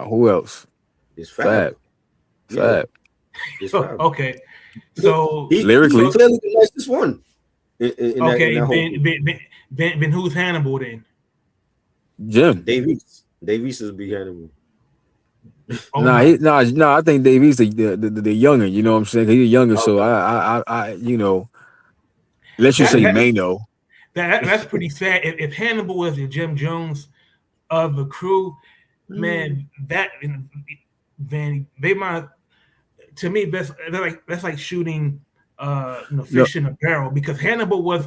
Who else? It's Fab. Fab. It's Fab. Okay. So lyrically, he clearly the nicest one. Then who's Hannibal then? Jim. Dave East is be Hannibal. I think Dave East the younger, you know what I'm saying? He's younger, so I let's just say Mano. That's pretty sad. If Hannibal was the Jim Jones of the crew, man, then they might. To me, that's like shooting fish in a barrel, because Hannibal was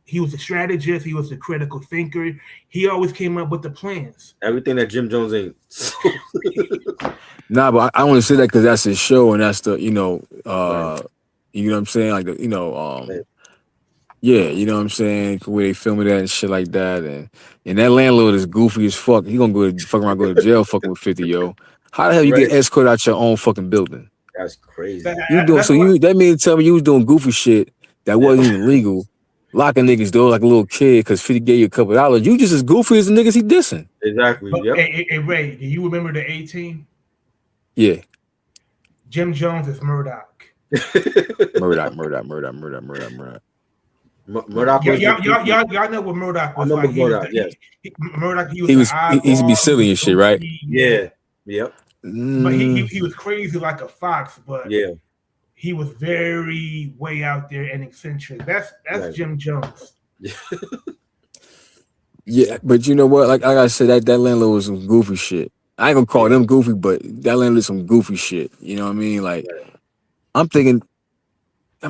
he was a strategist, he was a critical thinker, he always came up with the plans. Everything that Jim Jones ain't. Nah, but I want to say that because that's his show and that's the Right. you know what I'm saying, like the Right. yeah, you know what I'm saying, where they film it at and shit like that, and that landlord is goofy as fuck. He gonna go to fuck around, go to jail, fucking with 50, yo. How the hell you Right. get escorted out your own fucking building? That's crazy. You doing That's so what. you that means tell me you was doing goofy shit that wasn't even legal, locking niggas door like a little kid because 50 gave you a couple dollars. You just as goofy as the niggas he dissing. Exactly. But Yep. hey, Ray, do you remember the A-Team? Yeah, Jim Jones is Murdoch. Murdoch. Murdoch was Y'all know what Murdoch I was remember like. He was Murdoch. Yes. Murdoch. He was He the was he used to be eyeball. silly and shit, right? Yeah. Yep. But he was crazy like a fox. But Yeah. he was very way out there and eccentric. That's Right. Jim Jones. Yeah, but you know what? Like I said, that landlord was some goofy shit. I ain't gonna call them goofy, but that landlord is some goofy shit. You know what I mean? Like I'm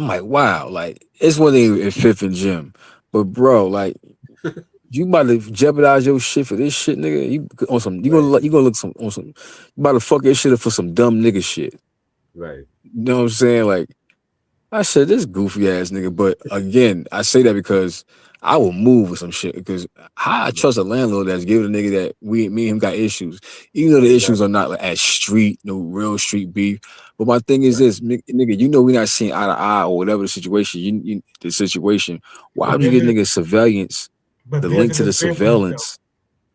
like, wow, like it's one thing if Fifth and Jim, but bro, like you about to jeopardize your shit for this shit, nigga. You on some you gonna look some on some you about to fuck your shit up for some dumb nigga shit. Right. You know what I'm saying? Like I said, this goofy ass nigga. But again, I say that because I will move with some shit. Because how I trust a landlord that's giving a nigga that me and him got issues, even though the issues are not like at street, no real street beef. But my thing is this, nigga, you know we not seeing eye to eye or whatever the situation. The situation. Why would you give niggas surveillance? But The link to the business is business, surveillance.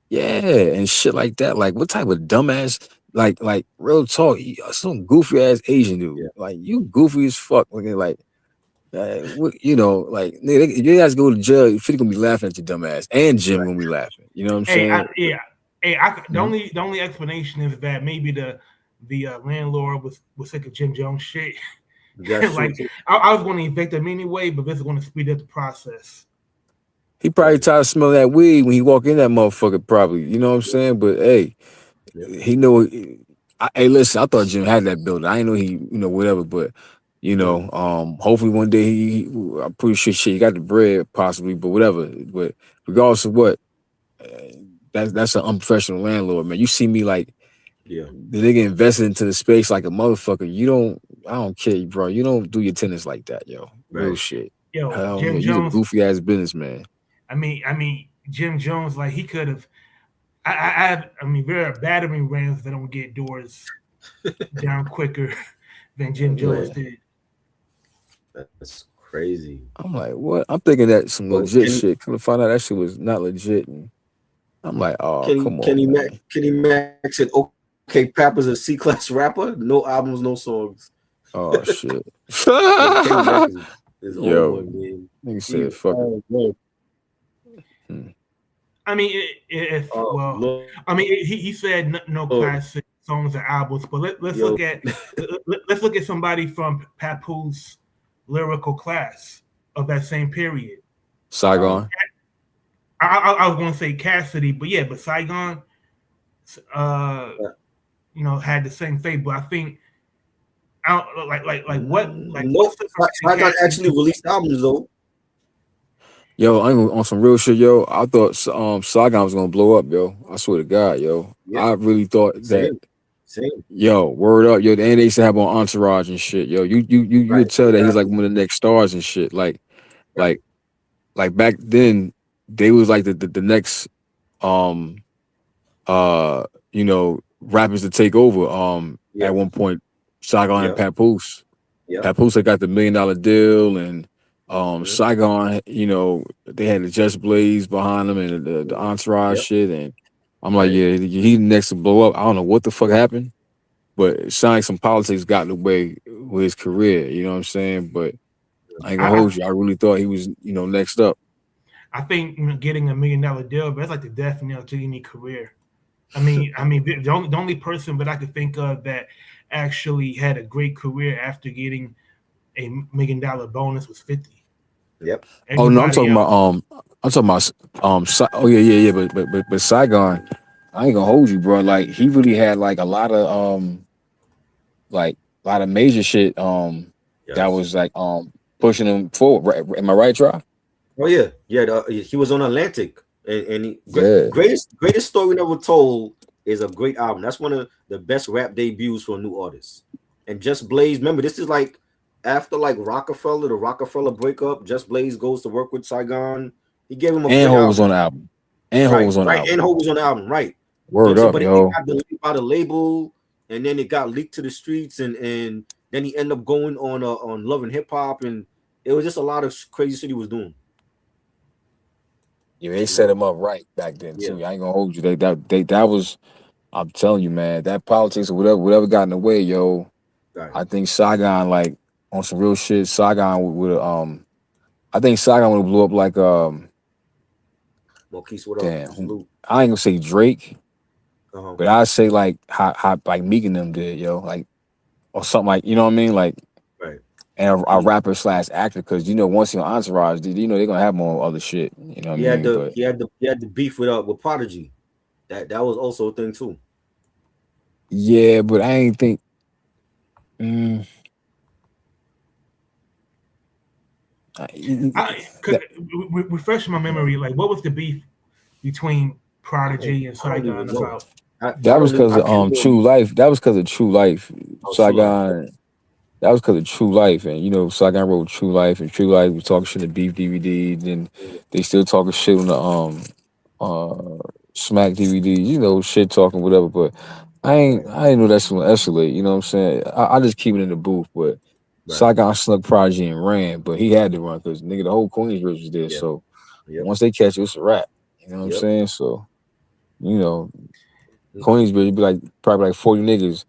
Yeah, and shit like that. Like, what type of dumbass? Like real talk. Some goofy ass Asian dude. Yeah. Like you goofy as fuck. Looking like, you know, like nigga, if you guys go to jail, 50 gonna be laughing at your dumb ass, and Jim gonna be laughing. You know what I'm saying? The only explanation is that maybe the landlord was sick of Jim Jones shit. That's Like true. I was going to evict him anyway, but this is going to speed up the process. He probably tired of smelling that weed when he walk in that motherfucker. Probably, you know what I'm saying? But hey, he know. Hey, listen, I thought Jim had that building. I didn't know he, whatever. But hopefully one day I'm pretty sure shit he got the bread possibly, but whatever. But regardless of what, that's an unprofessional landlord, man. You see me like, the nigga invested into the space like a motherfucker. I don't care, bro. You don't do your tenants like that, yo. Real shit. Yo, Hell Jim no, Jones. you a goofy ass businessman. I mean, Jim Jones, like he could have. There are battering rams that don't get doors down quicker than Jim Jones did. That's crazy. I'm like, what? I'm thinking that some legit shit. Come to find out that shit was not legit. And I'm like, oh, come on. Kenny Max said, okay, Papa's a C-class rapper. No albums, no songs. Oh, shit. Kenny Max is yo, old, man. Nigga said, fuck it. I mean, he said no classic songs or albums, but let's look at somebody from Papoose lyrical class of that same period. Saigon. I was going to say Cassidy, but Saigon, had the same fate. But I think Saigon actually released albums though. Yo, I'm on some real shit, yo. I thought Saigon was gonna blow up, yo. I swear to God, yo. Yeah. I really thought that. Same. Yo, word up, yo. And they used to have on Entourage and shit, yo. You could tell that he's like one of the next stars and shit. Like back then, they was like the next rappers to take over. At one point, Saigon and Papoose. Papoose had got the $1 million deal and. Saigon, they had the Just Blaze behind them and the Entourage shit, and I'm like, he next to blow up. I don't know what the fuck happened, but it sounds like some politics got in the way with his career. You know what I'm saying? But I ain't gonna hold you. I really thought he was, next up. I think getting $1 million deal, that's like the death knell to any career. I mean, the only person that I could think of that actually had a great career after getting a $1 million bonus was 50. Yep. Oh no, I'm talking about but Saigon, I ain't gonna hold you, bro. Like he really had like a lot of major shit that was like pushing him forward. Right? Am I right, Try? Oh yeah. He was on Atlantic and greatest story never told is a great album. That's one of the best rap debuts for a new artist. And Just Blaze, remember, this is like after like Rockefeller, the Rockefeller breakup. Just Blaze goes to work with Saigon. He gave him a And great Ho was album. on the album. And Ho Right, was on the right. album. And Ho was on the album, right. Word up, But it yo. got deleted by the label, and then it got leaked to the streets, and then he ended up going on Love and Hip Hop, and it was just a lot of crazy shit he was doing. Yeah, they set him up right back then too. Yeah. I ain't gonna hold you. That was, I'm telling you, man, that politics or whatever got in the way, yo. Right. I think Saigon, like on some real shit, Saigon would I think Saigon would blew up like Marquise, what damn, up? Salute. I ain't gonna say Drake, Uh-huh. but I'd say like how like Meek and them did, yo, like or something like, you know what I mean, like. Right. And a rapper / actor, because you know once you're on Entourage, you know they're gonna have more other shit. You know what I mean? But He had the beef with Prodigy. That was also a thing too. yeah, but I ain't think. Refresh my memory. Like, what was the beef between Prodigy and I don't Saigon even know. about? That was because of True Life. That was because of True Life. Saigon. That was because of True Life, and you know Saigon wrote True Life, and True Life was talking shit in the Beef DVD. Then they still talking shit on the Smack DVD. You know, shit talking whatever. But I ain't know that's gonna escalate. You know what I'm saying? I just keep it in the booth. But Saigon snuck Prodigy and ran, but he had to run because nigga the whole Queensbridge was there. So once they catch you, it's a wrap. You know what I'm saying? So you know, Queensbridge would be like probably like 40 niggas.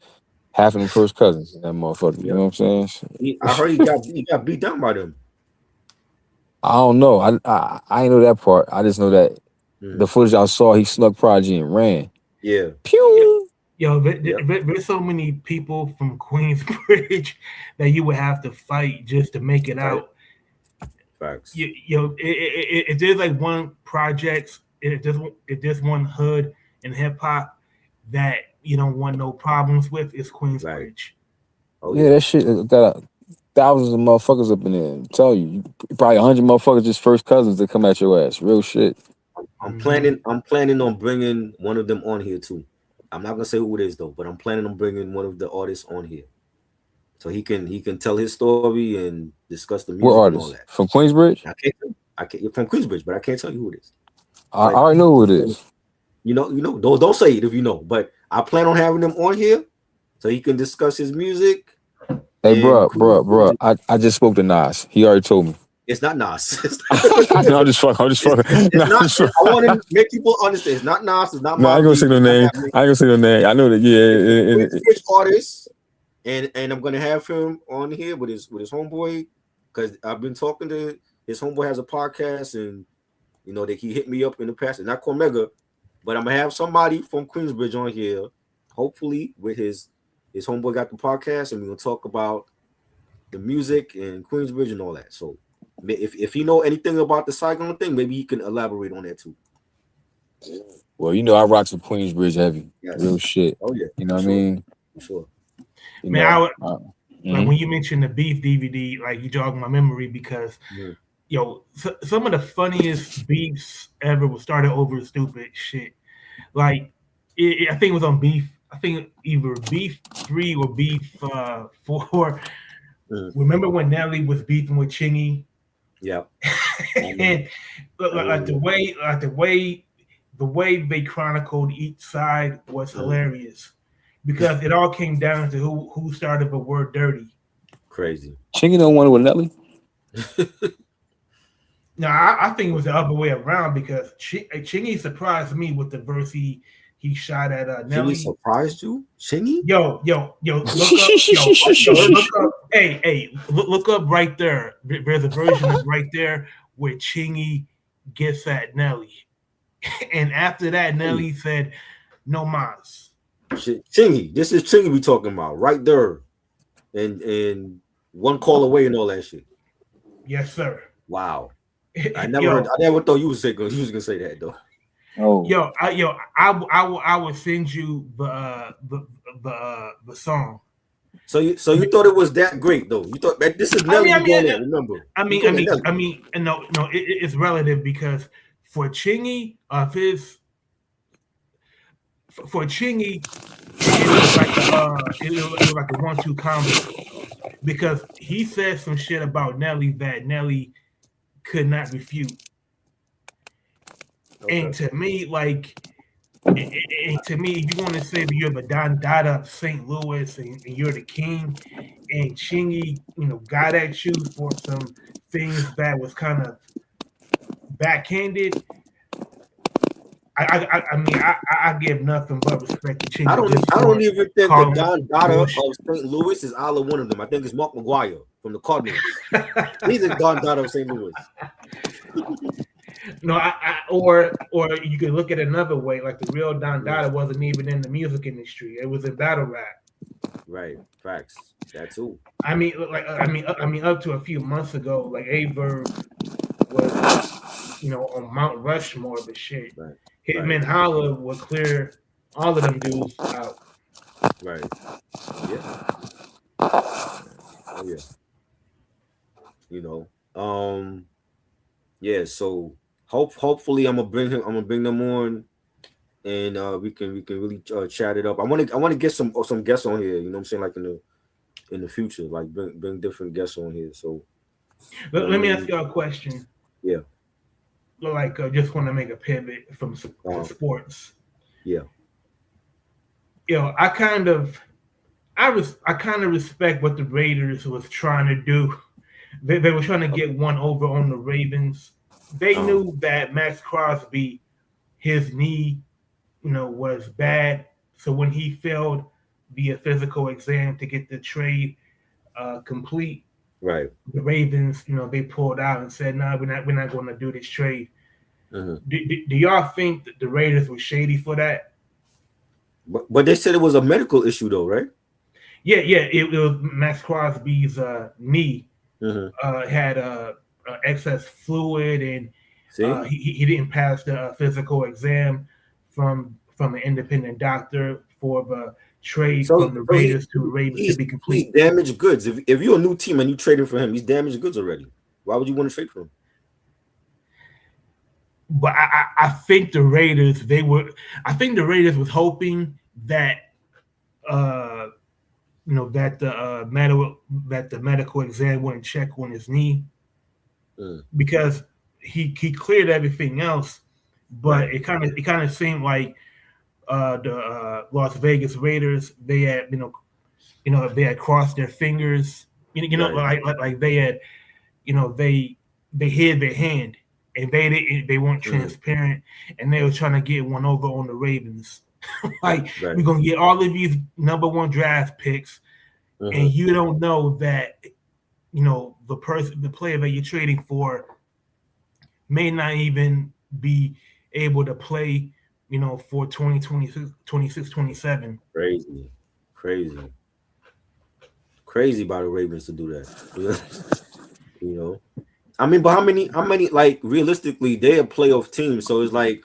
Half of them first cousins in that motherfucker. You know what I'm saying? I heard he got beat down by them. I don't know. I ain't know that part. I just know that the footage I saw, he snuck Prodigy and ran. Yeah. Pew. Yo, there's so many people from Queensbridge that you would have to fight just to make it out. Facts. If there's like one project, if there's one hood in hip hop that you don't want no problems with, it's Queensbridge. Right. Oh, yeah, that shit got thousands of motherfuckers up in there. I'm telling you, probably 100 motherfuckers just first cousins that come at your ass. Real shit. I'm planning on bringing one of them on here too. I'm not gonna say who it is though, but I'm planning on bringing one of the artists on here, so he can tell his story and discuss the music. What artist? And all that. From Queensbridge? I can't. You're from Queensbridge, but I can't tell you who it is. I already know who it is. You know. Don't say it if you know. But I plan on having him on here, so he can discuss his music. Hey, bro. I just spoke to Nas. He already told me. It's not Nas. No, I'm just fucking. I want to make people understand. It's not Nas. It's not. No, I ain't gonna say no name. I ain't gonna say no name. I know that. Yeah. Which artist? And I'm gonna have him on here with his homeboy, because I've been talking to his homeboy. Has a podcast, and you know that he hit me up in the past. It's not Cormega, but I'm gonna have somebody from Queensbridge on here. Hopefully, with his homeboy got the podcast, and we're gonna talk about the music and Queensbridge and all that. So. If you know anything about the Saigon thing, maybe you can elaborate on that too. Well, you know I rock some Queensbridge heavy, real shit. Oh yeah, you know what I mean. Sure. Man, like when you mentioned the Beef DVD, like you jogged my memory because some of the funniest beefs ever was started over stupid shit. Like I think it was on Beef. I think either Beef 3 or Beef 4. Remember when Nelly was beefing with Chingy? Yeah. And like the way they chronicled each side was hilarious, because it all came down to who started the word dirty. Crazy. Chingy don't want it with Nelly. No, I think it was the other way around, because Chingy surprised me with the verse he shot at Nelly. Chingy surprised you? Chingy? Yo, look up. Hey, look up right there. There's a version of right there where Chingy gets at Nelly. And after that, Nelly said, "No mas." Chingy, this is Chingy we talking about right there. And one call away and all that shit. Yes, sir. Wow. I never thought you was gonna say that though. Oh, I would send you the song. So you thought it was that great though? You thought that this is Nelly? Remember? No, it's relative, because for Chingy for Chingy, it was like it was like a 1-2 combo because he said some shit about Nelly that Nelly could not refute. Okay. And to me, like, if you want to say that you're the Don Dada of St. Louis and you're the king, and Chingy, got at you for some things that was kind of backhanded. I mean, I give nothing but respect to Chingy. I don't even think the Don Dada of bullshit. St. Louis is either one of them. I think it's Mark McGuire from the Cardinals. He's the Don Dada of St. Louis. No, or you could look at it another way. Like the real Don Dada wasn't even in the music industry; it was in battle rap. Right, facts. That too. I mean, up to a few months ago, like Averb was, on Mount Rushmore, but shit. Right. Hitman Holla would clear all of them dudes out. Right. Yeah. Oh yeah. Yeah. So hopefully I'm gonna bring them on, and we can really chat it up. I want to get some guests on here. You know what I'm saying? Like in the future, like bring different guests on here. So let me ask y'all a question. Yeah. Like, just want to make a pivot from sports. Yeah. I kind of respect what the Raiders was trying to do. They were trying to get one over on the Ravens. They knew that Max Crosby, his knee, was bad. So when he failed the physical exam to get the trade complete, right, the Ravens, they pulled out and said, "No, we're not going to do this trade." Mm-hmm. Do y'all think that the Raiders were shady for that? But they said it was a medical issue, though, right? Yeah. It was Max Crosby's knee had excess fluid, and he didn't pass the physical exam from an independent doctor for the trade from the Raiders to the Ravens to be complete. He's damaged goods. If you're a new team and you traded for him, he's damaged goods already. Why would you want to trade for him? But I think the Raiders was hoping that that the medical exam wouldn't check on his knee because he cleared everything else, but it kind of seemed like the Las Vegas Raiders, they had they had crossed their fingers, like they had they hid their hand. And they weren't transparent, and they were trying to get one over on the Ravens. We're gonna get all of these number one draft picks, and you don't know that the player that you're trading for may not even be able to play, for 2026, 27. Crazy by the Ravens to do that. I mean, but how many? Like realistically, they're a playoff team, so it's like,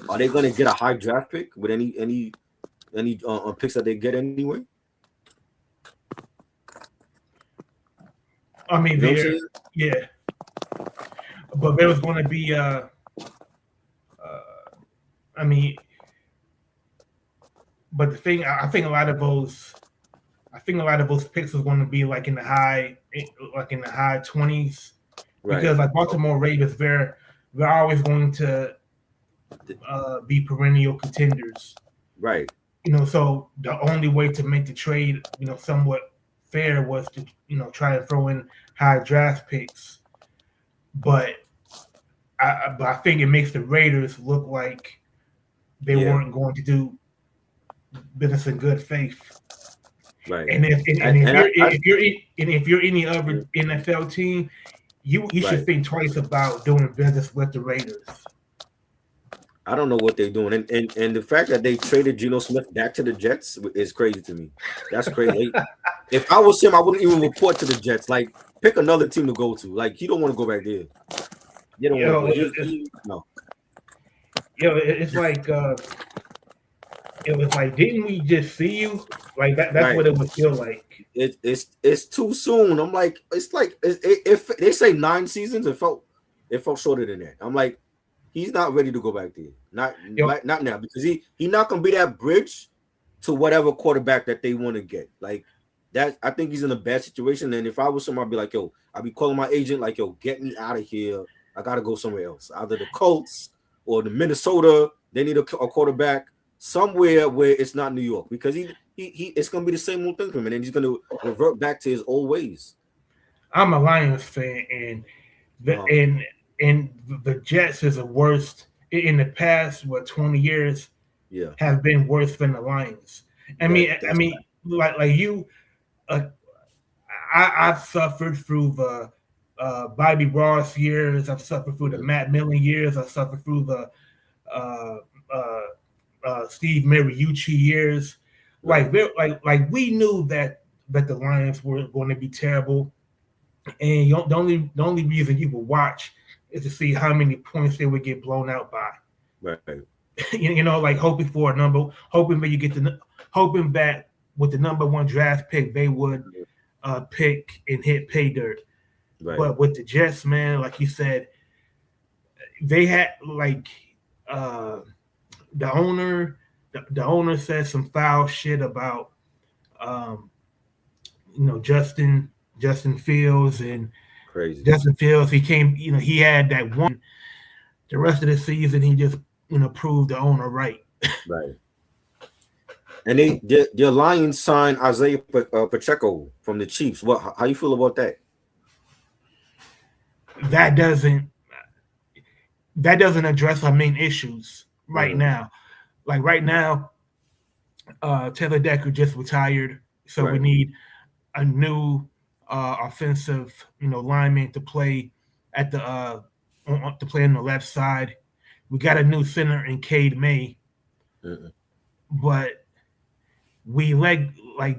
are they going to get a high draft pick with any picks that they get anyway? I mean, yeah, but there was going to be but the thing, I think a lot of those picks was going to be like in the high 20s. Because like Baltimore Ravens, they're always going to be perennial contenders, right? So the only way to make the trade, somewhat fair was to try to throw in high draft picks. But I think it makes the Raiders look like they weren't going to do business in good faith. Right. And if you're any other NFL team, you should think twice about doing business with the Raiders. I don't know what they're doing, and the fact that they traded Geno Smith back to the Jets is crazy to me. That's crazy. If I was him, I wouldn't even report to the Jets. Like, pick another team to go to. Like, you don't want to go back there. You don't want to. No. It's like it was like, didn't we just see you? Like that's what it would feel like. It's too soon. I'm like, if they say 9 seasons, it felt shorter than that. I'm like, he's not ready to go back there. not Yep. not now, because he not gonna be that bridge to whatever quarterback that they want to get. Like that, I think he's in a bad situation. And if I was somebody, I'd be like, yo, I'd be calling my agent, like, yo, get me out of here. I gotta go somewhere else, either the Colts or the Minnesota. They need a quarterback somewhere where it's not New York, because he it's gonna be the same old thing for him, and then he's gonna revert back to his old ways. I'm a Lions fan, and the Jets is the worst in the past. What 20 years Yeah, have been worse than the Lions. Like you, uh, I've suffered through the Bobby Ross years. I've suffered through the Matt Millen years. I've suffered through the uh, uh, Steve Mariucci years. right. Like we knew that the Lions were going to be terrible, and the only reason you would watch is to see how many points they would get blown out by. Right. You know, like hoping that you get hoping that with the number one draft pick they would pick and hit pay dirt. Right. But with the Jets, man, like you said, they had like the owner said some foul shit about Justin Fields, and Crazy. Justin Fields, he had that one. The rest of the season, he just proved the owner right. Right. And the Lions signed Isaiah Pacheco from the Chiefs. How you feel about that? That doesn't address our main issues right now. Like right now, Taylor Decker just retired, so we need a new offensive, lineman to play at the to play on the left side. We got a new center in Cade May, but we like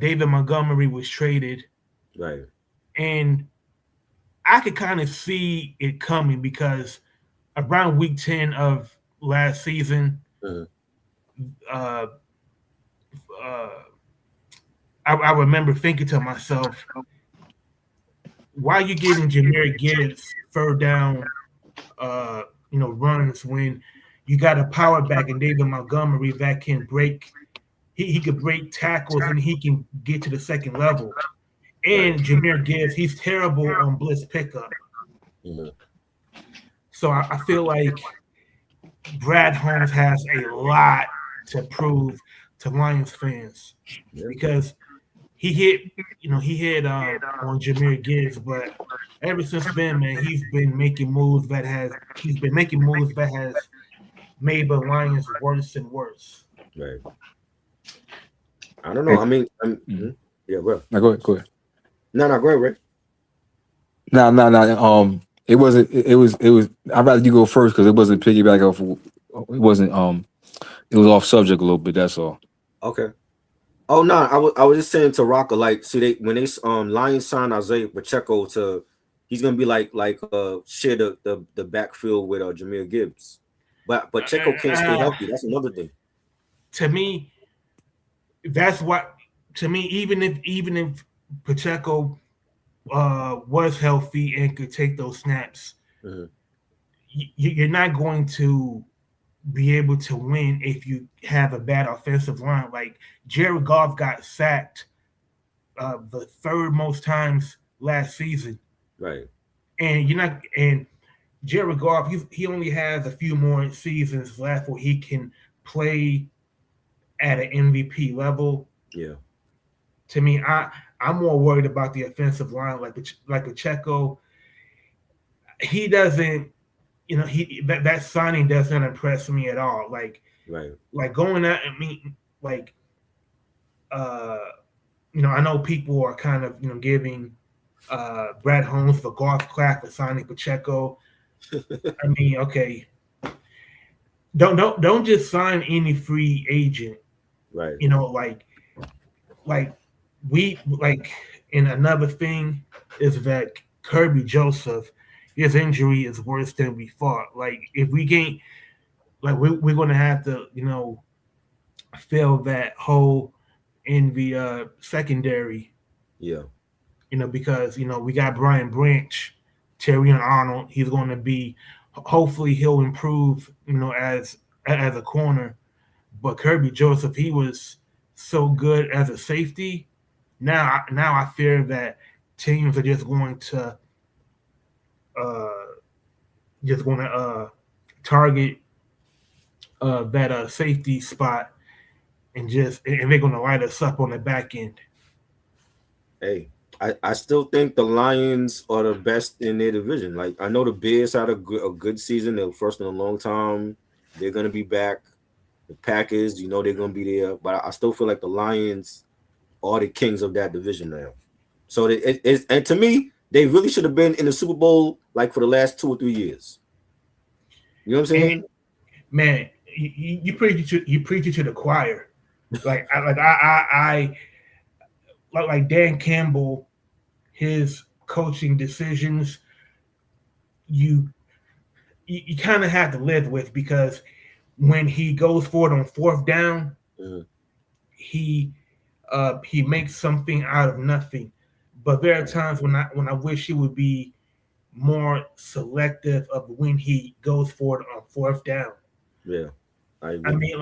David Montgomery was traded, right? And I could kind of see it coming, because around week 10 of last season, I remember thinking to myself, why are you giving Jahmyr Gibbs third down runs when you got a power back in David Montgomery that can break? He could break tackles, and he can get to the second level. And Jahmyr Gibbs, he's terrible on blitz pickup. So I feel like Brad Holmes has a lot to prove to Lions fans, because he hit on Jahmyr Gibbs, but ever since then, man, he's been making moves that has made the Lions worse and worse. Right. I don't know. I mean, yeah, bro. No, go ahead. No, go ahead, Ray. No. It was. I'd rather you go first, because it wasn't piggyback off. It wasn't. It was off subject a little bit. That's all. Okay. Oh no, I was just saying to Rocca, like, see, when they Lions signed Isaiah Pacheco he's gonna be like share the backfield with Jahmyr Gibbs, but Pacheco can't stay healthy. That's another thing. To me, that's what. To me, even if Pacheco was healthy and could take those snaps, you're not going to be able to win if you have a bad offensive line. Like Jared Goff got sacked the third most times last season, right? And Jared Goff, he only has a few more seasons left where he can play at an MVP level. Yeah. To me, I'm more worried about the offensive line, like Pacheco. He doesn't. That signing doesn't impress me at all. Like going out. I mean, like, I know people are kind of giving Brad Holmes the golf clap for signing Pacheco. I mean, okay, don't just sign any free agent. Right. And another thing is that Kirby Joseph, his injury is worse than we thought. Like, if we can't, like, we're going to have to, fill that hole in the secondary. Yeah. Because, we got Brian Branch, Terrion Arnold. He's going to be, hopefully he'll improve, as as a corner, but Kirby Joseph, he was so good as a safety. Now I fear that teams are uh, just going to target that safety spot and they're going to light us up on the back end. Hey, I still think the Lions are the best in their division. Like, I know the Bears had a good season. They're first in a long time. They're gonna be back. The Packers, they're gonna be there. But I still feel like the Lions are the kings of that division now. So and to me, they really should have been in the Super Bowl like for the last 2 or 3 years. You know what I'm saying? And man, you preach it to the choir. Like Dan Campbell, his coaching decisions, you kind of have to live with, because when he goes for it on fourth down, he makes something out of nothing. But there are times when I wish he would be more selective of when he goes for it on fourth down. Yeah, I I mean,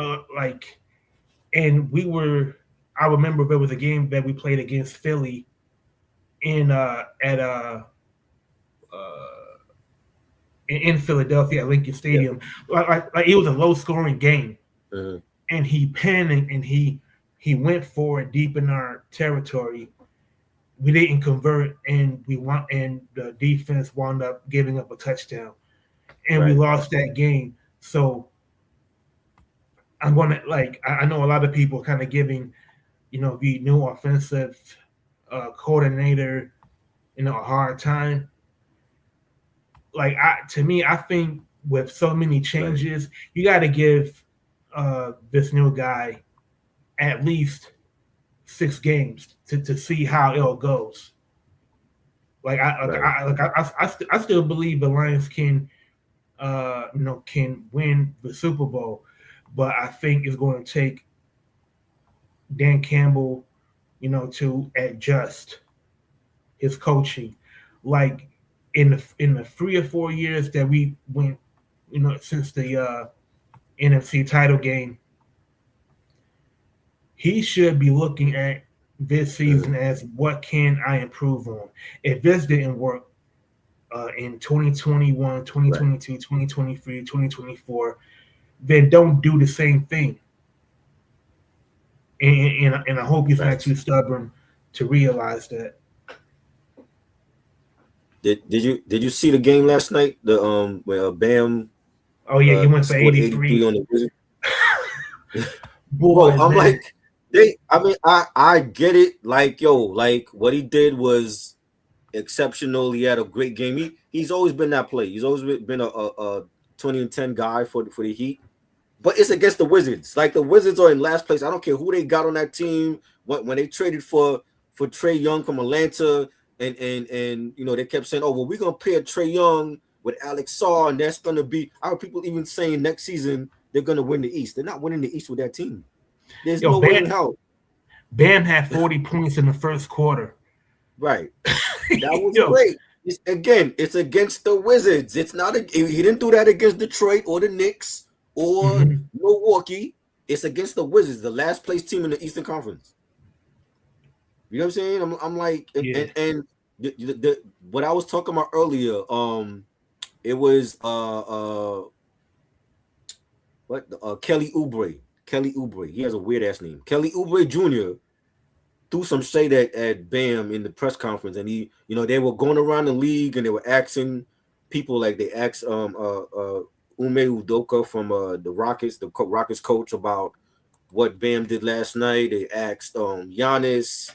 and I remember there was a game that we played against Philly in Philadelphia at Lincoln Stadium. Like it was a low scoring game, and he panicked and he went for it deep in our territory. We didn't convert, and the defense wound up giving up a touchdown, and we lost that game. So I'm gonna I know a lot of people kind of giving the new offensive coordinator a hard time. To me, I think with so many changes, you got to give this new guy at least 6 games to see how it goes. I still believe the Lions can win the Super Bowl, but I think it's going to take Dan Campbell, to adjust his coaching. Like in the 3 or 4 years that we went, since the NFC title game, he should be looking at this season as what can I improve on. If this didn't work in 2021, 2022, 2023, 2024, then don't do the same thing. And I hope he's not too stubborn to realize that. Did you see the game last night? The where Bam. Oh yeah, he went for 83 on the Wizards. Boy, I'm like, I get it. Like, like what he did was exceptional. He had a great game. He's always been that play. He's always been a 20 and 10 guy for the Heat. But it's against the Wizards. Like, the Wizards are in last place. I don't care who they got on that team. When they traded for Trae Young from Atlanta, and they kept saying, oh, well, we're gonna pair Trae Young with Alex Sarr, and that's gonna be. I heard people even saying next season they're gonna win the East. They're not winning the East with that team. There's no way in hell. Bam had 40 points in the first quarter. Right. That was great. It's against the Wizards. It's not. He didn't do that against Detroit or the Knicks or Milwaukee. It's against the Wizards, the last place team in the Eastern Conference. You know what I'm saying? I'm like, and what I was talking about earlier, it was Kelly Oubre. Kelly Oubre. He has a weird ass name. Kelly Oubre Jr. threw some shade at Bam in the press conference, and they were going around the league and they were asking people, like they asked Ume Udoka from the Rockets, the Rockets coach, about what Bam did last night. They asked Giannis.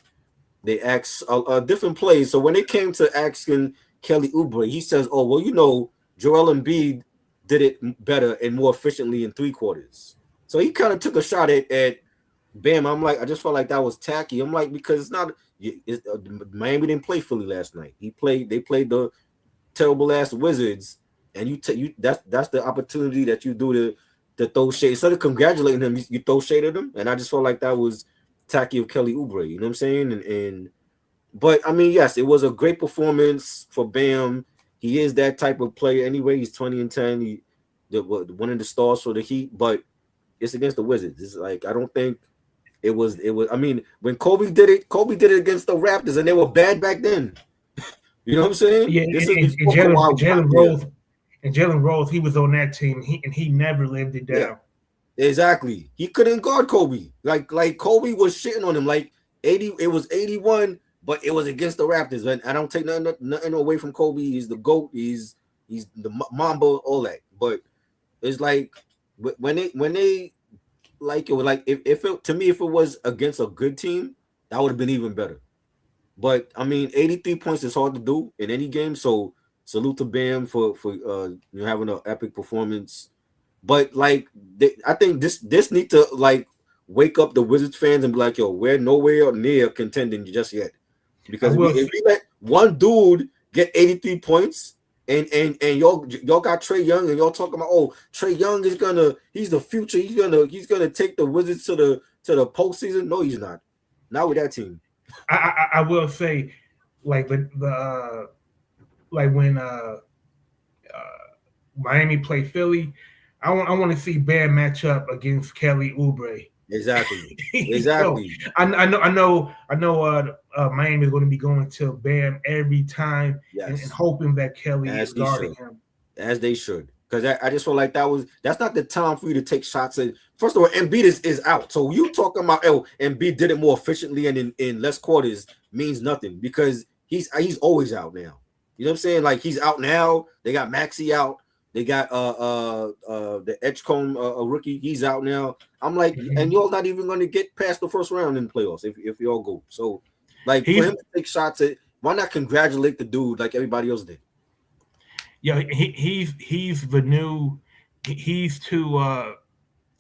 They asked different plays. So when it came to asking Kelly Oubre, he says, "Oh, well, Joel Embiid did it better and more efficiently in 3 quarters." So he kind of took a shot at Bam. I'm like, I just felt like that was tacky. I'm like, because it's not. Miami didn't play Philly last night. They played the terrible ass Wizards, and that's the opportunity that you do to throw shade. Instead of congratulating him, you throw shade at him, and I just felt like that was tacky of Kelly Oubre. You know what I'm saying? But I mean, yes, it was a great performance for Bam. He is that type of player anyway. He's 20 and 10. one of the stars for the Heat, but it's against the Wizards. It's like I don't think it was. I mean, when Kobe did it against the Raptors, and they were bad back then. You know what I'm saying? Yeah, This is and before Kawhi got there. Jalen Rose, he was on that team, and he never lived it down. Yeah, exactly. He couldn't guard Kobe. Like Kobe was shitting on him. Like 80, it was 81, but it was against the Raptors. And I don't take nothing away from Kobe. He's the GOAT. He's the Mamba, all that. But it's like when they like it was like if it to me if it was against a good team, that would have been even better. But I mean, 83 points is hard to do in any game. So salute to Bam for having an epic performance. But like, I think this need to like wake up the Wizards fans and be like, yo, we're nowhere near contending just yet. Because if we let one dude get 83 points and y'all got Trae Young and y'all talking about, oh, Trae Young he's the future. He's gonna take the Wizards to the postseason. No, he's not. Not with that team. I will say, like the like when Miami play Philly, I want to see Bam match up against Kelly Oubre. Exactly. So, I know. Miami is going to be going to Bam every time, and hoping that Kelly is guarding him, as they should. Because I just feel like that's not the time for you to take shots. First of all, Embiid is out. So you talking about Embiid did it more efficiently and in less quarters means nothing because he's always out now. You know what I'm saying? Like he's out now. They got Maxey out. They got the Edgecombe rookie. He's out now. I'm like, and y'all not even going to get past the first round in the playoffs if y'all go. So like for him to take shots why not congratulate the dude like everybody else did? Yeah, he's the new. He's to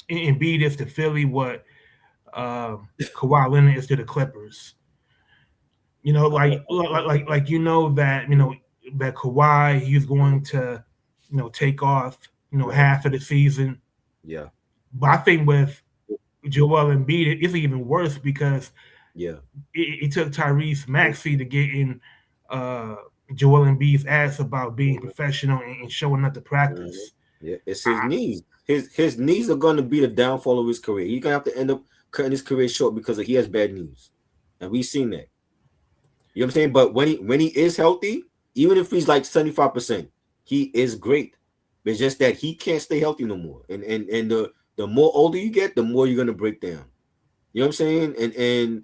Embiid is to Philly what Kawhi Leonard is to the Clippers. You know, like you know that that Kawhi he's going to take off half of the season. Yeah, but I think with Joel Embiid it's even worse because it took Tyrese Maxey to get in Joel Embiid's ass about being professional and showing up to practice. Yeah, it's his knees. His knees are going to be the downfall of his career. He's going to have to end up cutting his career short because he has bad knees, and we've seen that. You know what I'm saying? But when he is healthy, even if he's like 75%, he is great. It's just that he can't stay healthy no more. And the more older you get, the more you're going to break down. You know what I'm saying? And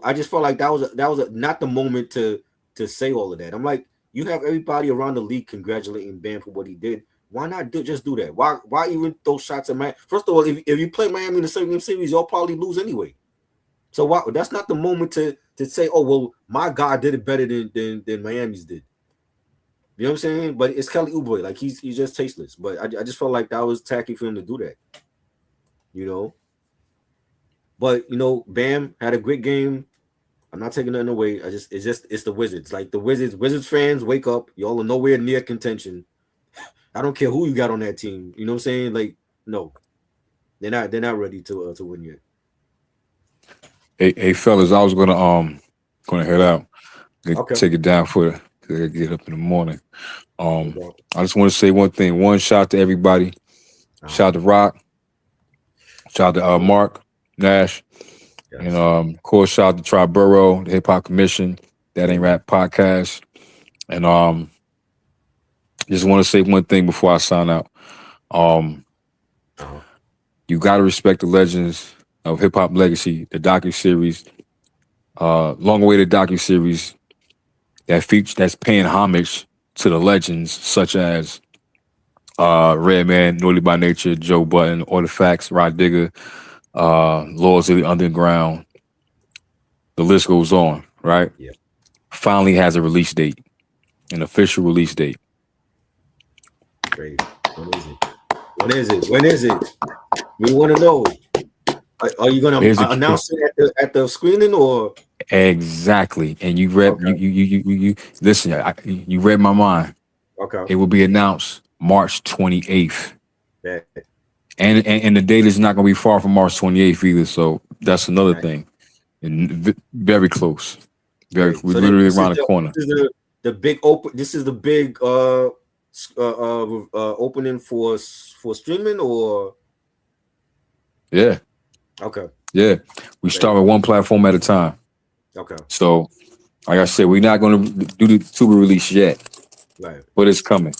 I just felt like that was not the moment to say all of that. I'm like, you have everybody around the league congratulating Bam for what he did. Why not just do that? Why even throw shots at Miami? First of all, if you play Miami in the 7-game series, you'll probably lose anyway. So that's not the moment to say, oh well, my guy did it better than Miami's did. You know what I'm saying? But it's Kelly Oubre, like he's just tasteless. But I just felt like that was tacky for him to do that. But Bam had a great game. I'm not taking nothing away. It's the Wizards. Like the Wizards fans, wake up. Y'all are nowhere near contention. I don't care who you got on that team. You know what I'm saying? Like, no. They're not ready to win yet. Hey fellas, I was gonna head out. Take it down to get up in the morning. I just want to say one thing. One, shout out to everybody. Shout out to Rock. Shout out to Mark Nash. Yes. And of course, shout out to Triborough, the Hip Hop Commission, That Ain't Rap Podcast. And just want to say one thing before I sign out. You gotta respect the legends of Hip Hop Legacy, the docuseries, long-awaited docuseries that's paying homage to the legends such as Redman, Naughty by Nature, Joe Budden, Artifacts, Rod Digger, Lords of the Underground. The list goes on, right? Yeah. Finally has a release date, an official release date. Great. When is it? We want to know. Are you going to announce it at the screening or? Exactly. And you read you listen. You read my mind. Okay. It will be announced March 28th. Yeah. And the date is not going to be far from March 28th either. So that's another thing. And very close. We're literally around the corner. This is the big open. This is the big opening for streaming or Yeah, okay, yeah. We start with one platform at a time. okay, So, like I said, we're not going to do the Tubi release yet, right, but it's coming.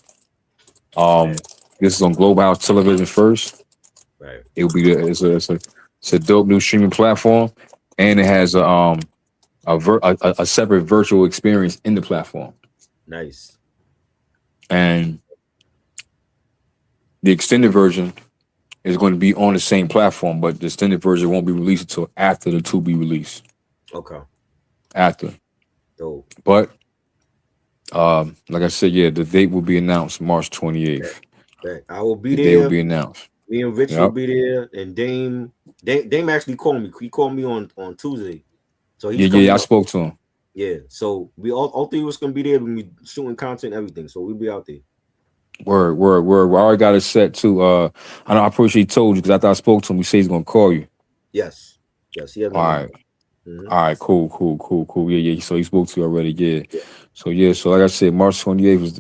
right, This is on Global House Television first. right. It will be it's a dope new streaming platform, and it has a separate virtual experience in the platform. Nice. And the extended version is going to be on the same platform, but the extended version won't be released until after the Tubi release. Okay. After, Dope. but like I said, yeah, the date will be announced March 28th. Okay. I will be The date will there. be announced. Me and Rich will Yep. be there, and Dame actually called me. He called me on Tuesday, so he's Yeah, coming I up. spoke to him. Yeah, so we all three of us gonna be there. We shooting content, everything. So we'll be out there. Word. We already got it set too. I know I appreciate he told you because after I spoke to him, he said he's gonna call you. Yes, he has my All number. right. All right, cool. Yeah. So he spoke to you already, yeah. So like I said, March 28th was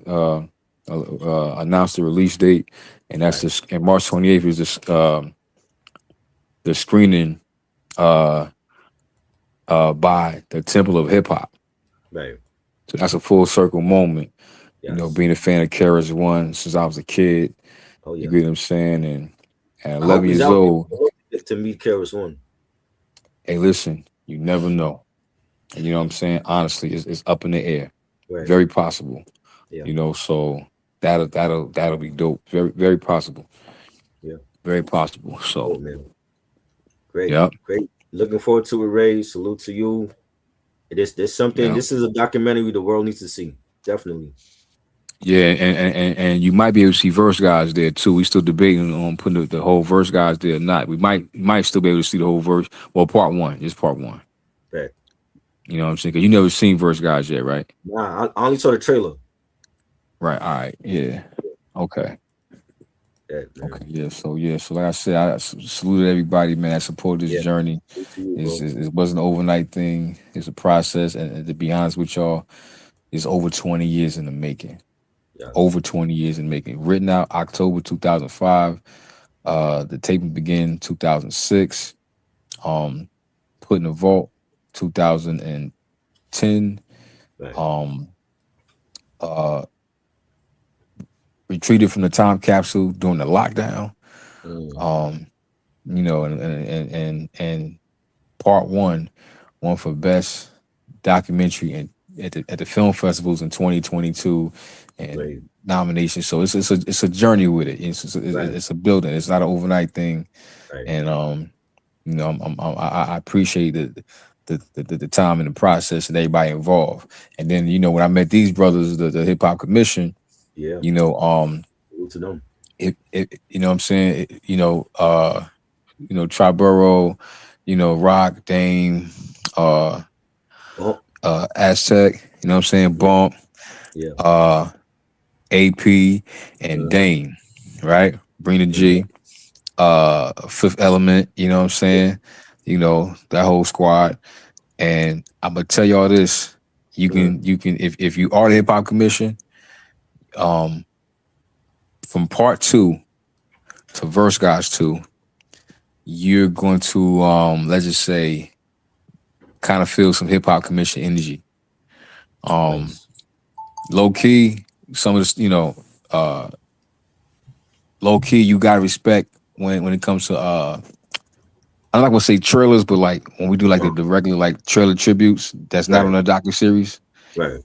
announced the release date, and that's and March 28th is the screening by the Temple of Hip Hop. Right. So that's a full circle moment. Yes. You know, being a fan of Kara's One since I was a kid. Oh yeah. You get what I'm saying? And at I 11 hope he's years out old, there to meet Karis One. hey, listen, you never know. And you know what I'm saying? Honestly, it's up in the air. Right. Very possible. Yeah. You know, so that'll be dope. Very possible. Yeah. Very possible. So man. Great. Yep. Great. Looking forward to it, Ray. Salute to you. There's something. Yep. This is a documentary the world needs to see. Definitely. Yeah, and you might be able to see verse guys there too. We still debating on putting the whole verse guys there or not. We might still be able to see the whole verse. Well, part one, just part one. Right. You know what I'm saying? Because you never seen verse guys yet, right? Nah, I only saw the trailer. Right. All right. Yeah. Okay. Yeah, okay. Yeah. So like I said, I saluted everybody, man, that supported this journey. It wasn't an overnight thing. It's a process, and to be honest with y'all, it's over 20 years in the making. Yes. Over 20 years in the making. Written out October 2005. The taping began 2006. Put in the vault 2010. Right. Retreated from the time capsule during the lockdown. You know, and part one won for best documentary at the film festivals in 2022 and nominations. So it's a journey with it. It's a building. It's not an overnight thing. Right. And you know, I appreciate the time and the process and everybody involved. And then, you know, when I met these brothers, the Hip Hop Commission, you know, to them. It you know what I'm saying, Triborough, you know, Rock, Dame, Aztec, you know what I'm saying, Bump, AP and Dame, right? Brina G, Fifth Element, you know what I'm saying, you know, that whole squad. And I'm gonna tell y'all this: you can if you are the Hip Hop Commission, from part 2 to Verse Guys 2, you're going to let's just say kind of feel some Hip Hop Commission energy. Low key, some of this, you know, low key, you gotta respect when it comes to I'm not gonna say trailers, but like when we do like the regular like trailer tributes that's not on a docuseries. Right.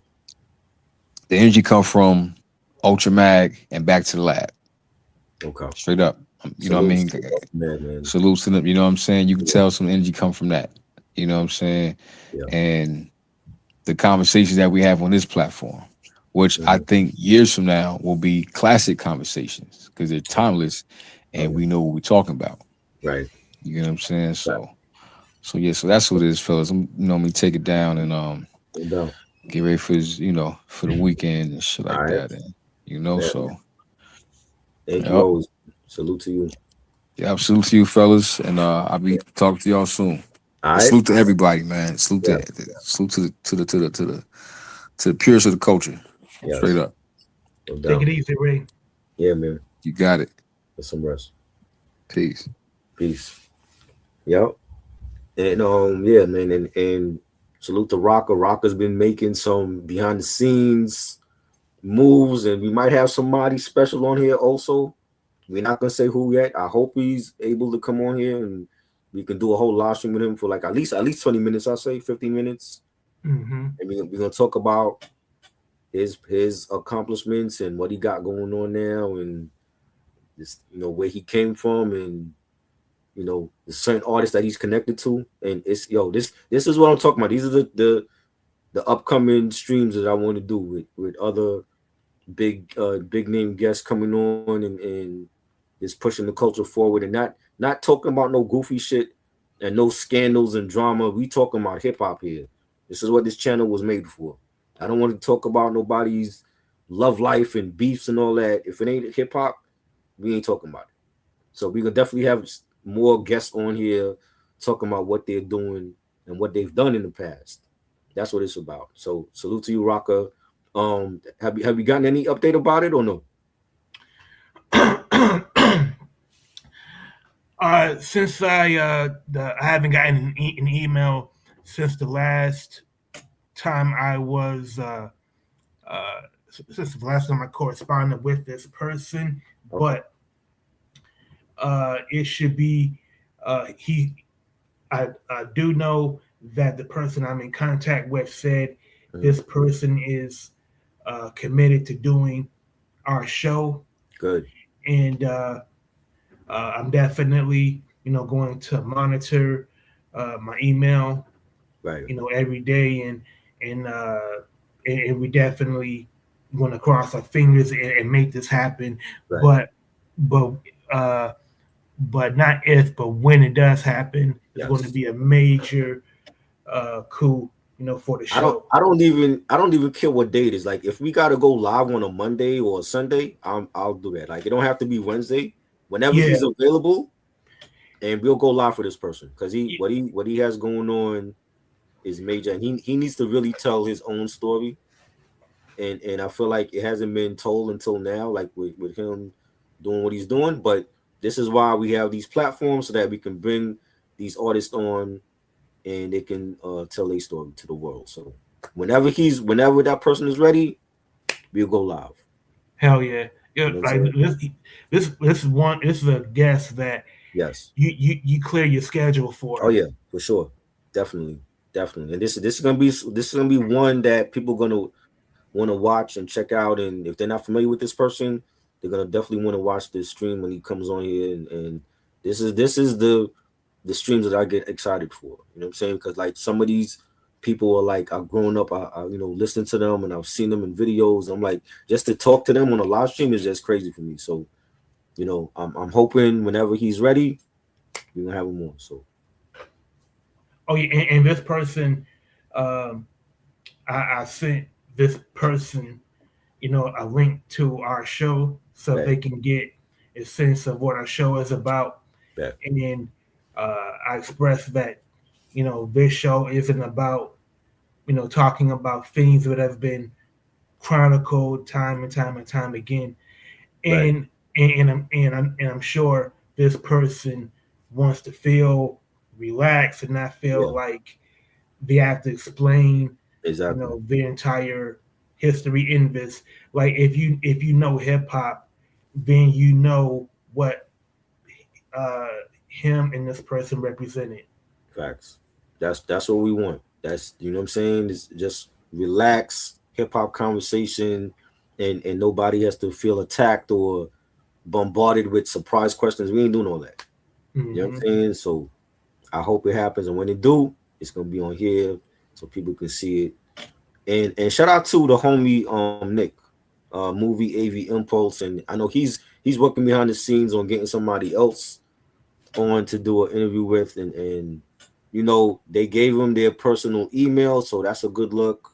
The energy come from Ultra Mag and Back to the Lab. Okay. Straight up. You know what I mean? Salutes to them, you know what I'm saying? You can tell some energy come from that. You know what I'm saying? And the conversations that we have on this platform, which I think years from now will be classic conversations because they're timeless and we know what we're talking about. Right. You know what I'm saying? So so that's what it is, fellas. Me take it down and get ready for his, you know, for the weekend and shit like that. And you know, so thank you always. Salute to you. Yeah, salute to you, fellas, and I'll be talking to y'all soon. Salute to everybody, man. Salute to the purest of the culture. Straight up. No Take doubt. it easy, Ray. Yeah, man. You got it. Get some rest. Peace. Peace. Yep. And yeah, man, and salute to Rocker. Rocker's been making some behind the scenes moves, and we might have somebody special on here also. We're not gonna say who yet. I hope he's able to come on here and we can do a whole live stream with him for like at least 20 minutes, I'll say 15 minutes. Mm-hmm. And we're gonna talk about his accomplishments and what he got going on now and this, where he came from and the certain artists that he's connected to. And it's this is what I'm talking about. These are the upcoming streams that I want to do with other big name guests coming on and just pushing the culture forward and not talking about no goofy shit and no scandals and drama. We talking about hip hop here. This is what this channel was made for. I don't want to talk about nobody's love life and beefs and all that. If it ain't hip hop, we ain't talking about it. So we gonna definitely have more guests on here talking about what they're doing and what they've done in the past. That's what it's about. So salute to you, Rocka. Have you gotten any update about it or no? Since I haven't gotten an email since the last time I was since the last time I corresponded with this person, Okay. but it should be he. I do know that the person I'm in contact with said this person is committed to doing our show, Good. and I'm definitely going to monitor my email Right. every day, and we definitely going to cross our fingers and make this happen. Right. But uh, but not if, but when it does happen, it's Yes. going to be a major coup, for the show. I don't even care what day it is. Like if we gotta go live on a Monday or a Sunday, I'll do that. Like it don't have to be Wednesday. Whenever Yeah. he's available, and we'll go live for this person because Yeah. what he has going on is major, and he needs to really tell his own story. And I feel like it hasn't been told until now, like with him doing what he's doing. But this is why we have these platforms so that we can bring these artists on and they can tell their story to the world. So whenever that person is ready, we'll go live. Hell yeah. Yeah, You know what like I'm saying? this is a guest that Yes. you clear your schedule for. Oh yeah, for sure. Definitely. And this is gonna be one that people are gonna want to watch and check out. And if they're not familiar with this person, they're gonna definitely want to watch this stream when he comes on here. And this is the streams that I get excited for. You know what I'm saying? Because like some of these people are like I've grown up, I listening to them and I've seen them in videos. I'm like just to talk to them on a live stream is just crazy for me. So I'm hoping whenever he's ready, we're gonna have him on. So Oh yeah, and this person, I sent this person, a link to our show so Right. they can get a sense of what our show is about. Yeah. And then I expressed that, this show isn't about, talking about things that have been chronicled time and time and time again. Right. And I'm sure this person wants to feel relaxed and not feel Yeah. like they have to explain Exactly. their entire history in this. Like if you know hip hop, then you know what him and this person represented. Facts. That's what we want. That's what I'm saying. Is just relax, hip hop conversation, and nobody has to feel attacked or bombarded with surprise questions. We ain't doing all that. Mm-hmm. You know what I'm saying? So I hope it happens, and when it do, it's gonna be on here so people can see it. And shout out to the homie Nick, movie AV Impulse, and I know he's working behind the scenes on getting somebody else on to do an interview with, and they gave him their personal email, so that's a good look.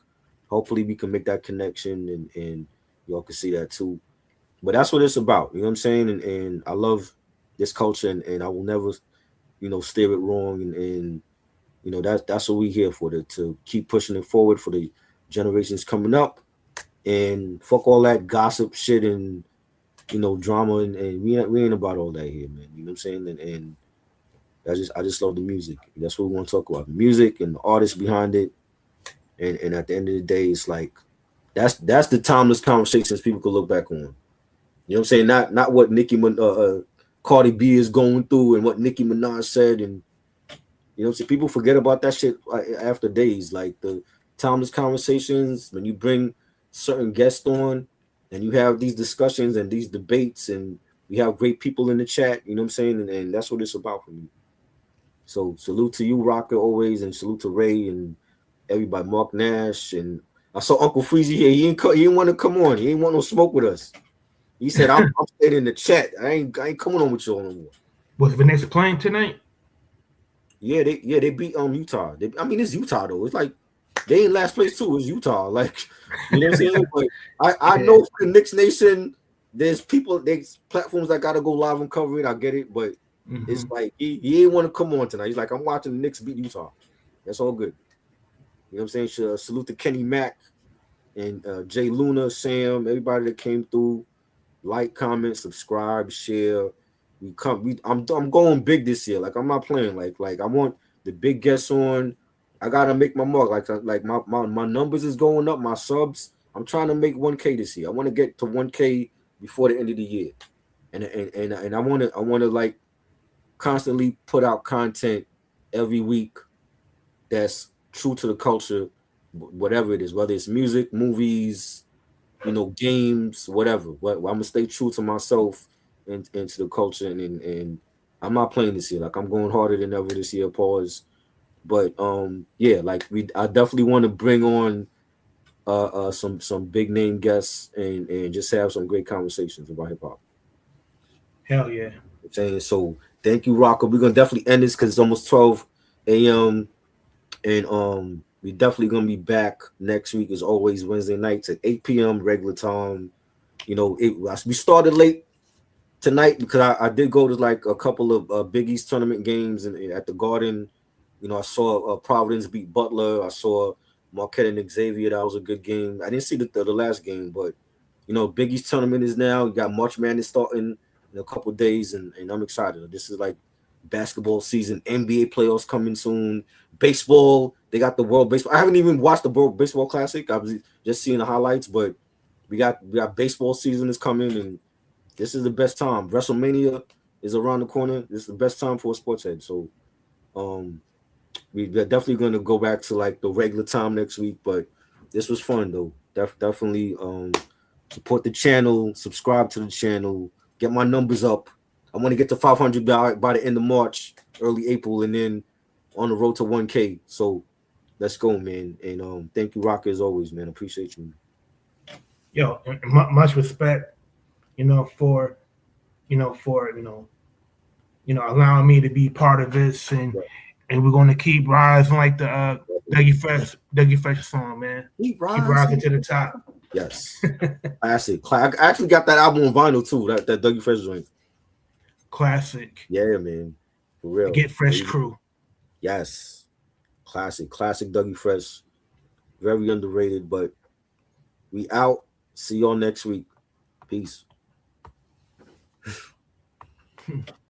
Hopefully we can make that connection and y'all can see that too. But that's what it's about, you know what I'm saying? And I love this culture, and I will never steer it wrong, and that's what we here for, to keep pushing it forward for the generations coming up. and fuck all that gossip shit and drama and we ain't about all that here, man. You know what I'm saying? And I just love the music. That's what we want to talk about. The music and the artists behind it. And at the end of the day, it's like that's the timeless conversations people could look back on. You know what I'm saying? Not what Cardi B is going through and what Nicki Minaj said, and see, people forget about that shit after days. Like the timeless conversations when you bring certain guests on and you have these discussions and these debates, and we have great people in the chat. You know what I'm saying? And that's what it's about for me. So salute to you, Rocker, always, and salute to Ray and everybody, Mark Nash, and I saw Uncle Freezy here. He didn't want to come on. He didn't want no smoke with us. He said, "I'm staying in the chat. I ain't coming on with you no more." Was Vanessa playing tonight? Yeah, they beat Utah. It's Utah though. It's like they in last place too. It's Utah. Like, you know what I'm saying? But I know for the Knicks Nation, there's platforms that gotta go live and cover it. I get it, but it's like he didn't want to come on tonight. He's like, I'm watching the Knicks beat Utah. That's all good. You know what I'm saying? Salute to Kenny Mack and Jay Luna, Sam, everybody that came through. Like, comment, subscribe, share. I'm going big this year. Like, I'm not playing. Like I want the big guests on. I gotta make my mark. Like my numbers is going up. My subs. I'm trying to make 1K this year. I want to get to 1K before the end of the year, and I want to like constantly put out content every week that's true to the culture, whatever it is, whether it's music, movies, games, whatever. What I'm gonna stay true to myself and to the culture, and I'm not playing this year. Like, I'm going harder than ever this year. Pause. But yeah, like I definitely want to bring on some big name guests and just have some great conversations about hip hop. Hell yeah. I'm saying so. Thank you, Rocco. We're gonna definitely end this because it's almost 12 a.m. and we definitely gonna be back next week as always, Wednesday nights at 8 p.m. regular time. We started late tonight because I did go to like a couple of Big East tournament games and at the Garden. I saw Providence beat Butler. I saw Marquette and Xavier. That was a good game. I didn't see the last game, but Big East tournament is now. You got March Madness starting in a couple of days, and I'm excited. This is like basketball season. NBA playoffs coming soon. Baseball, they got the World Baseball. I haven't even watched the World Baseball Classic. I was just seeing the highlights, but we got baseball season is coming, and this is the best time. WrestleMania is around the corner. This is the best time for a sports head. So, we're definitely going to go back to like the regular time next week. But this was fun though. Definitely support the channel, subscribe to the channel, get my numbers up. I want to get to 500 by the end of March, early April, and then on the road to 1K. So let's go, man. And thank you, Rocker, as always, man. Appreciate you. Yo, much respect, for allowing me to be part of this, and we're going to keep rising like the Dougie Fresh song, man. Keep rising to the top. Yes, classic. I actually got that album on vinyl too. That Dougie Fresh joint. Classic. Yeah, man. For real. Get Fresh Crew. Yes. Classic Dougie Fresh. Very underrated, but we out. See y'all next week. Peace.